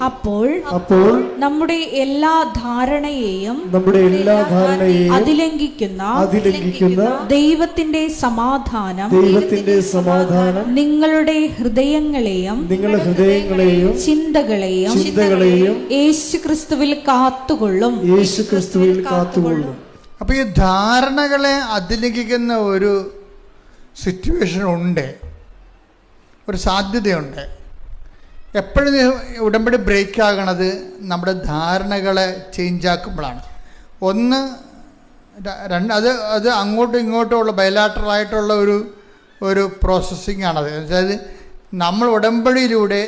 അപ്പോൾ നമ്മുടെ എല്ലാ ധാരണയെയും അതിലംഘിക്കുന്ന ദൈവത്തിന്റെ സമാധാനം നിങ്ങളുടെ ഹൃദയങ്ങളെയും ചിന്തകളെയും യേശുക്രിസ്തുവിൽ കാത്തുകൊള്ളും. അപ്പൊ ഈ ധാരണകളെ അതിലംഘിക്കുന്ന ഒരു സിറ്റുവേഷൻ ഉണ്ട്, ഒരു സാധ്യതയുണ്ട്. എപ്പോഴും ഉടമ്പടി ബ്രേക്ക് ആകണത് നമ്മുടെ ധാരണകളെ ചേഞ്ചാക്കുമ്പോഴാണ്. അത് അങ്ങോട്ടും ഇങ്ങോട്ടുമുള്ള ബയലാറ്ററായിട്ടുള്ള ഒരു പ്രോസസ്സിങ് ആണത്. അതായത് നമ്മൾ ഉടമ്പടിയിലൂടെ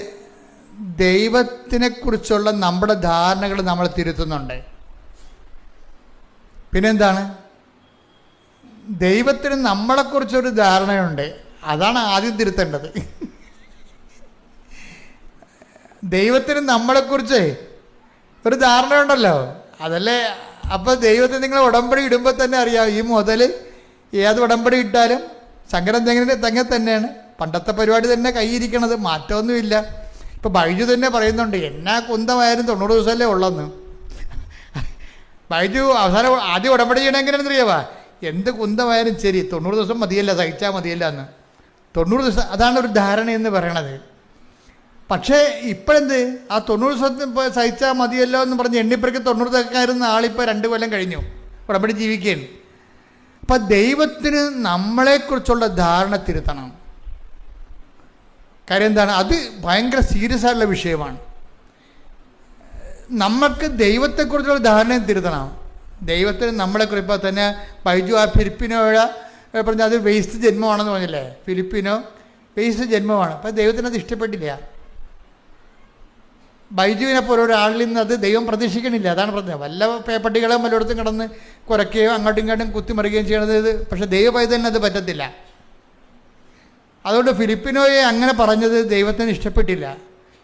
ദൈവത്തിനെക്കുറിച്ചുള്ള നമ്മുടെ ധാരണകൾ നമ്മൾ തിരുത്തുന്നുണ്ട്. പിന്നെന്താണ്? ദൈവത്തിന് നമ്മളെക്കുറിച്ചൊരു ധാരണയുണ്ട്, അതാണ് ആദ്യം തിരുത്തേണ്ടത്. ദൈവത്തിന് നമ്മളെക്കുറിച്ച് ഒരു ധാരണ ഉണ്ടല്ലോ, അതല്ലേ. അപ്പോൾ ദൈവത്തെ നിങ്ങൾ ഉടമ്പടി ഇടുമ്പോൾ തന്നെ അറിയാം, ഈ മുതൽ ഏത് ഉടമ്പടി ഇട്ടാലും സങ്കടം തെങ്ങനെ തന്നെയാണ്. പണ്ടത്തെ പരിപാടി തന്നെ കൈയിരിക്കണത്, മാറ്റമൊന്നുമില്ല. ഇപ്പോൾ ബൈജു തന്നെ പറയുന്നുണ്ട്, എന്നാ കുന്തമായാലും 90 ദിവസമല്ലേ ഉള്ളെന്ന്. ബൈജു അവസാനം ആദ്യം ഉടമ്പടി ചെയ്യണം എങ്ങനെയാണെന്ന് അറിയാവാ, എന്ത് കുന്തമായാലും ശരി 90 ദിവസം മതിയല്ല, സഹിച്ചാൽ മതിയല്ല എന്ന്. 90 ദിവസം, അതാണ് ഒരു ധാരണ എന്ന് പറയണത്. പക്ഷേ ഇപ്പോഴെന്ത്, ആ 90 ദിവസത്തിന് സഹിച്ചാൽ മതിയല്ലോ എന്ന് പറഞ്ഞ് എണ്ണിപ്പറയ്ക്ക് 90 ദിവസക്കാരുന്ന ആളിപ്പോൾ 2 കൊല്ലം കഴിഞ്ഞു ഉടമ്പടി ജീവിക്കുകയാണ്. അപ്പം ദൈവത്തിന് നമ്മളെക്കുറിച്ചുള്ള ധാരണ തിരുത്തണം. കാര്യം എന്താണ്, അത് ഭയങ്കര സീരിയസ് ആയിട്ടുള്ള വിഷയമാണ്. നമുക്ക് ദൈവത്തെക്കുറിച്ചുള്ള ധാരണയും തിരുത്തണം. ദൈവത്തിന് നമ്മളെക്കുറിച്ച് ഇപ്പോൾ തന്നെ ബൈജു ആ ഫിലിപ്പിനോയുടെ പറഞ്ഞാൽ അത് വേസ്റ്റ് ജന്മമാണെന്ന് പറഞ്ഞില്ലേ, ഫിലിപ്പിനോ വേസ്റ്റ് ജന്മമാണ്. അപ്പം ദൈവത്തിന് അത് ഇഷ്ടപ്പെട്ടില്ല. ബൈജുവിനെ പോലെ ഒരാളിൽ നിന്ന് അത് ദൈവം പ്രതീക്ഷിക്കണില്ല. അതാണ് പറഞ്ഞത്. വല്ല പേപ്പട്ടികളെ പലയിടത്തും കിടന്ന് കുരയ്ക്കുകയോ അങ്ങോട്ടും ഇങ്ങോട്ടും കുത്തിമറിയുകയും ചെയ്യണത് ഇത്, പക്ഷേ ദൈവപൈതലിന് അത് പറ്റത്തില്ല. അതുകൊണ്ട് ഫിലിപ്പിനോയെ അങ്ങനെ പറഞ്ഞത് ദൈവത്തിന് ഇഷ്ടപ്പെട്ടില്ല.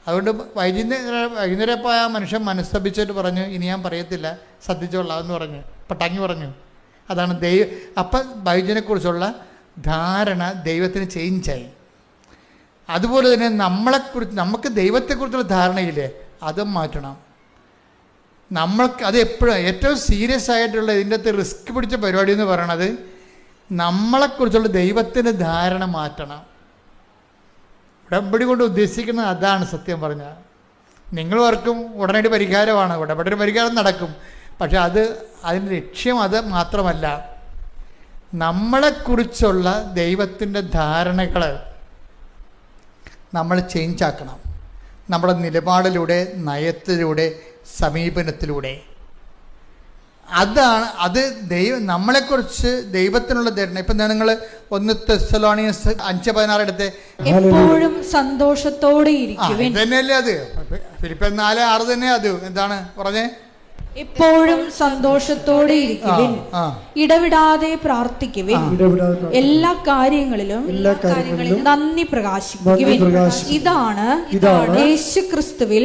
അതുകൊണ്ട് വൈകുന്നേരം ഇപ്പോൾ ആ മനുഷ്യൻ മനസ്തപിച്ചിട്ട് പറഞ്ഞു, ഇനി ഞാൻ പറയത്തില്ല, ശ്രദ്ധിച്ചോളാം എന്ന് പറഞ്ഞു, പട്ടാങ്ങി പറഞ്ഞു. അതാണ് അപ്പം ബൈജുവിനെക്കുറിച്ചുള്ള ധാരണ ദൈവത്തിന് ചേഞ്ചായി. അതുപോലെ തന്നെ നമുക്ക് ദൈവത്തെക്കുറിച്ചുള്ള ധാരണയില്ലേ, അതും മാറ്റണം. നമ്മൾക്ക് അത് എപ്പോഴും ഏറ്റവും സീരിയസ് ആയിട്ടുള്ള ഇതിൻ്റെ അകത്ത് റിസ്ക് പിടിച്ച പരിപാടി എന്ന് പറയണത് നമ്മളെക്കുറിച്ചുള്ള ദൈവത്തിൻ്റെ ധാരണ മാറ്റണം. ഉടമ്പടി കൊണ്ട് ഉദ്ദേശിക്കുന്നത് അതാണ്. സത്യം പറഞ്ഞാൽ നിങ്ങൾ ഓർക്കും ഉടനടി പരിഹാരമാണ്, ഉടമ്പടി പരിഹാരം നടക്കും. പക്ഷെ അതിൻ്റെ ലക്ഷ്യം അത് മാത്രമല്ല. നമ്മളെക്കുറിച്ചുള്ള ദൈവത്തിൻ്റെ ധാരണകൾ നമ്മൾ ചേഞ്ച് ആക്കണം. നമ്മുടെ നിലപാടിലൂടെ, നയത്തിലൂടെ, സമീപനത്തിലൂടെ. അത് നമ്മളെക്കുറിച്ച് ദൈവത്തിനുള്ള ധാരണ. ഇപ്പം നിങ്ങൾ 1 തെസ്സലോനിക്കൻസ് 5:16 എടുത്ത്, എപ്പോഴും സന്തോഷത്തോടെ ഇരിക്കുവിൻ. തന്നെയല്ലേ അത്. ഫിലിപ്പിയർ 4:6 തന്നെ അത് എന്താണ് പറഞ്ഞേ, എപ്പോഴും സന്തോഷത്തോടെ ഇരിക്കുവിൻ, ഇടവിടാതെ പ്രാർത്ഥിക്കുവിൻ, എല്ലാ കാര്യങ്ങളിലും നന്ദി പ്രകാശിപ്പിക്കുവിൻ. ഇതാണ് യേശുക്രിസ്തുവിൽ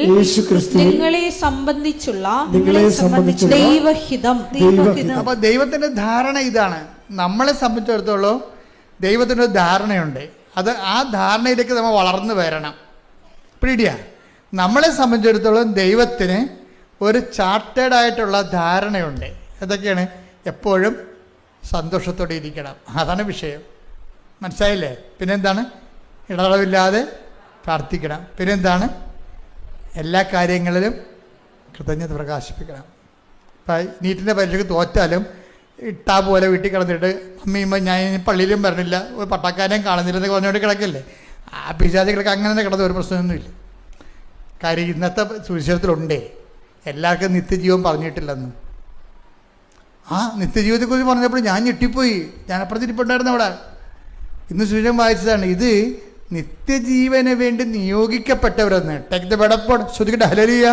നിങ്ങളെ സംബന്ധിച്ചുള്ള ദൈവഹിതം. അപ്പൊ ദൈവത്തിന്റെ ധാരണ ഇതാണ്. നമ്മളെ സംബന്ധിച്ചിടത്തോളം ദൈവത്തിൻ്റെ ഒരു ധാരണയുണ്ട്. ആ ധാരണയിലേക്ക് നമ്മൾ വളർന്നു വരണം. പിടിയാ, നമ്മളെ സംബന്ധിച്ചിടത്തോളം ദൈവത്തിന് ഒരു ചാർട്ടേഡ് ആയിട്ടുള്ള ധാരണയുണ്ട്. എന്തൊക്കെയാണ്? എപ്പോഴും സന്തോഷത്തോടെ ഇരിക്കണം. അതാണ് വിഷയം. മനസ്സിലായില്ലേ? പിന്നെന്താണ്? ഇടതടവില്ലാതെ പ്രാർത്ഥിക്കണം. പിന്നെന്താണ്? എല്ലാ കാര്യങ്ങളിലും കൃതജ്ഞത പ്രകാശിപ്പിക്കണം. ഇപ്പം നീറ്റിൻ്റെ പരീക്ഷയ്ക്ക് തോറ്റാലും ഇട്ടാ പോലെ വീട്ടിൽ കിടന്നിട്ട് അമ്മയുമ്പോൾ ഞാൻ പള്ളിയിലും വരണില്ല, ഒരു പട്ടാക്കാരെയും കാണുന്നില്ലെന്നൊക്കെ പറഞ്ഞുകൊണ്ട് കിടക്കല്ലേ. ആ പിശാചികളൊക്കെ അങ്ങനെ തന്നെ കിടന്ന ഒരു പ്രശ്നമൊന്നുമില്ല. കാര്യം ഇന്നത്തെ സുവിശേഷത്തിലുണ്ടേ എല്ലാവർക്കും നിത്യജീവൻ പറഞ്ഞിട്ടില്ലെന്ന്. ആ നിത്യജീവിതത്തെക്കുറിച്ച് പറഞ്ഞപ്പോൾ ഞാൻ ഞെട്ടിപ്പോയി. ഞാൻ അപ്പുറത്തിരിപ്പുണ്ടായിരുന്നു അവിടെ. ഇന്ന് സുവിശേഷം വായിച്ചതാണ്. ഇത് നിത്യജീവന് വേണ്ടി നിയോഗിക്കപ്പെട്ടവരെന്ന്. ടേക്ക് ദ ബെഡപ്പോൺ ശ്രദ്ധിക്കട്ടെ. ഹല്ലേലൂയ,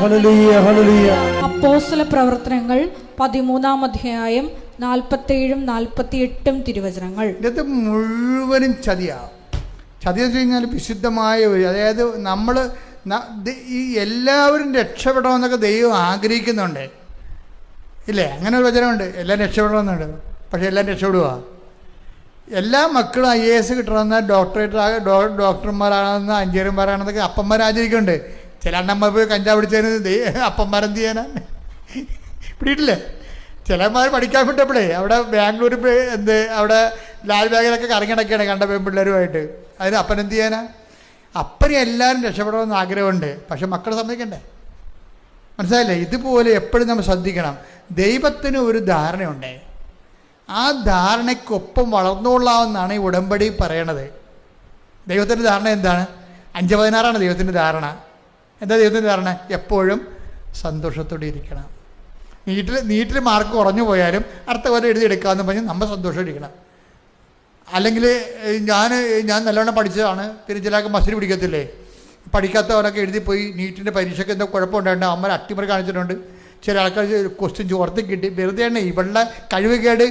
ഹല്ലേലൂയ, ഹല്ലേലൂയ. അപ്പോസ്തല പ്രവർത്തനങ്ങൾ 13-ാം അധ്യായം 47-48 തിരുവചനങ്ങൾ. ഇതിനകത്ത് മുഴുവനും ചതിയാണ്. ചതിയെന്ന് വെച്ച് കഴിഞ്ഞാൽ വിശുദ്ധമായ ഒരു, അതായത് നമ്മൾ ഈ എല്ലാവരും രക്ഷപ്പെടണമെന്നൊക്കെ ദൈവം ആഗ്രഹിക്കുന്നുണ്ട്, ഇല്ലേ? അങ്ങനെ ഒരു വചനമുണ്ട്, എല്ലാം രക്ഷപ്പെടണമെന്നുണ്ട്. പക്ഷെ എല്ലാം രക്ഷപ്പെടുക. എല്ലാ മക്കളും IAS കിട്ടണമെന്ന്, ഡോക്ടർമാരാണെന്ന്, എഞ്ചിനീയർമാരാണെന്നൊക്കെ അപ്പന്മാർ ആചരിക്കുന്നുണ്ട്. ചില അണ്ണന്മാർ പോയി കഞ്ചാവ് പിടിച്ചതിന് അപ്പന്മാരെന്ത് ചെയ്യാനാ? പിടിയിട്ടില്ലേ? ചിലന്മാർ പഠിക്കാൻ വിട്ടപ്പോഴേ അവിടെ ബാംഗ്ലൂർ അവിടെ ലാൽ ബാഗിലൊക്കെ കറങ്ങിടക്കുകയാണ് കണ്ട പെൺപിള്ളേരുമായിട്ട്. അതിന് അപ്പനെന്ത് ചെയ്യാനാ? അപ്പനെ എല്ലാവരും രക്ഷപ്പെടണമെന്ന് ആഗ്രഹമുണ്ട്, പക്ഷെ മക്കൾ സമ്മതിക്കണ്ടേ? മനസ്സിലായില്ലേ? ഇതുപോലെ എപ്പോഴും നമ്മൾ ശ്രദ്ധിക്കണം. ദൈവത്തിന് ഒരു ധാരണയുണ്ട്. ആ ധാരണയ്ക്കൊപ്പം വളർന്നുകൊള്ളാമെന്നാണ് ഈ ഉടമ്പടി പറയണത്. ദൈവത്തിൻ്റെ ധാരണ എന്താണ്? 5:16 ദൈവത്തിൻ്റെ ധാരണ. എന്താ ദൈവത്തിൻ്റെ ധാരണ? എപ്പോഴും സന്തോഷത്തോടെ ഇരിക്കണം. നീറ്റിൽ മാർക്ക് കുറഞ്ഞു പോയാലും അടുത്ത കൊല്ലം എഴുതിയെടുക്കാമെന്ന് പറഞ്ഞ് നമ്മൾ സന്തോഷമായിരിക്കണം. അല്ലെങ്കിൽ ഞാൻ നല്ലവണ്ണം പഠിച്ചതാണ്, പിന്നെ ചിലർക്ക് മസിൽ പിടിക്കത്തില്ലേ? പഠിക്കാത്തവരൊക്കെ എഴുതിപ്പോയി നീറ്റിൻ്റെ പരീക്ഷയ്ക്ക് എന്തോ കുഴപ്പമുണ്ടായിട്ട് അമ്മ അട്ടിമറി കാണിച്ചിട്ടുണ്ട്. ചില ആൾക്കാർ ക്വസ്റ്റ്യൻ ചോർത്തി കിട്ടി. വെറുതെയാണ് ഇവളുടെ കഴിവുകേട്.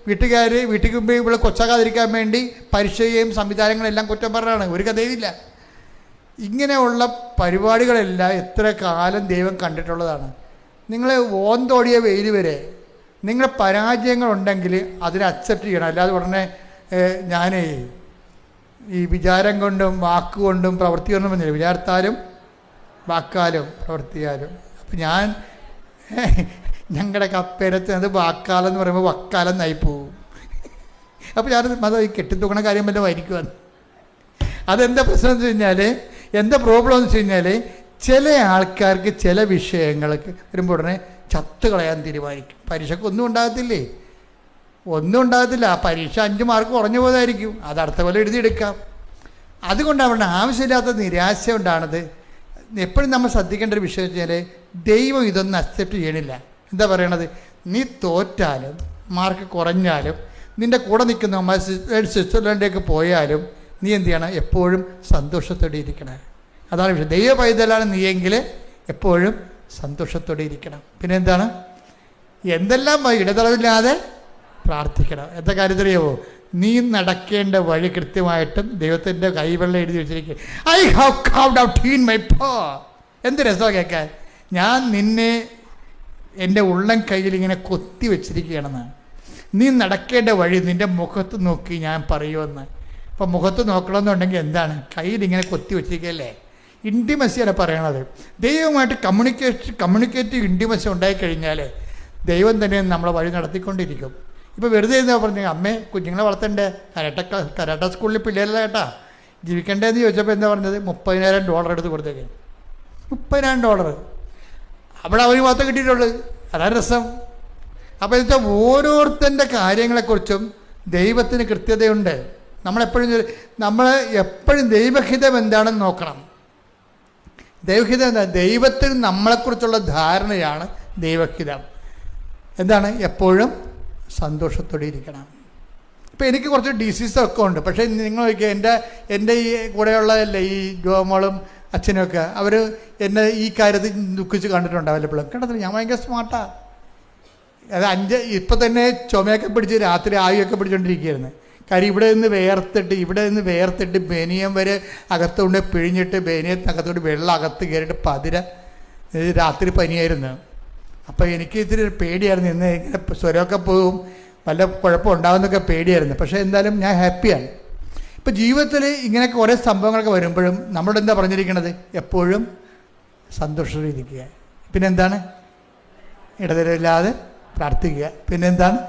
വീട്ടിൽ മുമ്പ് ഇവളെ കൊച്ചാകാതിരിക്കാൻ വേണ്ടി പരീക്ഷയും സംവിധാനങ്ങളെല്ലാം കുറ്റം പറഞ്ഞാണ്. ഒരു കഥയില്ല. ഇങ്ങനെയുള്ള പരിപാടികളെല്ലാം എത്ര കാലം ദൈവം കണ്ടിട്ടുള്ളതാണ്. നിങ്ങൾ ഓന്തോടിയ വെയിൽ വരെ നിങ്ങളുടെ പരാജയങ്ങളുണ്ടെങ്കിൽ അതിനെ അക്സെപ്റ്റ് ചെയ്യണം. അല്ലാതെ ഉടനെ ഞാൻ ഈ വിചാരം കൊണ്ടും വാക്കുകൊണ്ടും പ്രവൃത്തി കൊണ്ടും വന്നില്ല, വിചാരത്താലും വാക്കാലും പ്രവർത്തിയാലും. അപ്പം ഞങ്ങളുടെ കപ്പേരത്ത് വാക്കാലം എന്ന് പറയുമ്പോൾ വക്കാലം എന്നായി പോവും. അപ്പോൾ അത് ഈ കെട്ടിത്തൂക്കണ കാര്യം വല്ലതും ആയിരിക്കുമെന്ന്. അതെന്താ പ്രശ്നം എന്ന് വെച്ച് കഴിഞ്ഞാൽ, എന്താ പ്രോബ്ലം എന്ന് വെച്ച് കഴിഞ്ഞാൽ, ചില ആൾക്കാർക്ക് ചില വിഷയങ്ങൾക്ക് വരുമ്പോൾ ഉടനെ ചത്ത് കളയാൻ തീരുമാനിക്കും. പരീക്ഷയ്ക്ക് ഒന്നും ഉണ്ടാകത്തില്ലേ, ഒന്നും ഉണ്ടാകത്തില്ല. ആ പരീക്ഷ 5 മാർക്ക് കുറഞ്ഞു പോയതായിരിക്കും, അത് അടുത്ത പോലെ എഴുതിയെടുക്കാം. അതുകൊണ്ട് അവരുടെ ആവശ്യമില്ലാത്ത നിരാശ കൊണ്ടാണത്. എപ്പോഴും നമ്മൾ ശ്രദ്ധിക്കേണ്ട ഒരു വിഷയം വെച്ചാൽ, ദൈവം ഇതൊന്നും അക്സെപ്റ്റ് ചെയ്യണില്ല. എന്താ പറയണത്? നീ തോറ്റാലും മാർക്ക് കുറഞ്ഞാലും നിൻ്റെ കൂടെ നിൽക്കുന്ന സ്വിറ്റ്സർലൻഡിലേക്ക് പോയാലും നീ എന്ത് ചെയ്യണം? എപ്പോഴും സന്തോഷത്തോടെ ഇരിക്കണം. അതാണ് വിഷയം. ദൈവ പൈതലാണ് നീയെങ്കിൽ എപ്പോഴും സന്തോഷത്തോടെ ഇരിക്കണം. പിന്നെ എന്താണ്? എന്തെല്ലാം ഇടതടവില്ലാതെ പ്രാർത്ഥിക്കണം. എന്താ കാര്യത്തിലറിയാവോ? നീ നടക്കേണ്ട വഴി കൃത്യമായിട്ടും ദൈവത്തിൻ്റെ കൈവെള്ളം എഴുതി വെച്ചിരിക്കുക. I have carved out in my പാ. എന്ത് രസമാണ് കേൾക്കാൻ. ഞാൻ നിന്നെ എൻ്റെ ഉള്ളം കയ്യിൽ ഇങ്ങനെ കൊത്തി വെച്ചിരിക്കുകയാണെന്നാണ്. നീ നടക്കേണ്ട വഴി നിൻ്റെ മുഖത്ത് നോക്കി ഞാൻ പറയുമെന്ന്. അപ്പം മുഖത്ത് നോക്കണമെന്നുണ്ടെങ്കിൽ എന്താണ്? കയ്യിലിങ്ങനെ കൊത്തി വെച്ചിരിക്കുകയല്ലേ. ഇൻറ്റിമസിയാണ് പറയണത്. ദൈവമായിട്ട് കമ്മ്യൂണിക്കേറ്റീവ് ഇൻറ്റിമസി ഉണ്ടായിക്കഴിഞ്ഞാൽ ദൈവം തന്നെ നമ്മളെ വഴി നടത്തിക്കൊണ്ടിരിക്കും. ഇപ്പോൾ വെറുതെ എന്താ പറഞ്ഞത്? അമ്മേ കുഞ്ഞുങ്ങളെ വളർത്തണ്ടേ, കരാട്ട സ്കൂളിൽ പിള്ളേരല്ല കേട്ടാ ജീവിക്കണ്ടേന്ന് ചോദിച്ചപ്പോൾ എന്താ പറഞ്ഞത്? $30,000 എടുത്ത് കൊടുത്തേക്ക്. $30,000 അവിടെ അവർ മാത്രം കിട്ടിയിട്ടുള്ളൂ. അതാണ് രസം. അപ്പോൾ എന്ന് വെച്ചാൽ ഓരോരുത്തൻ്റെ കാര്യങ്ങളെക്കുറിച്ചും ദൈവത്തിന് കൃത്യതയുണ്ട്. നമ്മൾ എപ്പോഴും ദൈവഹിതം എന്താണെന്ന് നോക്കണം. ദൈവഹിതം എന്താ? ദൈവത്തിന് നമ്മളെക്കുറിച്ചുള്ള ധാരണയാണ് ദൈവഹിതം. എന്താണ്? എപ്പോഴും സന്തോഷത്തോടെ ഇരിക്കണം. ഇപ്പോൾ എനിക്ക് കുറച്ച് ഡിസീസൊക്കെ ഉണ്ട്. പക്ഷേ നിങ്ങൾ എൻ്റെ ഈ കൂടെയുള്ള ഈ ജോമോളും അച്ഛനുമൊക്കെ അവർ എന്നെ ഈ കാര്യത്തിൽ ദുഃഖിച്ച് കണ്ടിട്ടുണ്ടാവില്ല. എപ്പോഴും കണ്ടതില്ല. ഞാൻ ഭയങ്കര സ്മാർട്ടാണ്. അത് ഇപ്പം തന്നെ ചുമയൊക്കെ പിടിച്ച് രാത്രി ആവിയൊക്കെ പിടിച്ചുകൊണ്ടിരിക്കുകയായിരുന്നു. കാര്യം ഇവിടെ നിന്ന് വേർത്തിട്ട് ബനിയം വരെ അകത്തുകൊണ്ട് പിഴിഞ്ഞിട്ട് ബനിയത്തകത്തോട്ട് വെള്ളം അകത്ത് കയറിയിട്ട് രാത്രി പനിയായിരുന്നു. അപ്പോൾ എനിക്ക് ഇത്തിരി പേടിയായിരുന്നു. ഇന്ന് ഇങ്ങനെ സ്വരമൊക്കെ പോകും, വല്ല കുഴപ്പം ഉണ്ടാകുന്നൊക്കെ പേടിയായിരുന്നു. പക്ഷേ എന്തായാലും ഞാൻ ഹാപ്പിയാണ്. ഇപ്പോൾ ജീവിതത്തിൽ ഇങ്ങനെ കുറേ സംഭവങ്ങളൊക്കെ വരുമ്പോഴും നമ്മളോട് എന്താ പറഞ്ഞിരിക്കണത്? എപ്പോഴും സന്തോഷത്തിലിരിക്കുക. പിന്നെന്താണ്? ഇടതരമില്ലാതെ പ്രാർത്ഥിക്കുക. പിന്നെന്താണ്?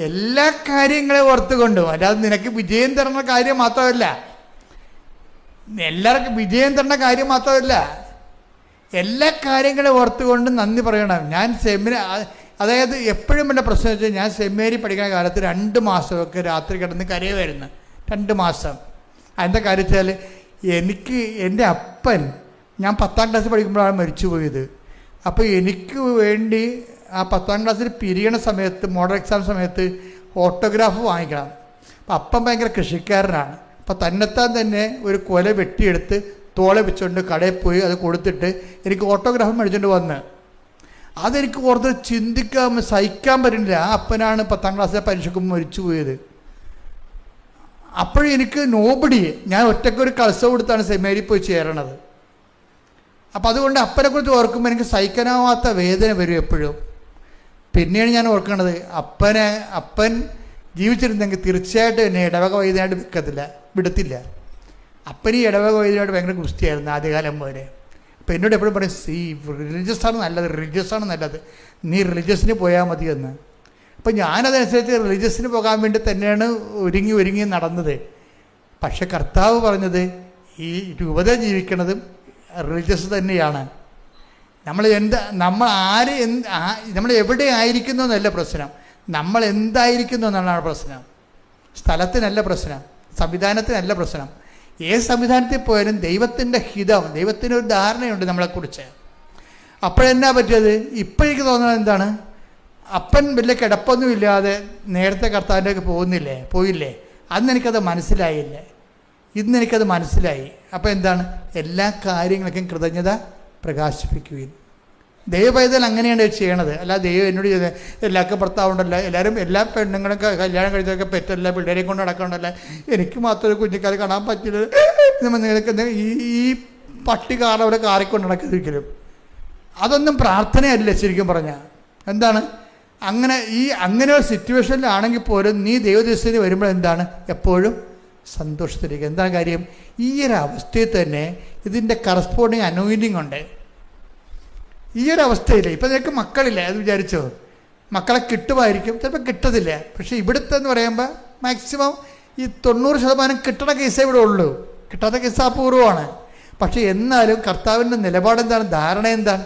എല്ലാ കാര്യങ്ങളെ ഓർത്തുകൊണ്ടും. അല്ലാതെ നിനക്ക് വിജയം തരുന്ന കാര്യം മാത്രമല്ല, എല്ലാവർക്കും വിജയം തരുന്ന കാര്യം മാത്രമല്ല, എല്ലാ കാര്യങ്ങളെ ഓർത്തുകൊണ്ടും നന്ദി പറയണം. ഞാൻ അതായത് എപ്പോഴും എൻ്റെ പ്രശ്നം വെച്ചാൽ, ഞാൻ സെമിനാരി പഠിക്കുന്ന കാലത്ത് 2 മാസമൊക്കെ രാത്രി കിടന്ന് കരയുമായിരുന്നു. 2 മാസം. അതിൻ്റെ കാര്യം വെച്ചാൽ എൻ്റെ അപ്പൻ ഞാൻ 10ാം ക്ലാസ് പഠിക്കുമ്പോഴാണ് മരിച്ചു പോയത്. അപ്പോൾ എനിക്ക് വേണ്ടി ആ 10ാം ക്ലാസ്സിൽ പിരിയണ സമയത്ത്, മോഡൽ എക്സാം സമയത്ത് ഓട്ടോഗ്രാഫ് വാങ്ങിക്കണം. അപ്പം അപ്പൻ ഭയങ്കര കൃഷിക്കാരനാണ്. അപ്പോൾ തന്നെത്താൻ തന്നെ ഒരു കൊല വെട്ടിയെടുത്ത് തോളെ വെച്ചുകൊണ്ട് കടയിൽ പോയി അത് കൊടുത്തിട്ട് എനിക്ക് ഓട്ടോഗ്രാഫ് മേടിച്ചുകൊണ്ട് വന്ന്, അതെനിക്ക് ഓർത്ത് സഹിക്കാൻ പറ്റുന്നില്ല. ആ അപ്പനാണ് 10ാം ക്ലാസ്സിലെ പരീക്ഷയ്ക്ക് മരിച്ചു പോയത്. അപ്പോഴും എനിക്ക് ഞാൻ ഒറ്റയ്ക്കൊരു കളസ കൊടുത്താണ് സെമിനാരിൽ പോയി ചേരണത്. അപ്പം അതുകൊണ്ട് അപ്പനെക്കുറിച്ച് ഓർക്കുമ്പോൾ എനിക്ക് സഹിക്കാനാവാത്ത വേദന വരും എപ്പോഴും. പിന്നെയാണ് ഞാൻ ഓർക്കണത്, അപ്പൻ ജീവിച്ചിരുന്നെങ്കിൽ തീർച്ചയായിട്ടും എന്നെ ഇടവക വൈദ്യനായിട്ട് വിടത്തില്ല. അപ്പൻ ഈ ഇടവക വൈദ്യനായിട്ട് ഭയങ്കര ഗുസ്തിയായിരുന്നു ആദ്യകാലം പോലെ. അപ്പോൾ എന്നോട് എപ്പോഴും പറയും, റിലീജിയസാണ് നല്ലത്, നീ റിലീജിയസിന് പോയാൽ മതി എന്ന്. അപ്പം ഞാനതനുസരിച്ച് റിലീജിയസിന് പോകാൻ വേണ്ടി തന്നെയാണ് ഒരുങ്ങി നടന്നത്. പക്ഷെ കർത്താവ് പറഞ്ഞത് ഈ രൂപത ജീവിക്കണതും റിലീജിയസ് തന്നെയാണ്. നമ്മൾ എവിടെ ആയിരിക്കുന്നു എന്നല്ല പ്രശ്നം, നമ്മൾ എന്തായിരിക്കുന്നു എന്നാണ് പ്രശ്നം. സ്ഥലത്തിനല്ല പ്രശ്നം, സംവിധാനത്തിനല്ല പ്രശ്നം. ഏത് സംവിധാനത്തിൽ പോയാലും ദൈവത്തിൻ്റെ ഹിതം, ദൈവത്തിനൊരു ധാരണയുണ്ട് നമ്മളെക്കുറിച്ച്. അപ്പോഴെന്നാ പറ്റിയത്? ഇപ്പോഴേക്ക് തോന്നുന്നത് എന്താണ്? അപ്പൻ വലിയ കിടപ്പൊന്നുമില്ലാതെ നേരത്തെ കർത്താവിൻ്റെയൊക്കെ പോയില്ലേ? അന്ന് എനിക്കത് മനസ്സിലായില്ല, ഇന്ന് എനിക്കത് മനസ്സിലായി. അപ്പോൾ എന്താണ്? എല്ലാ കാര്യങ്ങൾക്കും കൃതജ്ഞത പ്രകാശിപ്പിക്കുകയും. ദൈവപൈതൽ അങ്ങനെയാണ് ചെയ്യണത്. അല്ലാതെ ദൈവം എന്നോട് ചെയ്തത് എല്ലാവർക്കും ഭർത്താവുണ്ടല്ല, എല്ലാ പെണ്ണുങ്ങളൊക്കെ കല്യാണം കഴിച്ചതൊക്കെ പെറ്റല്ല, പിള്ളേരെയും കൊണ്ട് നടക്കണ്ടല്ല, എനിക്ക് മാത്രം കുഞ്ഞിക്കാരെ കാണാൻ പറ്റില്ല. ഈ പട്ടി പോലെ കാറിക്കൊണ്ട് നടക്കുന്നൊരിക്കലും. അതൊന്നും പ്രാർത്ഥനയല്ല ശരിക്കും പറഞ്ഞാൽ. എന്താണ് അങ്ങനെ ഒരു സിറ്റുവേഷനിലാണെങ്കിൽ പോലും നീ ദൈവദൃഷ്ടിയിൽ വരുമ്പോൾ എന്താണ് എപ്പോഴും സന്തോഷത്തിലേക്ക്. എന്താ കാര്യം? ഈ ഒരു അവസ്ഥയിൽ തന്നെ ഇതിൻ്റെ കറസ്പോണ്ടിങ് അനോയിൻറ്റിങ് ഉണ്ട്. ഈ ഒരു അവസ്ഥയിൽ ഇപ്പം നിനക്ക് മക്കളില്ല, അത് വിചാരിച്ചോ? മക്കളെ കിട്ടുമായിരിക്കും, ചിലപ്പോൾ കിട്ടത്തില്ല. പക്ഷേ ഇവിടുത്തെ എന്ന് പറയുമ്പോൾ മാക്സിമം ഈ 90% കിട്ടുന്ന കേസേ ഇവിടെ ഉള്ളൂ. കിട്ടാത്ത കേസ് അപൂർവമാണ്. പക്ഷേ എന്നാലും കർത്താവിൻ്റെ നിലപാടെന്താണ്, ധാരണ എന്താണ്?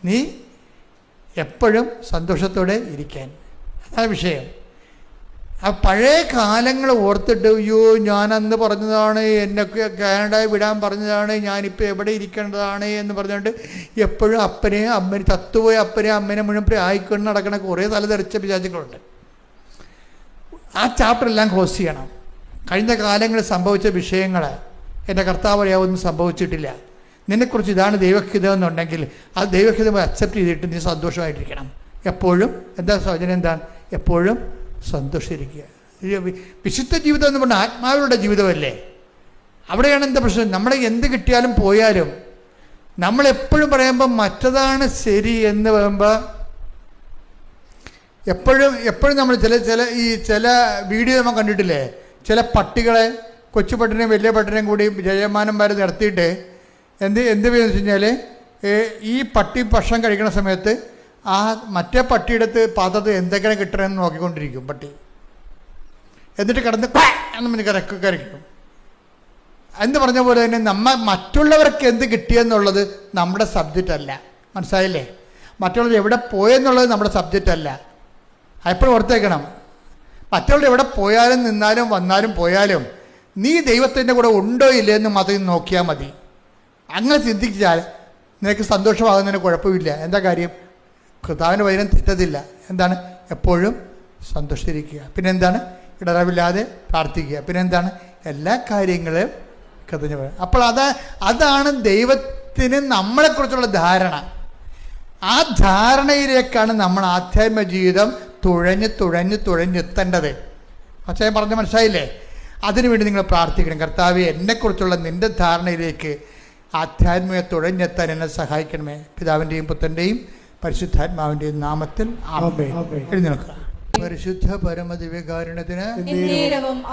നീ എപ്പോഴും സന്തോഷത്തോടെ ഇരിക്കാൻ. അതാണ് വിഷയം. ആ പഴയ കാലങ്ങൾ ഓർത്തിട്ട് അയ്യോ ഞാൻ അന്ന് പറഞ്ഞതാണ്, എന്നൊക്കെ കാനഡയിൽ വിടാൻ പറഞ്ഞതാണ്, ഞാനിപ്പോൾ എവിടെ ഇരിക്കേണ്ടതാണ് എന്ന് പറഞ്ഞുകൊണ്ട് എപ്പോഴും അപ്പനെയും അമ്മയും തത്തുപോയ അപ്പനെയും അമ്മേനെ മുഴുവൻ ആയിക്കൊണ്ട് നടക്കണ കുറേ തലതെറിച്ച പിശാചുക്കളുണ്ട്. ആ ചാപ്റ്റർ എല്ലാം ക്ലോസ് ചെയ്യണം. കഴിഞ്ഞ കാലങ്ങളിൽ സംഭവിച്ച വിഷയങ്ങൾ എൻ്റെ കർത്താവ് ഒന്നും സംഭവിച്ചിട്ടില്ല, നിന്നെക്കുറിച്ച് ഇതാണ് ദൈവഹിതം എന്നുണ്ടെങ്കിൽ അത് ദൈവഹിതം അക്സെപ്റ്റ് ചെയ്തിട്ട് നീ സന്തോഷമായിട്ടിരിക്കണം എപ്പോഴും. എന്താ സൗജന്യം? എന്താണ്? എപ്പോഴും സന്തോഷിച്ചിരിക്കുക. വിശുദ്ധ ജീവിതം എന്ന് പറഞ്ഞാൽ ആത്മാവിലുള്ള ജീവിതമല്ലേ. അവിടെയാണ് എന്താ പ്രശ്നം? നമ്മളെ എന്ത് കിട്ടിയാലും പോയാലും നമ്മളെപ്പോഴും പറയുമ്പോൾ മറ്റതാണ് ശരി എന്ന് പറയുമ്പോൾ എപ്പോഴും നമ്മൾ ചില വീഡിയോ നമ്മൾ കണ്ടിട്ടില്ലേ? ചില പട്ടികളെ, കൊച്ചു പട്ടിനെയും വലിയ പട്ടിനെയും കൂടി ജയമാനം വരെ നിർത്തിയിട്ട് എന്ത് ചെയ്യുമെന്ന് വെച്ച് കഴിഞ്ഞാൽ ഈ പട്ടി ഭക്ഷണം കഴിക്കുന്ന സമയത്ത് ആ മറ്റേ പട്ടിയെടുത്ത് പാത്രത്തിൽ എന്തൊക്കെയാണ് കിട്ടണമെന്ന് നോക്കിക്കൊണ്ടിരിക്കും പട്ടി. എന്നിട്ട് കിടന്ന് എന്ന് കരക്കും. എന്ന് പറഞ്ഞ പോലെ തന്നെ മറ്റുള്ളവർക്ക് എന്ത് കിട്ടിയെന്നുള്ളത് നമ്മുടെ സബ്ജക്റ്റ് അല്ല. മനസ്സിലായില്ലേ? മറ്റുള്ളവർ എവിടെ പോയെന്നുള്ളത് നമ്മുടെ സബ്ജക്റ്റ് അല്ല. എപ്പോഴും ഓർത്തേക്കണം. മറ്റുള്ളവർ എവിടെ പോയാലും നിന്നാലും വന്നാലും പോയാലും നീ ദൈവത്തിൻ്റെ കൂടെ ഉണ്ടോ ഇല്ലേ എന്ന് മാത്രം നോക്കിയാൽ മതി. അങ്ങനെ ചിന്തിച്ചാൽ നിനക്ക് സന്തോഷമാകുന്നതിന് കുഴപ്പമില്ല. എന്താ കാര്യം? കർത്താവിൻ്റെ വചനം തെറ്റത്തില്ല. എന്താണ്? എപ്പോഴും സന്തോഷിച്ചിരിക്കുക. പിന്നെന്താണ്? ഇടറവില്ലാതെ പ്രാർത്ഥിക്കുക. പിന്നെന്താണ്? എല്ലാ കാര്യങ്ങളും കഥഞ്ഞു പറയുക. അപ്പോൾ അതാണ് ദൈവത്തിന് നമ്മളെക്കുറിച്ചുള്ള ധാരണ. ആ ധാരണയിലേക്കാണ് നമ്മൾ ആധ്യാത്മിക ജീവിതം തുഴഞ്ഞെത്തേണ്ടത്. പക്ഷേ പറഞ്ഞ മനസ്സിലായില്ലേ? അതിനുവേണ്ടി നിങ്ങൾ പ്രാർത്ഥിക്കണം. കർത്താവേ, എന്നെക്കുറിച്ചുള്ള നിൻ്റെ ധാരണയിലേക്ക് ആധ്യാത്മിക തുഴഞ്ഞെത്താൻ എന്നെ സഹായിക്കണമേ. പിതാവിൻ്റെയും പുത്രൻ്റെയും പരിശുദ്ധാത്മാവിൻ്റെയും നാമത്തിൽ ആമേൻ. എഴുന്നേൽക്കുക. പരിശുദ്ധ പരമദിവ്യകാരുണ്യത്തിന്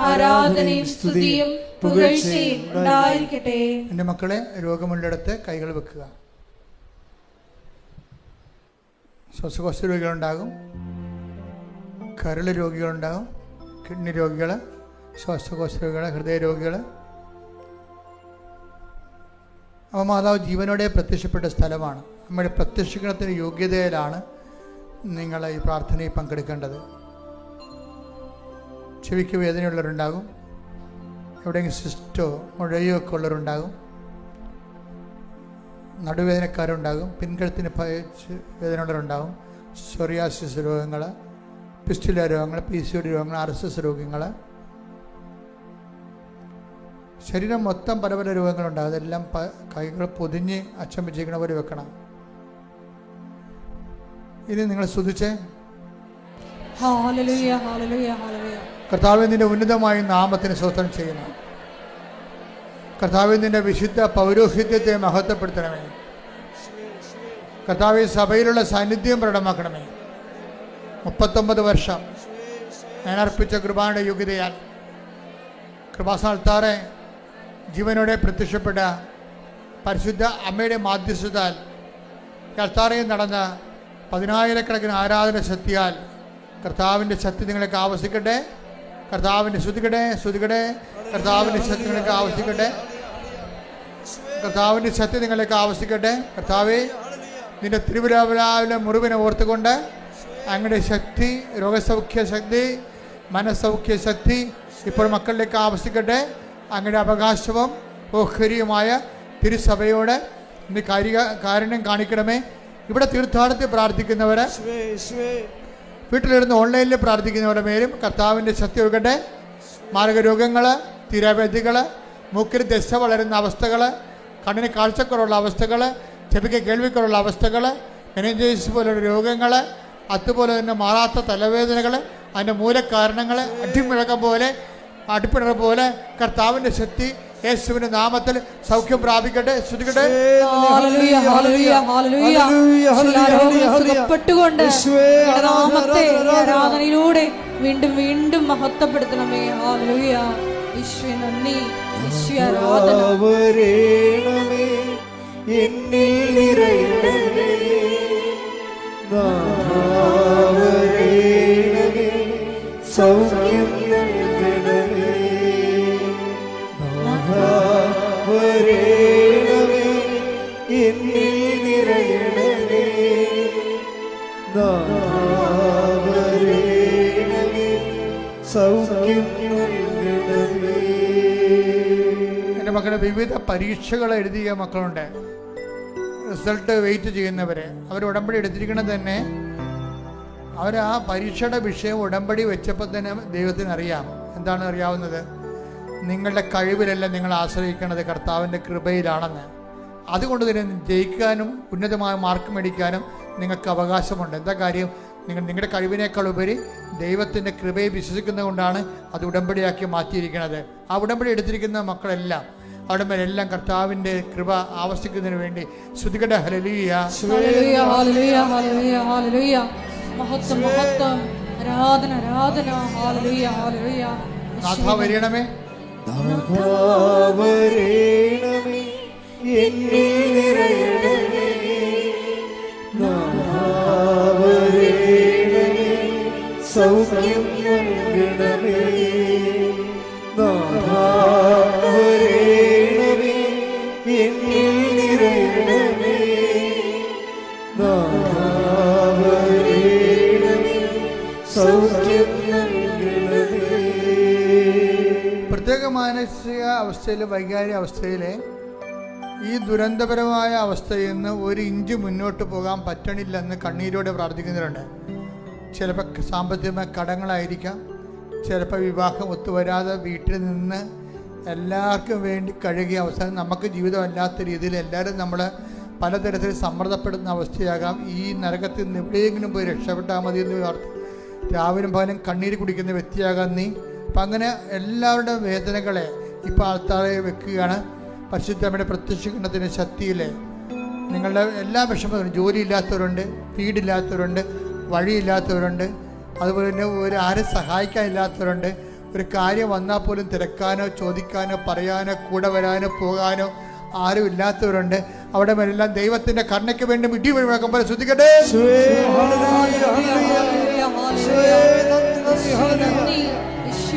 ആരാധനയും സ്തുതിയും പുകഴ്ചയും ഉണ്ടായിരിക്കട്ടെ. എൻ്റെ മക്കളെ, രോഗമുള്ളിടത്ത് കൈകൾ വെക്കുക. ശ്വാസകോശ രോഗികളുണ്ടാകും, കരൾ രോഗികളുണ്ടാകും, കിഡ്നി രോഗികൾ, ശ്വാസകോശ രോഗികൾ, ഹൃദയ രോഗികൾ. അപ്പോൾ മാതാവ് ജീവനോടെ പ്രത്യക്ഷപ്പെട്ട സ്ഥലമാണ്. നമ്മുടെ പ്രത്യക്ഷീകരണത്തിന് യോഗ്യതയിലാണ് നിങ്ങൾ ഈ പ്രാർത്ഥനയിൽ പങ്കെടുക്കേണ്ടത്. ചെവിക്ക് വേദനയുള്ളവരുണ്ടാകും, എവിടെയെങ്കിലും സിസ്റ്റോ മുഴയോ ഒക്കെ ഉള്ളവരുണ്ടാകും, നടുവേദനക്കാരുണ്ടാകും, പിൻകഴുത്തിന് വേദനയുള്ളവരുണ്ടാകും, സോറിയാസിസ് രോഗങ്ങൾ, പിസ്റ്റുല രോഗങ്ങൾ, PCOD രോഗങ്ങൾ, RSS രോഗങ്ങൾ, ശരീരം മൊത്തം പല പല രോഗങ്ങളുണ്ടാകും. അതെല്ലാം കൈകൾ പൊതിഞ്ഞ് അച്ഛൻ വെച്ചിരിക്കണ പോലെ വെക്കണം. ഇനി നിങ്ങൾ സ്തുതിച്ചേ. കർത്താവേ, നിന്റെ ഉന്നതമായ നാമത്തിന് സ്തോത്രം ചെയ്യണം. കർത്താവേ, നിന്റെ വിശുദ്ധ പൗരോഹിത്യത്തെ മഹത്വപ്പെടുത്തണമേ. കർത്താവേ, സഭയിലുള്ള സാന്നിധ്യം പ്രകടമാക്കണമേ. 39 വർഷം ഞാൻ അർപ്പിച്ച കൃപായുടെ യോഗ്യതയാൽ കൃപാസ്ഥാനത്താറെ ജീവനോടെ പ്രത്യക്ഷപ്പെട്ട പരിശുദ്ധ അമ്മയുടെ മാധ്യസ്ഥതാൽ കർത്താറയിൽ നടന്ന 10,000-കണക്കിന് ആരാധന ശക്തിയാൽ കർത്താവിൻ്റെ ശക്തി നിങ്ങൾക്ക് ആവശ്യിക്കട്ടെ. കർത്താവിൻ്റെ സ്തുതിക്കട്ടെ. കർത്താവിൻ്റെ ശക്തി നിങ്ങൾക്ക് ആവശ്യിക്കട്ടെ. കർത്താവിൻ്റെ ശക്തി നിങ്ങൾക്ക് ആവശ്യിക്കട്ടെ. കർത്താവേ, നിന്റെ തിരുവിലാവിലെ മുറിവിനെ ഓർത്തുകൊണ്ട് അങ്ങയുടെ ശക്തി, രോഗസൗഖ്യ ശക്തി, മനസ്സൗഖ്യ ശക്തി ഇപ്പോൾ മക്കളിലേക്ക് ആവശ്യിക്കട്ടെ. അങ്ങയുടെ അവകാശവും ഓഹരിയുമായ തിരുസഭയോട് നീ കാരുണ്യം കാണിക്കണമേ. ഇവിടെ തീർത്ഥാടനത്തിൽ പ്രാർത്ഥിക്കുന്നവർ, വീട്ടിലിരുന്ന് ഓൺലൈനിൽ പ്രാർത്ഥിക്കുന്നവരുടെ മേലും കർത്താവിൻ്റെ ശക്തി ഒഴുകട്ടെ. മാരകരോഗങ്ങൾ, തീരാവ്യാധികൾ, മൂക്കിൽ ദശ വളരുന്ന അവസ്ഥകൾ, കണ്ണിന് കാഴ്ചക്കുറവുള്ള അവസ്ഥകൾ, ചെവിക്ക് കേൾവിക്കുറവുള്ള അവസ്ഥകൾ, മെനിഞ്ചൈറ്റിസ് പോലുള്ള രോഗങ്ങൾ, അതുപോലെ തന്നെ മാറാത്ത തലവേദനകൾ, അതിൻ്റെ മൂലകാരണങ്ങൾ, അടിപ്പിണർ പോലെ കർത്താവിൻ്റെ ശക്തി യേശുവിന്റെ നാമത്തിൽ സൗഖ്യം പ്രാപിക്കട്ടെ. ശ്രുതികട്ടെ. ഹല്ലേലൂയ ഹല്ലേലൂയ ഹല്ലേലൂയ. എല്ലാ രോഗങ്ങളും സുഖപ്പെട്ടുകൊണ്ട് നാമത്തെ ആരാധനയിലൂടെ വീണ്ടും വീണ്ടും മഹത്വപ്പെടുത്തണമേ. ഹല്ലേലൂയ. യേശുവേ നന്ദി, യേശുവേ ആരാധന. വരേണമേ എന്നിൽ നിറയണമേ, വരേണമേ സൗഖ്യം നൽകണമേ, വരേണമേ എന്നിൽ നിറയണമേ, വരേണമേ സൗഖ്യം നൽകണമേ. എൻ്റെ മക്കളെ വിവിധ പരീക്ഷകൾ എഴുതിയ മക്കളുണ്ട്. റിസൾട്ട് വെയിറ്റ് ചെയ്യുന്നവരെ അവർ ഉടമ്പടി എടുത്തിരിക്കുന്നത് തന്നെ അവർ ആ പരീക്ഷയുടെ വിഷയം ഉടമ്പടി വെച്ചപ്പോൾ തന്നെ ദൈവത്തിന് അറിയാം. എന്താണ് അറിയാവുന്നത്? നിങ്ങളുടെ കഴിവിലല്ല നിങ്ങൾ ആശ്രയിക്കുന്നത്, കർത്താവിൻ്റെ കൃപയിലാണെന്ന്. അതുകൊണ്ട് തന്നെ ജയിക്കാനും ഉന്നതമായ മാർക്ക് മേടിക്കാനും നിങ്ങൾക്ക് അവകാശമുണ്ട്. എന്താ കാര്യം? നിങ്ങളുടെ കഴിവിനേക്കാൾ ഉപരി ദൈവത്തിൻ്റെ കൃപയെ വിശ്വസിക്കുന്നത് കൊണ്ടാണ് അത് ഉടമ്പടിയാക്കി മാറ്റിയിരിക്കുന്നത്. ആ ഉടമ്പടി എടുത്തിരിക്കുന്ന മക്കളെല്ലാം അവിടെ മേലെല്ലാം കർത്താവിൻ്റെ കൃപ ആവശ്യിക്കുന്നതിന് വേണ്ടി ശ്രുതികട്ടെ. ഹല്ലേലൂയ ഹല്ലേലൂയ ഹല്ലേലൂയ ഹല്ലേലൂയ ഹല്ലേലൂയ. മഹത്വം മഹത്വം, ആരാധന ആരാധന. ഹല്ലേലൂയ ഹല്ലേലൂയ. നാഥാ വരണമേ, വരേണമേ എന്നിൽ നിറയണമേ, വരേണമേ സൗഖ്യം നൽകണമേ, വരേണമേ എന്നിൽ നിറയണമേ, വരേണമേ സൗഖ്യം നൽകണമേ. പ്രത്യേക മാനസിക അവസ്ഥയിൽ, വൈകാരിക അവസ്ഥയിൽ ഈ ദുരന്തപരമായ അവസ്ഥയിൽ നിന്ന് ഒരു ഇഞ്ച് മുന്നോട്ട് പോകാൻ പറ്റണില്ലെന്ന് കണ്ണീരോടെ പ്രാർത്ഥിക്കുന്നവരുണ്ട്. ചിലപ്പോൾ സാമ്പത്തികമായ കടങ്ങളായിരിക്കാം, ചിലപ്പോൾ വിവാഹം ഒത്തുവരാതെ വീട്ടിൽ നിന്ന് എല്ലാവർക്കും വേണ്ടി കഴുകിയ അവസാനം നമുക്ക് ജീവിതമല്ലാത്ത രീതിയിൽ എല്ലാവരും നമ്മൾ പലതരത്തിൽ സമ്മർദ്ദപ്പെടുന്ന അവസ്ഥയാകാം. ഈ നരകത്തിൽ നിന്ന് എവിടെയെങ്കിലും പോയി രക്ഷപ്പെട്ടാൽ മതി എന്ന് ഓർത്ത് രാവിലും പകലും കണ്ണീര് കുടിക്കുന്ന വ്യക്തിയാകാം നീ. അപ്പം അങ്ങനെ എല്ലാവരുടെ വേദനകളെ ഇപ്പോൾ ആൾത്താറെ വെക്കുകയാണ്. പരിശുദ്ധമ്മയുടെ പ്രത്യക്ഷീകരണത്തിൻ്റെ ശക്തിയിൽ നിങ്ങളുടെ എല്ലാ വിഷമങ്ങളും, ജോലിയില്ലാത്തവരുണ്ട്, വീടില്ലാത്തവരുണ്ട്, വഴിയില്ലാത്തവരുണ്ട്, അതുപോലെ തന്നെ ആരും സഹായിക്കാനില്ലാത്തവരുണ്ട്. ഒരു കാര്യം വന്നാൽ പോലും തിരക്കാനോ ചോദിക്കാനോ പറയാനോ കൂടെ വരാനോ പോകാനോ ആരും ഇല്ലാത്തവരുണ്ട്. അവിടെ മേലെല്ലാം ദൈവത്തിൻ്റെ കരുണയ്ക്ക് വേണ്ടി ഇടി മുഴക്കുമ്പോൾ ശ്രദ്ധിക്കട്ടെ.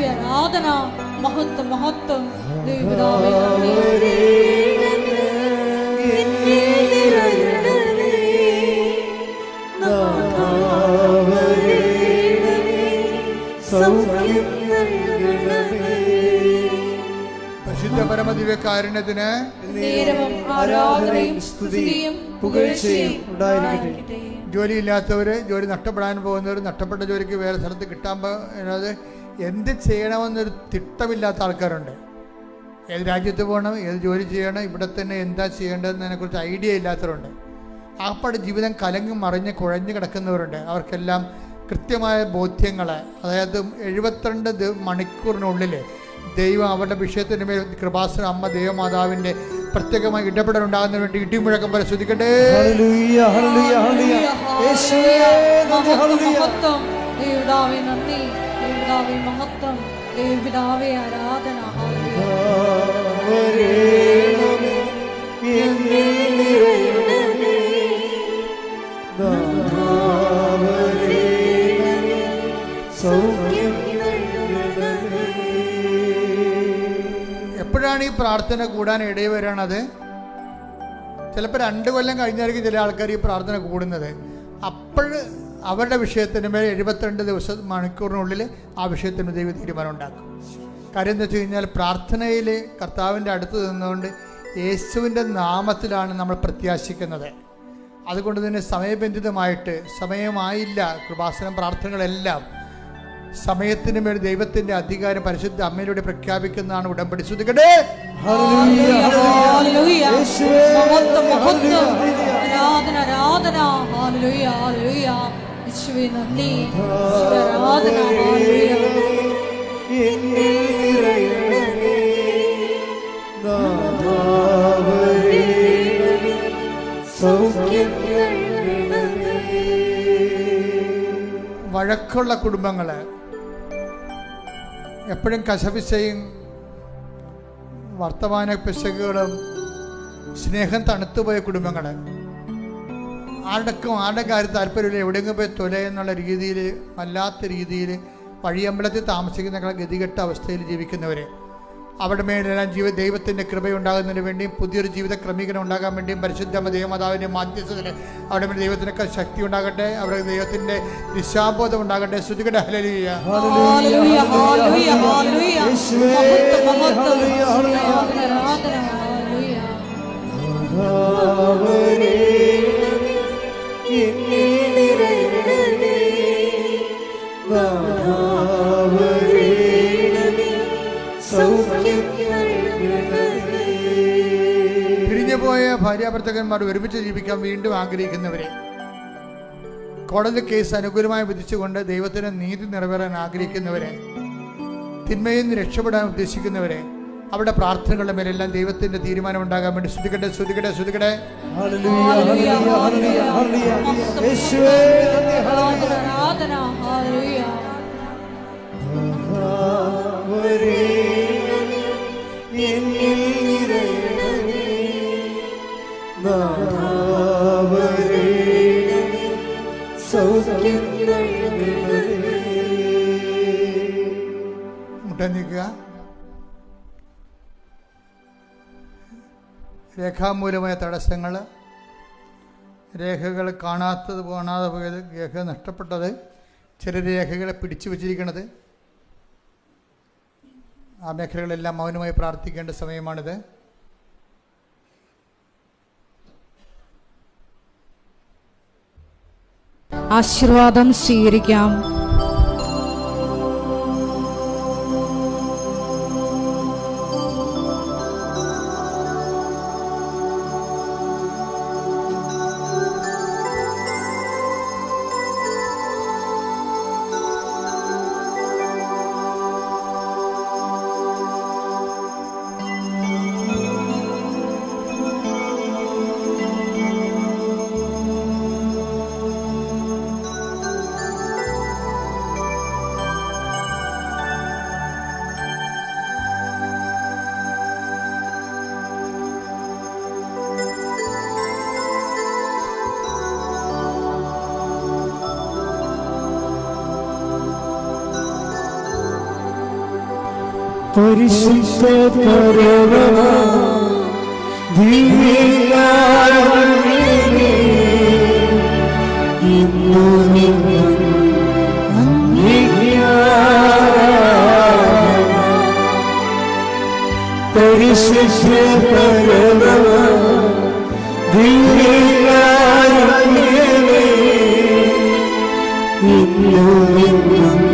ആരാധന മഹത്വം മഹത്വം. പരിശുദ്ധ പരമദിവ്യകാരുണ്യത്തിന് നേരവും ആരാധനയും സ്തുതിയും പുകഴ്ചയും ഉണ്ടായിരിക്കട്ടെ. ജോലിയില്ലാത്തവർ, ജോലി നഷ്ടപ്പെടാൻ പോകുന്നവർ, നഷ്ടപ്പെട്ട ജോലിക്ക് വേറെ സ്ഥലത്ത് കിട്ടാൻ പോകുന്നത് എന്ത് ചെയ്യണമെന്നൊരു തിട്ടമില്ലാത്ത ആൾക്കാരുണ്ട്. ഏത് രാജ്യത്ത് പോകണം, ഏത് ജോലി ചെയ്യണം, ഇവിടെ തന്നെ എന്താ ചെയ്യേണ്ടതെന്നതിനെക്കുറിച്ച് ഐഡിയ ഇല്ലാത്തവരുണ്ട്. ആപ്പാട് ജീവിതം കലങ്ങി മറിഞ്ഞ് കുഴഞ്ഞു കിടക്കുന്നവരുണ്ട്. അവർക്കെല്ലാം കൃത്യമായ ബോധ്യങ്ങൾ, അതായത് 72 മണിക്കൂറിനുള്ളിൽ ദൈവം അവരുടെ വിഷയത്തിന് മേൽ കൃപാസന അമ്മ ദൈവമാതാവിൻ്റെ പ്രത്യേകമായി ഇടപെടലുണ്ടാകുന്നതിന് വേണ്ടി ഇടിമുഴക്കം പോലെ ശ്രദ്ധിക്കട്ടെ. ആരാധന. എപ്പോഴാണ് ഈ പ്രാർത്ഥന കൂടാൻ ഇടയിൽ വരണത്? ചിലപ്പോൾ 2 കൊല്ലം കഴിഞ്ഞായിരിക്കും ചില ആൾക്കാർ ഈ പ്രാർത്ഥന കൂടുന്നത്. അപ്പോൾ അവരുടെ വിഷയത്തിന് മേൽ 72 മണിക്കൂറിനുള്ളിൽ ആ വിഷയത്തിന് ദൈവ തീരുമാനം ഉണ്ടാക്കും. കാര്യം എന്താ വെച്ച് കഴിഞ്ഞാൽ പ്രാർത്ഥനയിൽ കർത്താവിൻ്റെ അടുത്ത് നിന്നുകൊണ്ട് യേശുവിൻ്റെ നാമത്തിലാണ് നമ്മൾ പ്രത്യാശിക്കുന്നത്. അതുകൊണ്ട് തന്നെ സമയബന്ധിതമായിട്ട്, സമയമായില്ല കൃപാസനം പ്രാർത്ഥനകളെല്ലാം സമയത്തിന് മേൽ ദൈവത്തിന്റെ അധികാരം പരിശുദ്ധ അമ്മയിലൂടെ പ്രഖ്യാപിക്കുന്നതാണ് ഉടമ്പടി. ശ്രദ്ധിക്കട്ടെ. സൗഖ്യം നൽകണമേ. വഴക്കുള്ള കുടുംബങ്ങൾ, എപ്പോഴും കശപിശയും വർത്തമാന പിശകുകളും, സ്നേഹം തണുത്തുപോയ കുടുംബങ്ങൾ, ആരുടെ കാര്യം താല്പര്യമില്ല, എവിടെയെങ്കിലും പോയി തൊല എന്നുള്ള രീതിയിൽ, വല്ലാത്ത രീതിയിൽ വഴിയമ്പലത്തിൽ താമസിക്കുന്ന ഗതികെട്ട അവസ്ഥയിൽ ജീവിക്കുന്നവർ, അവിടെ മേലെല്ലാം ദൈവത്തിൻ്റെ കൃപയുണ്ടാകുന്നതിന് വേണ്ടിയും പുതിയൊരു ജീവിത ക്രമീകരണം ഉണ്ടാകാൻ വേണ്ടിയും പരിശുദ്ധ ദേവമാതാവിൻ്റെ മാധ്യസ്ഥതയിൽ അവിടെ മേലെ ദൈവത്തിനൊക്കെ ശക്തി ഉണ്ടാകട്ടെ, അവിടെ ദൈവത്തിൻ്റെ ദിശാബോധം ഉണ്ടാകട്ടെ. ശ്രുതികട്ടെ ഹല്ലേലൂയ. ഹല്ലേലൂയ ഹല്ലേലൂയ ഹല്ലേലൂയ. പിരിഞ്ഞുപോയ ഭാര്യാഭർത്തകന്മാർ ഒരുമിച്ച് ജീവിക്കാൻ വീണ്ടും ആഗ്രഹിക്കുന്നവരെ, കോടതി കേസ് അനുകൂലമായി വിധിച്ചുകൊണ്ട് ദൈവത്തിന് നീതി നിറവേറാൻ ആഗ്രഹിക്കുന്നവരെ, തിന്മയിൽ നിന്ന് രക്ഷപ്പെടാൻ ഉദ്ദേശിക്കുന്നവരെ, അവരുടെ പ്രാർത്ഥനകളുടെ മേലെല്ലാം ദൈവത്തിന്റെ തീരുമാനം ഉണ്ടാകാൻ വേണ്ടി ശ്രുതികട്ടെ ശ്രുതികട്ടെ ശ്രുതികട്ടെ. മുട്ടനിക്കുക. രേഖാമൂലമായ തടസ്സങ്ങൾ, രേഖകൾ കാണാതെ പോയത്, രേഖ നഷ്ടപ്പെട്ടത്, ചില രേഖകളെ പിടിച്ചു വച്ചിരിക്കുന്നത്, ആ മേഖലകളെല്ലാം മൗനമായി പ്രാർത്ഥിക്കേണ്ട സമയമാണിത്. ആശീർവാദം സ്വീകരിക്കാം. പരിശുദ്ധ പരമ ദിവ്യകാരുണ്യമേ, ഇന്നും എന്നും പരിശുദ്ധ പരമ ദിവ്യകാരുണ്യമേ, ഇന്നും എന്നും